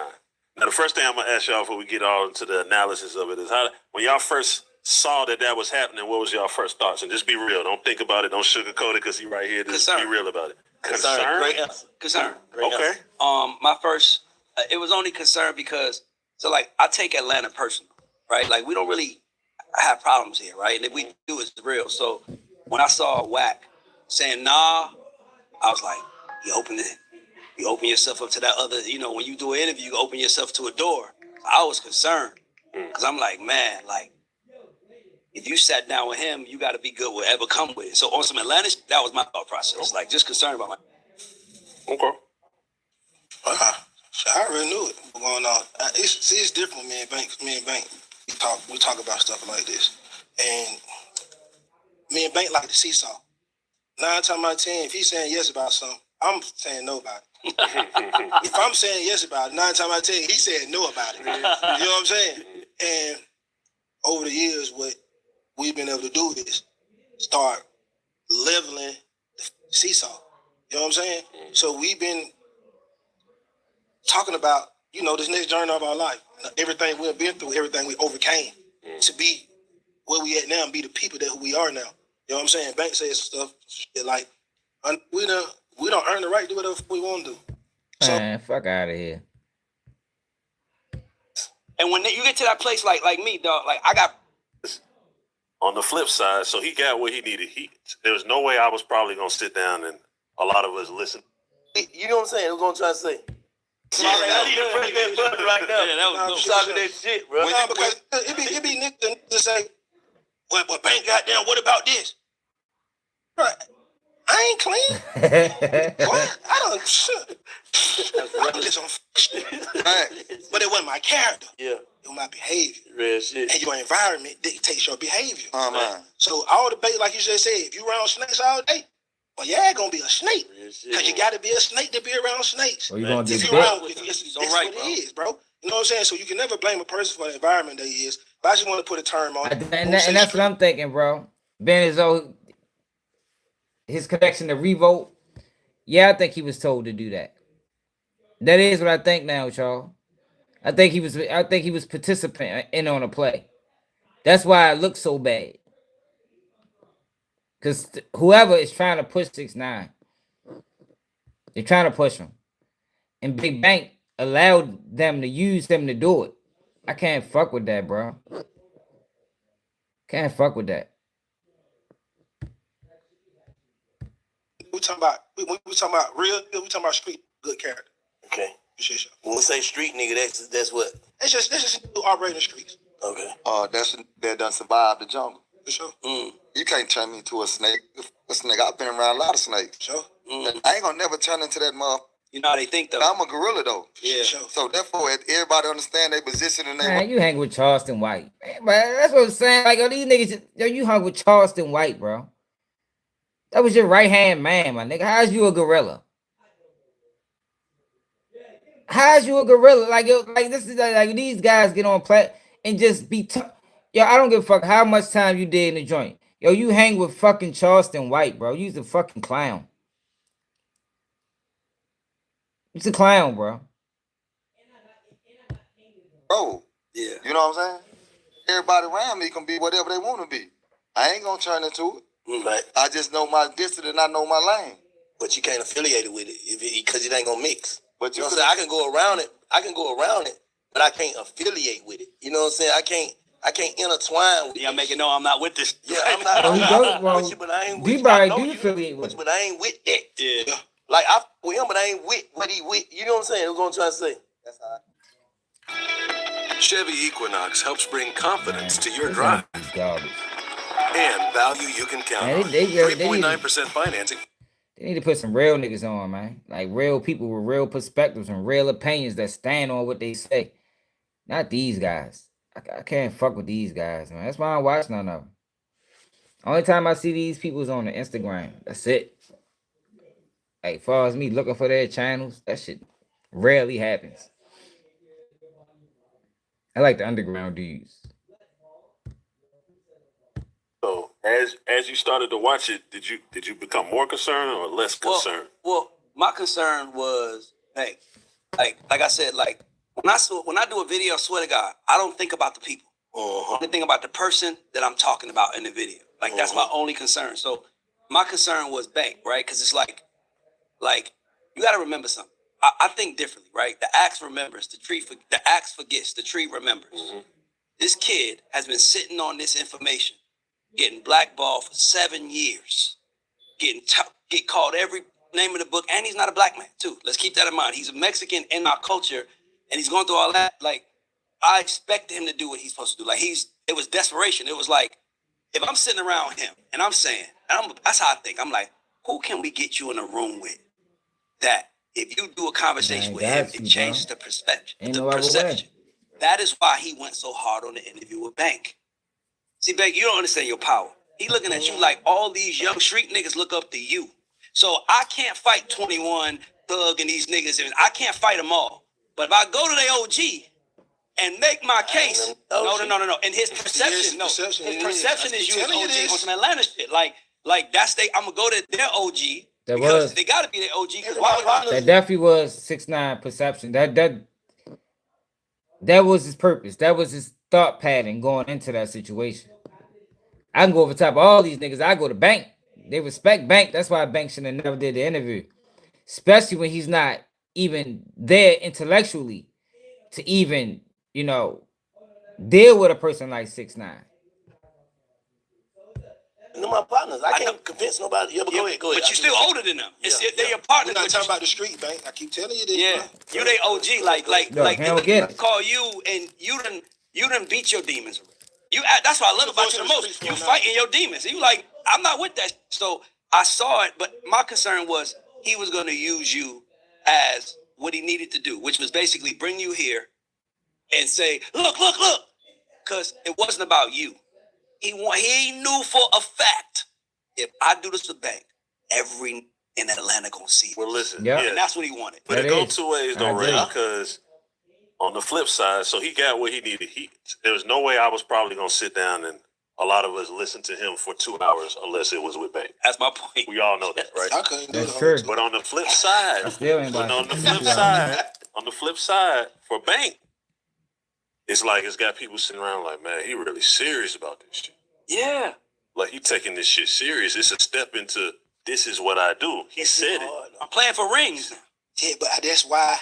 Now, the first thing I'm going to ask y'all before we get all into the analysis of it is, how, when y'all first saw that was happening, what was y'all first thoughts? And just be real. Don't think about it. Don't sugarcoat it because he right here. Just be real about it. Concern? Great answer. Concern. Great Okay. answer. My first, it was only concern because, so like, I take Atlanta personal, right? Like, we don't really have problems here, right? And if we do, it's real. So when I saw Wack saying, nah, I was like, you open yourself up to that other, when you do an interview, you open yourself to a door. I was concerned because I'm like, man, like, if you sat down with him, you got to be good with whatever come with it. So on some Atlantis, that was my thought process. Like, just concerned about my. Okay. So I already knew it was going on. It's different with me and Bank. Me and Bank, we talk about stuff like this. And me and Bank like the seesaw. 9 times out of 10, if he's saying yes about something, I'm saying no about it. If I'm saying yes about it, 9 times out of 10, he's saying no about it. You know what I'm saying? And over the years, what we've been able to do is start leveling the seesaw. You know what I'm saying? So we've been talking about, this next journey of our life. Everything we've been through, everything we overcame to be where we at now and be the people that we are now. You know what I'm saying? Bank says stuff like, we don't earn the right to do whatever we want to do. Man, fuck out of here. And when you get to that place like me, dog, like I got. On the flip side, so he got what he needed. There was no way I was probably going to sit down and a lot of us listen. You know what I'm saying? That's what I'm trying to say. I need to press that button right now. Yeah, that was talking that shit, bro. Because it be niggas to say, well, Bank goddamn, what about this? Bro, I ain't clean. What? I don't shit. I did some shit. But it wasn't my character. Yeah. It was my behavior. Real shit. And your environment dictates your behavior. Man. So all the bait, like you just said, if you around snakes all day, well, yeah, gonna be a snake. Because you gotta be a snake to be around snakes. Or you gonna get if bit. That's right, what it is, bro. You know what I'm saying? So you can never blame a person for the environment they is. But I just want to put a term on it. And that's what I'm thinking, bro. Ben is his connection to Revolt. Yeah, I think he was told to do that. That is what I think now, y'all. I think he was participant in on a play. That's why it looks so bad. Because whoever is trying to push 6ix9ine, they're trying to push him. And Big Bank allowed them to use him to do it. I can't fuck with that, bro. Can't fuck with that. We talking about real, we talking about street good character. Okay. When we say street nigga, that's what? That's just operating the streets. Okay. That done survived the jungle. For sure. You can't turn me into a snake. I've been around a lot of snakes. Sure. I ain't gonna never turn into that mother. You know how they think though. I'm a gorilla though. Yeah. Sure. So therefore, everybody understand their position and Man, you hang with Charleston White. Man, that's what I'm saying. Like, these niggas, you hung with Charleston White, bro. That was your right-hand man, my nigga. How's you a gorilla? How's you a gorilla? Like this is like these guys get on plat and just be yo, I don't give a fuck how much time you did in the joint. Yo, you hang with fucking Charleston White, bro. You's a fucking clown. You's a clown, bro. Bro, yeah. You know what I'm saying? Everybody around me can be whatever they want to be. I ain't gonna turn into it. Right. I just know my distance and I know my lane. But you can't affiliate it with it because it ain't gonna mix. But You know what I'm saying? I can go around it. But I can't affiliate with it. You know what I'm saying? I can't intertwine with it. Yeah, make it know I'm not with this. Yeah, I'm not. With you, but I ain't with you. D-Body I know do you, affiliate with but I ain't with that. Yeah. Like I with him, but I ain't with what he with. You know what I'm saying? That's what I'm trying to say. That's all. Chevy Equinox helps bring confidence to your drive garbage. and value you can count Man, on. they 3.9% financing. They need to put some real niggas on, man. Like real people with real perspectives and real opinions that stand on what they say. Not these guys. I can't fuck with these guys, man. That's why I don't watch none of them. Only time I see these people is on the Instagram. That's it. Like, far as me looking for their channels, that shit rarely happens. I like the underground dudes. So as you started to watch it, did you become more concerned or less concerned? Well, my concern was, hey, like I said, like when I do a video, I swear to God, I don't think about the people. I think about the person that I'm talking about in the video. Like that's my only concern. So my concern was Bank, right? Because it's like you got to remember something. I think differently, right? The axe remembers, the axe forgets, the tree remembers. This kid has been sitting on this information, getting blackballed for 7 years, get called every name of the book, and he's not a black man too. Let's keep that in mind. He's a Mexican in our culture, and he's going through all that. Like I expected him to do what he's supposed to do. Like it was desperation. It was like if I'm sitting around him and I'm saying, that's how I think. I'm like, who can we get you in a room with that if you do a conversation with him, it changes the perspective. Perception. That is why he went so hard on the interview with Bank. See, Bank, you don't understand your power. He looking at you like all these young street niggas look up to you. So I can't fight 21 Thug and these niggas, and I can't fight them all. But if I go to the OG and make my case, no. And his perception, his perception is you as OG on some Atlanta shit. Like that's I'm gonna go to their OG because they gotta be their OG. That definitely was 6ix9ine perception. That was his purpose. That was his thought pattern going into that situation. I can go over top of all these niggas. I go to Bank. They respect Bank. That's why Bank should have never did the interview. Especially when he's not even there intellectually to even, deal with a person like 6ix9ine. No, my partners. I can't convince nobody. Yeah, but go ahead. But you still older than them. They're your partners. We're not talking about the street, Bank. I keep telling you this. Yeah, bro. You they OG. Like they call you and you done beat your demons. That's what I love about you the most. You fighting your demons. You like, I'm not with that. So I saw it, but my concern was he was going to use you as what he needed to do, which was basically bring you here and say, look, because it wasn't about you. He knew for a fact if I do this with Bank, every in Atlanta gonna see it. Well, listen, and that's what he wanted. But it goes two ways, though, Ray, because on the flip side, so he got what he needed. There was no way I was probably gonna sit down and a lot of us listen to him for 2 hours unless it was with Bank. That's my point. We all know that, right? I couldn't do That's it. true. But on the flip side, on the flip side, for Bank, it's like it's got people sitting around like, man, he really serious about this shit. Yeah. Like he taking this shit serious. It's a step into this is what I do. He said it. I'm playing for rings. Yeah, but that's why.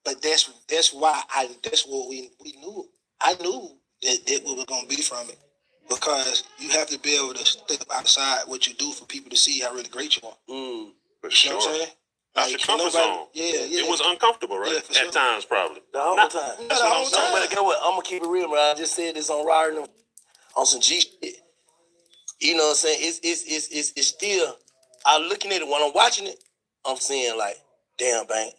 But that's why that's what we knew. I knew that we were gonna be from it because you have to be able to step outside what you do for people to see how really great you are. For sure. You know what I'm saying? Out your comfort zone. Yeah. It was uncomfortable, right? Yeah, At times, probably. The whole time. That's what I'm saying. But get what? I'm gonna keep it real, man. I just said this on Ryder on some G shit. You know what I'm saying? It's still. I'm looking at it when I'm watching it. I'm saying like, damn, Bank.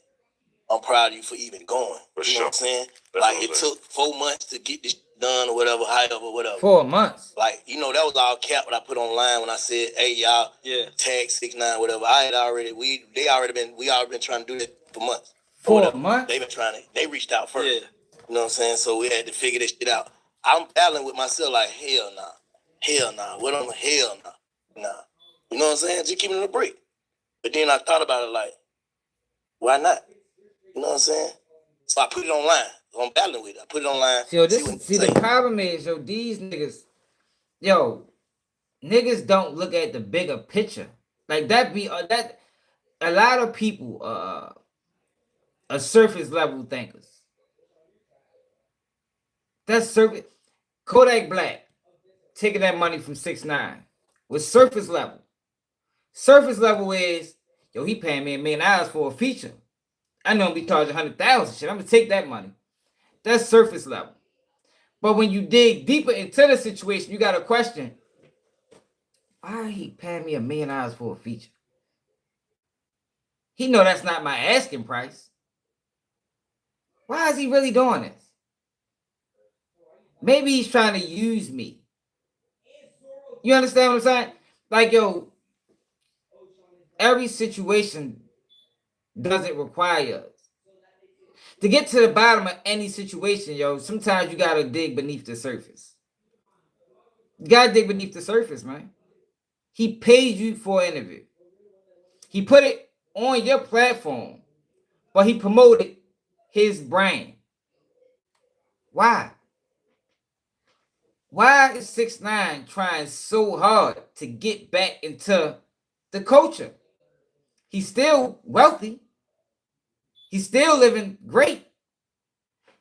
I'm proud of you for even going. You know what I'm saying? Like it took 4 months to get this done or whatever, whatever. 4 months. Like, that was all cap what I put online when I said, hey, y'all, tag 6ix9ine, whatever. We already been trying to do that for months. 4 months? They been trying to, they reached out first. Yeah. You know what I'm saying? So we had to figure this shit out. I'm battling with myself like, hell nah. What on the hell nah. Nah. You know what I'm saying? Just keeping it a break. But then I thought about it like, why not? You know what I'm saying? So I put it online. I'm battling with it. I put it online. The problem is, these niggas, niggas don't look at the bigger picture. Like that be that a lot of people are surface level thinkers. That's surface. Kodak Black taking that money from 6ix9ine was surface level. Surface level is, yo, he paying me $1 million for a feature. I know we charge 100,000 shit. I'm gonna take that money. That's surface level. But when you dig deeper into the situation, you got to question, why he paying me $1 million for a feature? He know that's not my asking price. Why is he really doing this? Maybe he's trying to use me. You understand what I'm saying? Like, yo, every situation doesn't require us. To get to the bottom of any situation, yo, sometimes you gotta dig beneath the surface. You gotta dig beneath the surface, man. He paid you for an interview. He put it on your platform, but he promoted his brand. Why? Why is 6ix9ine trying so hard to get back into the culture? He's still wealthy. He's still living great.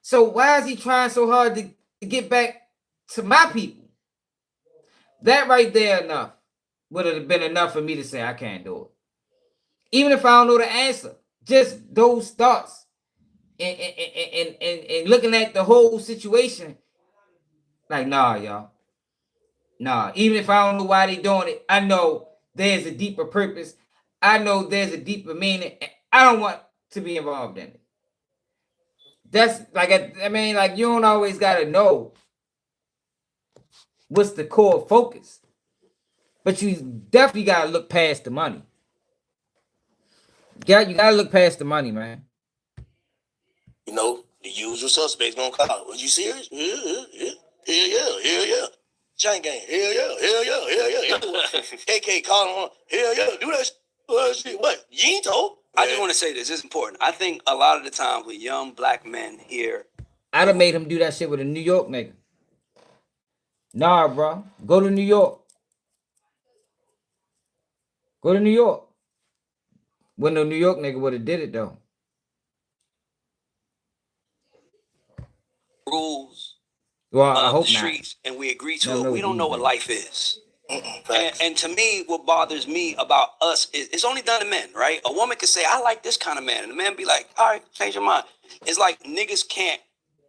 So why is he trying so hard to get back to my people? That right there enough would have been enough for me to say I can't do it. Even if I don't know the answer, just those thoughts and looking at the whole situation, like, nah, y'all. Nah, even if I don't know why they doing it, I know there's a deeper purpose. I know there's a deeper meaning. And I don't want to be involved in it. That's like, I mean, like, you don't always got to know what's the core focus. But you definitely got to look past the money. You got to look past the money, man. You know, the usual suspects gonna call. Was you serious? Yeah. Chain gang. Yeah. AK calling on. Yeah. Do that shit. What? You ain't told. I just want to say this. It's important. I think a lot of the time with young black men here, I'd have made him do that shit with a New York nigga. Nah, bro. Go to New York. Go to New York. When no New York nigga would have did it, though. rules Well, I of hope the not. streets, and we agree to No, it. We don't know what life is. And to me, what bothers me about us is it's only done to men, right? A woman can say, I like this kind of man. And the man be like, all right, change your mind. It's like niggas can't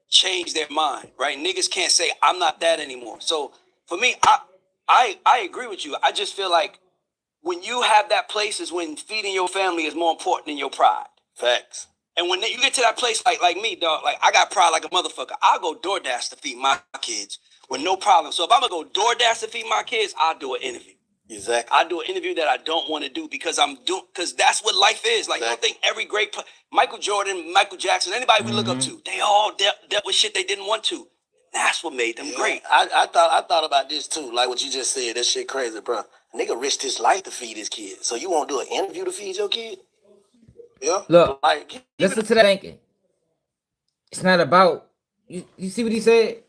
change their mind, right? Niggas can't say, I'm not that anymore. So for me, I agree with you. I just feel like when you have that place is when feeding your family is more important than your pride. Facts. And when you get to that place, like me, dog, like I got pride like a motherfucker. I'll go DoorDash to feed my kids with no problem. So if I'm gonna go DoorDash to feed my kids, I'll do an interview. Exactly. I'll do an interview that I don't want to do because that's what life is. Like, I think every great Michael Jordan, Michael Jackson, anybody we look up to, they all dealt with shit they didn't want to. That's what made them great. I thought about this too, like what you just said. That shit crazy, bro. A nigga risked his life to feed his kid. So you won't do an interview to feed your kid? Yeah. Look, like, listen to that thinking. It's not about, you see what he said?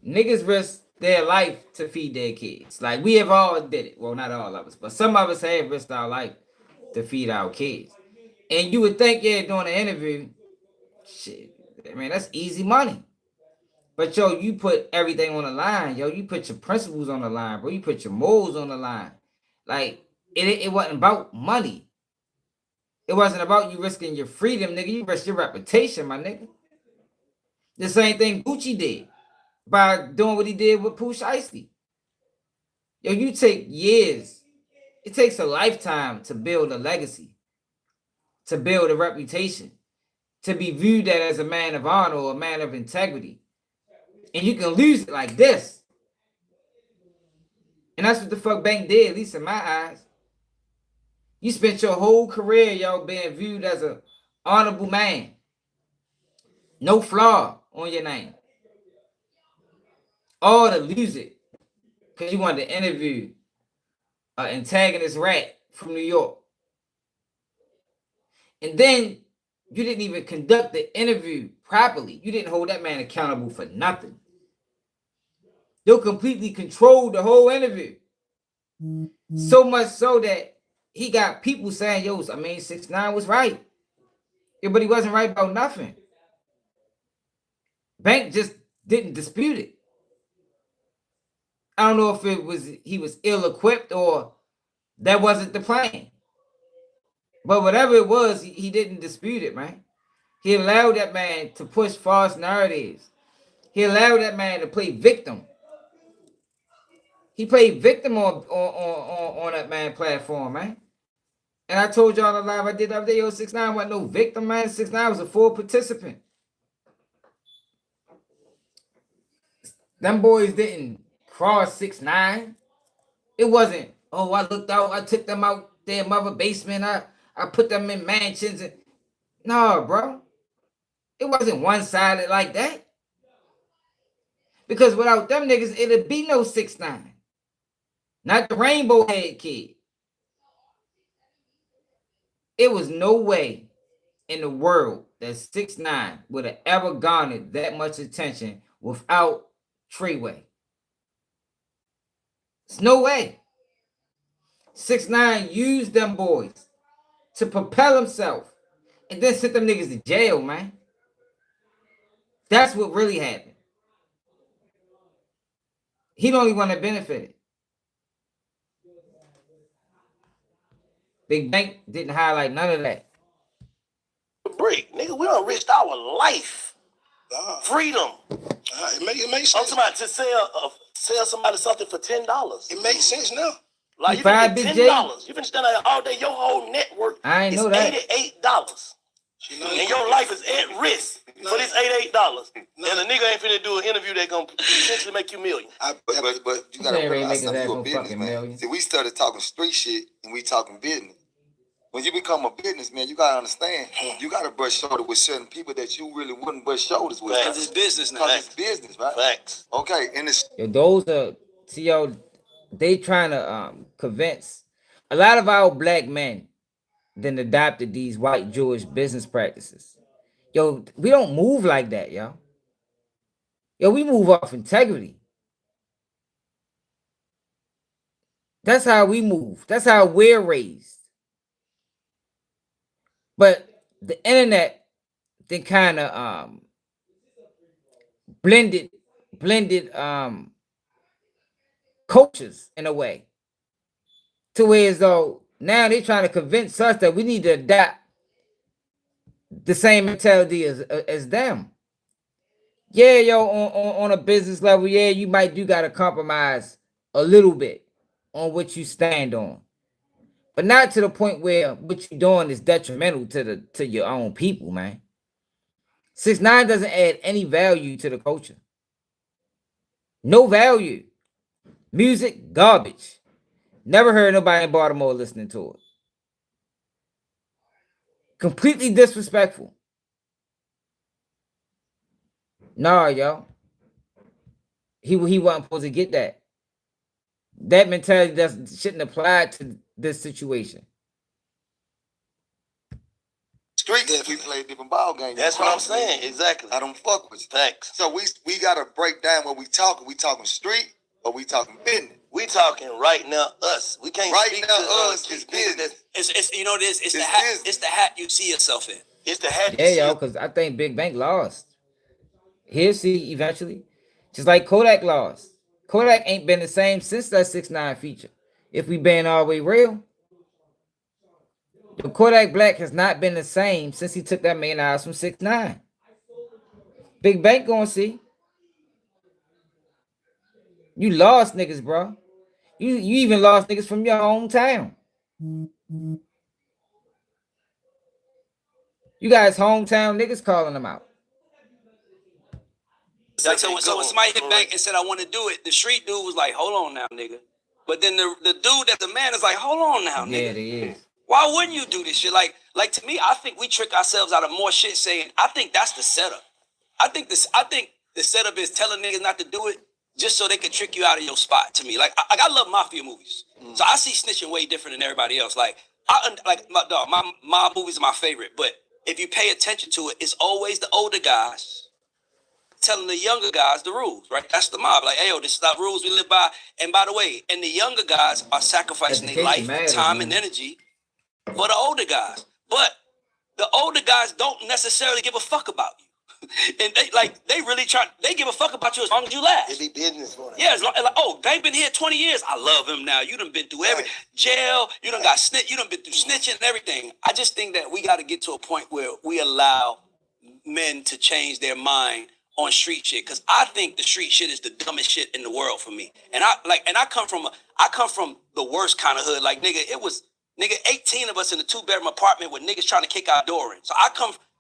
Niggas risk their life to feed their kids. Like, we have all did it. Well, not all of us, but some of us have risked our life to feed our kids. And you would think, yeah, doing an interview, shit, I mean, that's easy money. But, yo, you put everything on the line. Yo, you put your principles on the line, bro. You put your morals on the line. Like, it wasn't about money. It wasn't about you risking your freedom, nigga. You risked your reputation, my nigga. The same thing Gucci did by doing what he did with Pooh Shiesty. Yo, you take years. It takes a lifetime to build a legacy, to build a reputation, to be viewed as a man of honor or a man of integrity. And you can lose it like this. And that's what the fuck Bank did, at least in my eyes. You spent your whole career, y'all, being viewed as an honorable man. No flaw on your name. All to lose it because you wanted to interview an antagonist rat from New York. And then you didn't even conduct the interview properly. You didn't hold that man accountable for nothing. You completely controlled the whole interview. So much so that he got people saying, yo, 6ix9ine was right. Yeah, but he wasn't right about nothing. Bank just didn't dispute it. I don't know if he was ill-equipped or that wasn't the plan. But whatever it was, he didn't dispute it, man. He allowed that man to push false narratives. He allowed that man to play victim. He played victim on that man platform, man. And I told y'all the live I did the other day, 6ix9ine wasn't no victim, man. 6ix9ine was a full participant. Them boys didn't cross 6ix9ine. It wasn't, oh, I looked out, I took them out their mother basement, I put them in mansions. No, bro. It wasn't one-sided like that. Because without them niggas, it'd be no 6ix9ine. Not the rainbow head kid. It was no way in the world that 6ix9ine would have ever garnered that much attention without Treyway. It's no way. 6ix9ine used them boys to propel himself and then sent them niggas to jail, man. That's what really happened. He the only one that benefited. Big Bank didn't highlight none of that. Break, nigga, we done risked our life. Freedom. It makes sense. I'm talking about to sell somebody something for $10. It makes sense now. Like you can get $10. You can stand there all day. Your whole network is $88. And your life is at risk for this $88. And the nigga ain't finna do an interview that gonna essentially make you million. But you gotta realize something, you a business man. See, we started talking street shit and we talking business. When you become a businessman, you gotta understand, you gotta brush shoulders with certain people that you really wouldn't brush shoulders with. Because it's business now. Because it's business, right? Facts. Okay, and it's those are, see, yo, they trying to convince a lot of our black men then adopted these white Jewish business practices. Yo, we don't move like that, yo. Yo, we move off integrity. That's how we move. That's how we're raised. But the internet, they kind of blended cultures in a way. To where as though now they're trying to convince us that we need to adapt the same mentality as them. Yeah, yo, on a business level, yeah, you might gotta compromise a little bit on what you stand on. But not to the point where what you're doing is detrimental to your own people, man. 6ix9ine doesn't add any value to the culture. No value. Music, garbage. Never heard nobody in Baltimore listening to it. Completely disrespectful. Nah, yo. He wasn't supposed to get that. That mentality shouldn't apply to this situation. street that we play different ball games. That's what I'm saying. Exactly. I don't fuck with you. Facts. So we gotta break down what we talking. We talking street or we talking business? We talking right now us. We can't right speak now to us is business. It's you know this. It's the hat. Business. It's the hat you see yourself in. It's the hat. Yeah, yo, because I think Big Bank lost. He'll see eventually. Just like Kodak lost. Kodak ain't been the same since that 6ix9ine feature. If we being all the way real. Yo, Kodak Black has not been the same since he took that $1 million from 6ix9ine. Big Bank gonna see. You lost niggas, bro. You even lost niggas from your hometown. You guys hometown niggas calling them out. Like, so when somebody hit Bank and said, I want to do it, the street dude was like, hold on now, nigga. But then the dude that's the man is like, hold on now, nigga. Yeah, it is. Why wouldn't you do this shit? Like to me, I think we trick ourselves out of more shit saying, I think that's the setup. I think the setup is telling niggas not to do it just so they can trick you out of your spot to me. Like I love mafia movies. So I see snitching way different than everybody else. Like my movies are my favorite, but if you pay attention to it, it's always the older guys telling the younger guys the rules, right? That's the mob. Like, hey, yo, this is our rules we live by. And by the way, and the younger guys are sacrificing their life, time, and energy for the older guys. But the older guys don't necessarily give a fuck about you. And they really try, they give a fuck about you as long as you last. It be business for them. Yeah, oh, they been here 20 years. I love him now. You done been through every jail. You done got you done been through snitching and everything. I just think that we got to get to a point where we allow men to change their mind on street shit. Cause I think the street shit is the dumbest shit in the world for me. And I come from the worst kind of hood. Like, nigga, it was 18 of us in a 2-bedroom apartment with niggas trying to kick our door in. So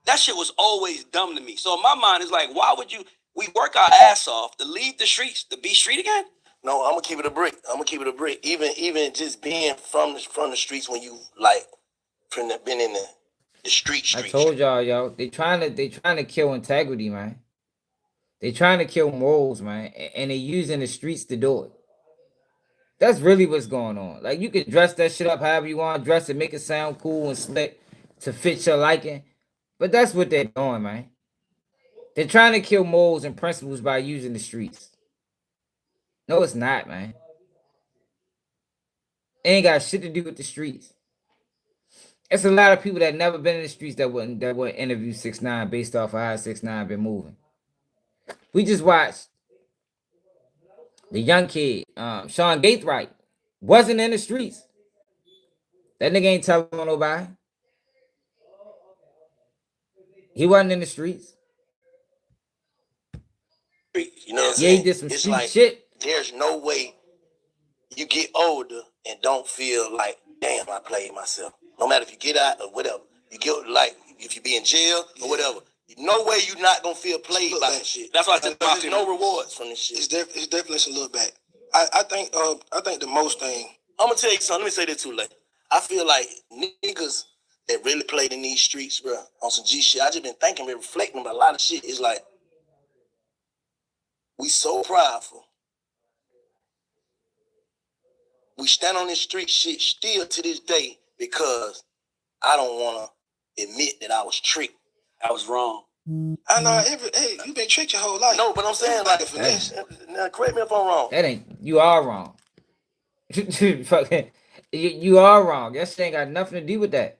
that shit was always dumb to me. So in my mind, it's like, why would we work our ass off to leave the streets, to be street again? No, I'm gonna keep it a brick. Even just being from the streets when you like been in the street. I told y'all, yo, they trying to kill integrity, man. They trying to kill morals, man, and they using the streets to do it. That's really what's going on. Like, you can dress that shit up however you want, dress it, make it sound cool and slick to fit your liking. But that's what they're doing, man. They're trying to kill morals and principles by using the streets. No, it's not, man. It ain't got shit to do with the streets. It's a lot of people that never been in the streets that wouldn't interview 6ix9ine based off of how 6ix9ine been moving. We just watched the young kid, Sean Gathright, wasn't in the streets. That nigga ain't telling nobody. He wasn't in the streets. You know what I'm saying? Yeah, he did some it's street like, shit. There's no way you get older and don't feel like, damn, I played myself. No matter if you get out or whatever. You get, like, if you be in jail or whatever. No way you're not gonna feel played by that shit. That's why I said there's no rewards from this shit. It's definitely a little back. I think the most thing. I'm gonna tell you something. Let me say this too, like, I feel like niggas that really played in these streets, bro, on some G shit. I just been thinking, been reflecting about a lot of shit. It's like, we so prideful. We stand on this street shit still to this day because I don't want to admit that I was tricked. I was wrong. I know hey, you been tricked your whole life. No, but I'm saying, like, now correct me if I'm wrong. That ain't, you are wrong. You are wrong. That shit ain't got nothing to do with that.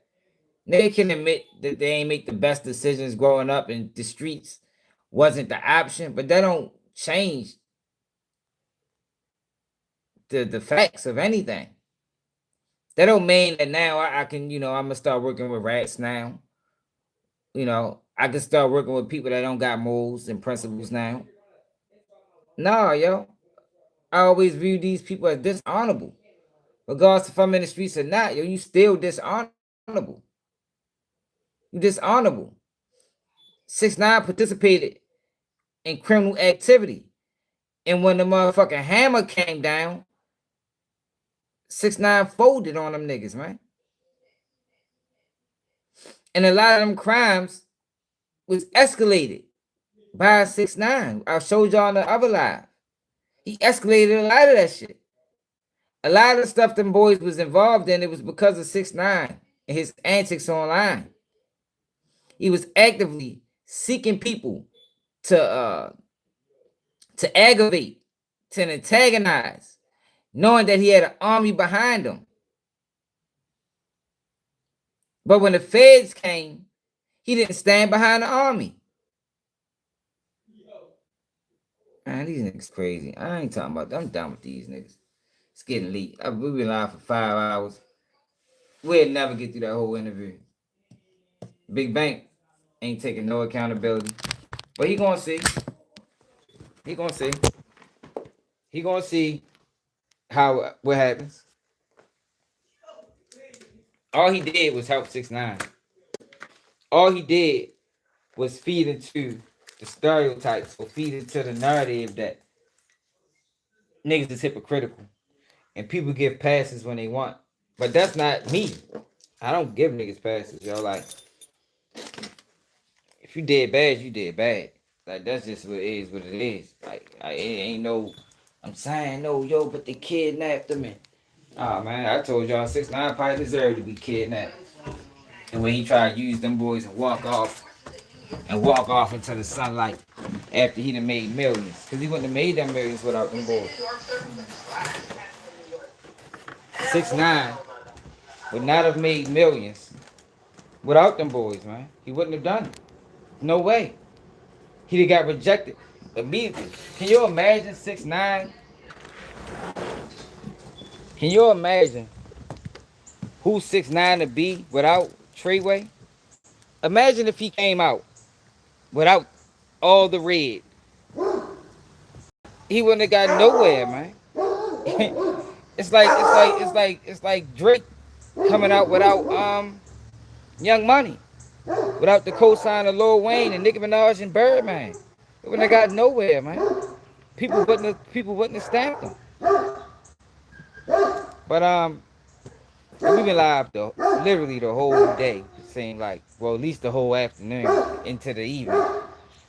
They can admit that they ain't make the best decisions growing up and the streets wasn't the option, but that don't change the facts of anything. That don't mean that now I can, I'm gonna start working with rats now. I can start working with people that don't got morals and principles now. No, yo. I always view these people as dishonorable. Regardless if I'm in the streets or not, yo, you still dishonorable. You dishonorable. 6ix9ine participated in criminal activity. And when the motherfucking hammer came down, 6ix9ine folded on them niggas, man. And a lot of them crimes was escalated by 6ix9ine. I showed y'all in the other live. He escalated a lot of that shit. A lot of the stuff them boys was involved in, it was because of 6ix9ine and his antics online. He was actively seeking people to aggravate, to antagonize, knowing that he had an army behind him. But when the feds came, he didn't stand behind the army. Man, these niggas crazy. I ain't talking about them. I'm done with these niggas. It's getting late. We've been live for 5 hours. We'll never get through that whole interview. Big Bank ain't taking no accountability. But he gonna see. He gonna see. He gonna see what happens. All he did was help 6ix9ine. All he did was feed into the stereotypes or feed into the narrative that niggas is hypocritical and people give passes when they want. But that's not me. I don't give niggas passes, yo. Like, if you did bad, you did bad. Like, that's just what it is, what it is. Like, it ain't no, I'm saying no, yo, but they kidnapped him. And, oh, man, I told y'all 6ix9ine probably deserved to be kidnapped. And when he tried to use them boys and walk off into the sunlight after he done made millions. Because he wouldn't have made them millions without them boys. 6ix9ine would not have made millions without them boys, man. He wouldn't have done it. No way. He'd have got rejected immediately. Can you imagine 6ix9ine? Can you imagine who 6ix9ine would be without Treyway? Imagine if he came out without all the red. He wouldn't have got nowhere, man. It's like Drake coming out without Young Money, without the cosign of Lil Wayne and Nicki Minaj and Birdman. It wouldn't have got nowhere, man. People wouldn't have stamped them. But we've been live though, literally the whole day. It seemed like, well, at least the whole afternoon into the evening.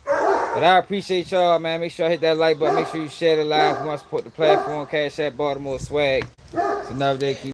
But I appreciate y'all, man. Make sure I hit that like button. Make sure you share the live. If you want to support the platform, Cash App Baltimore Swag. It's another day. Keep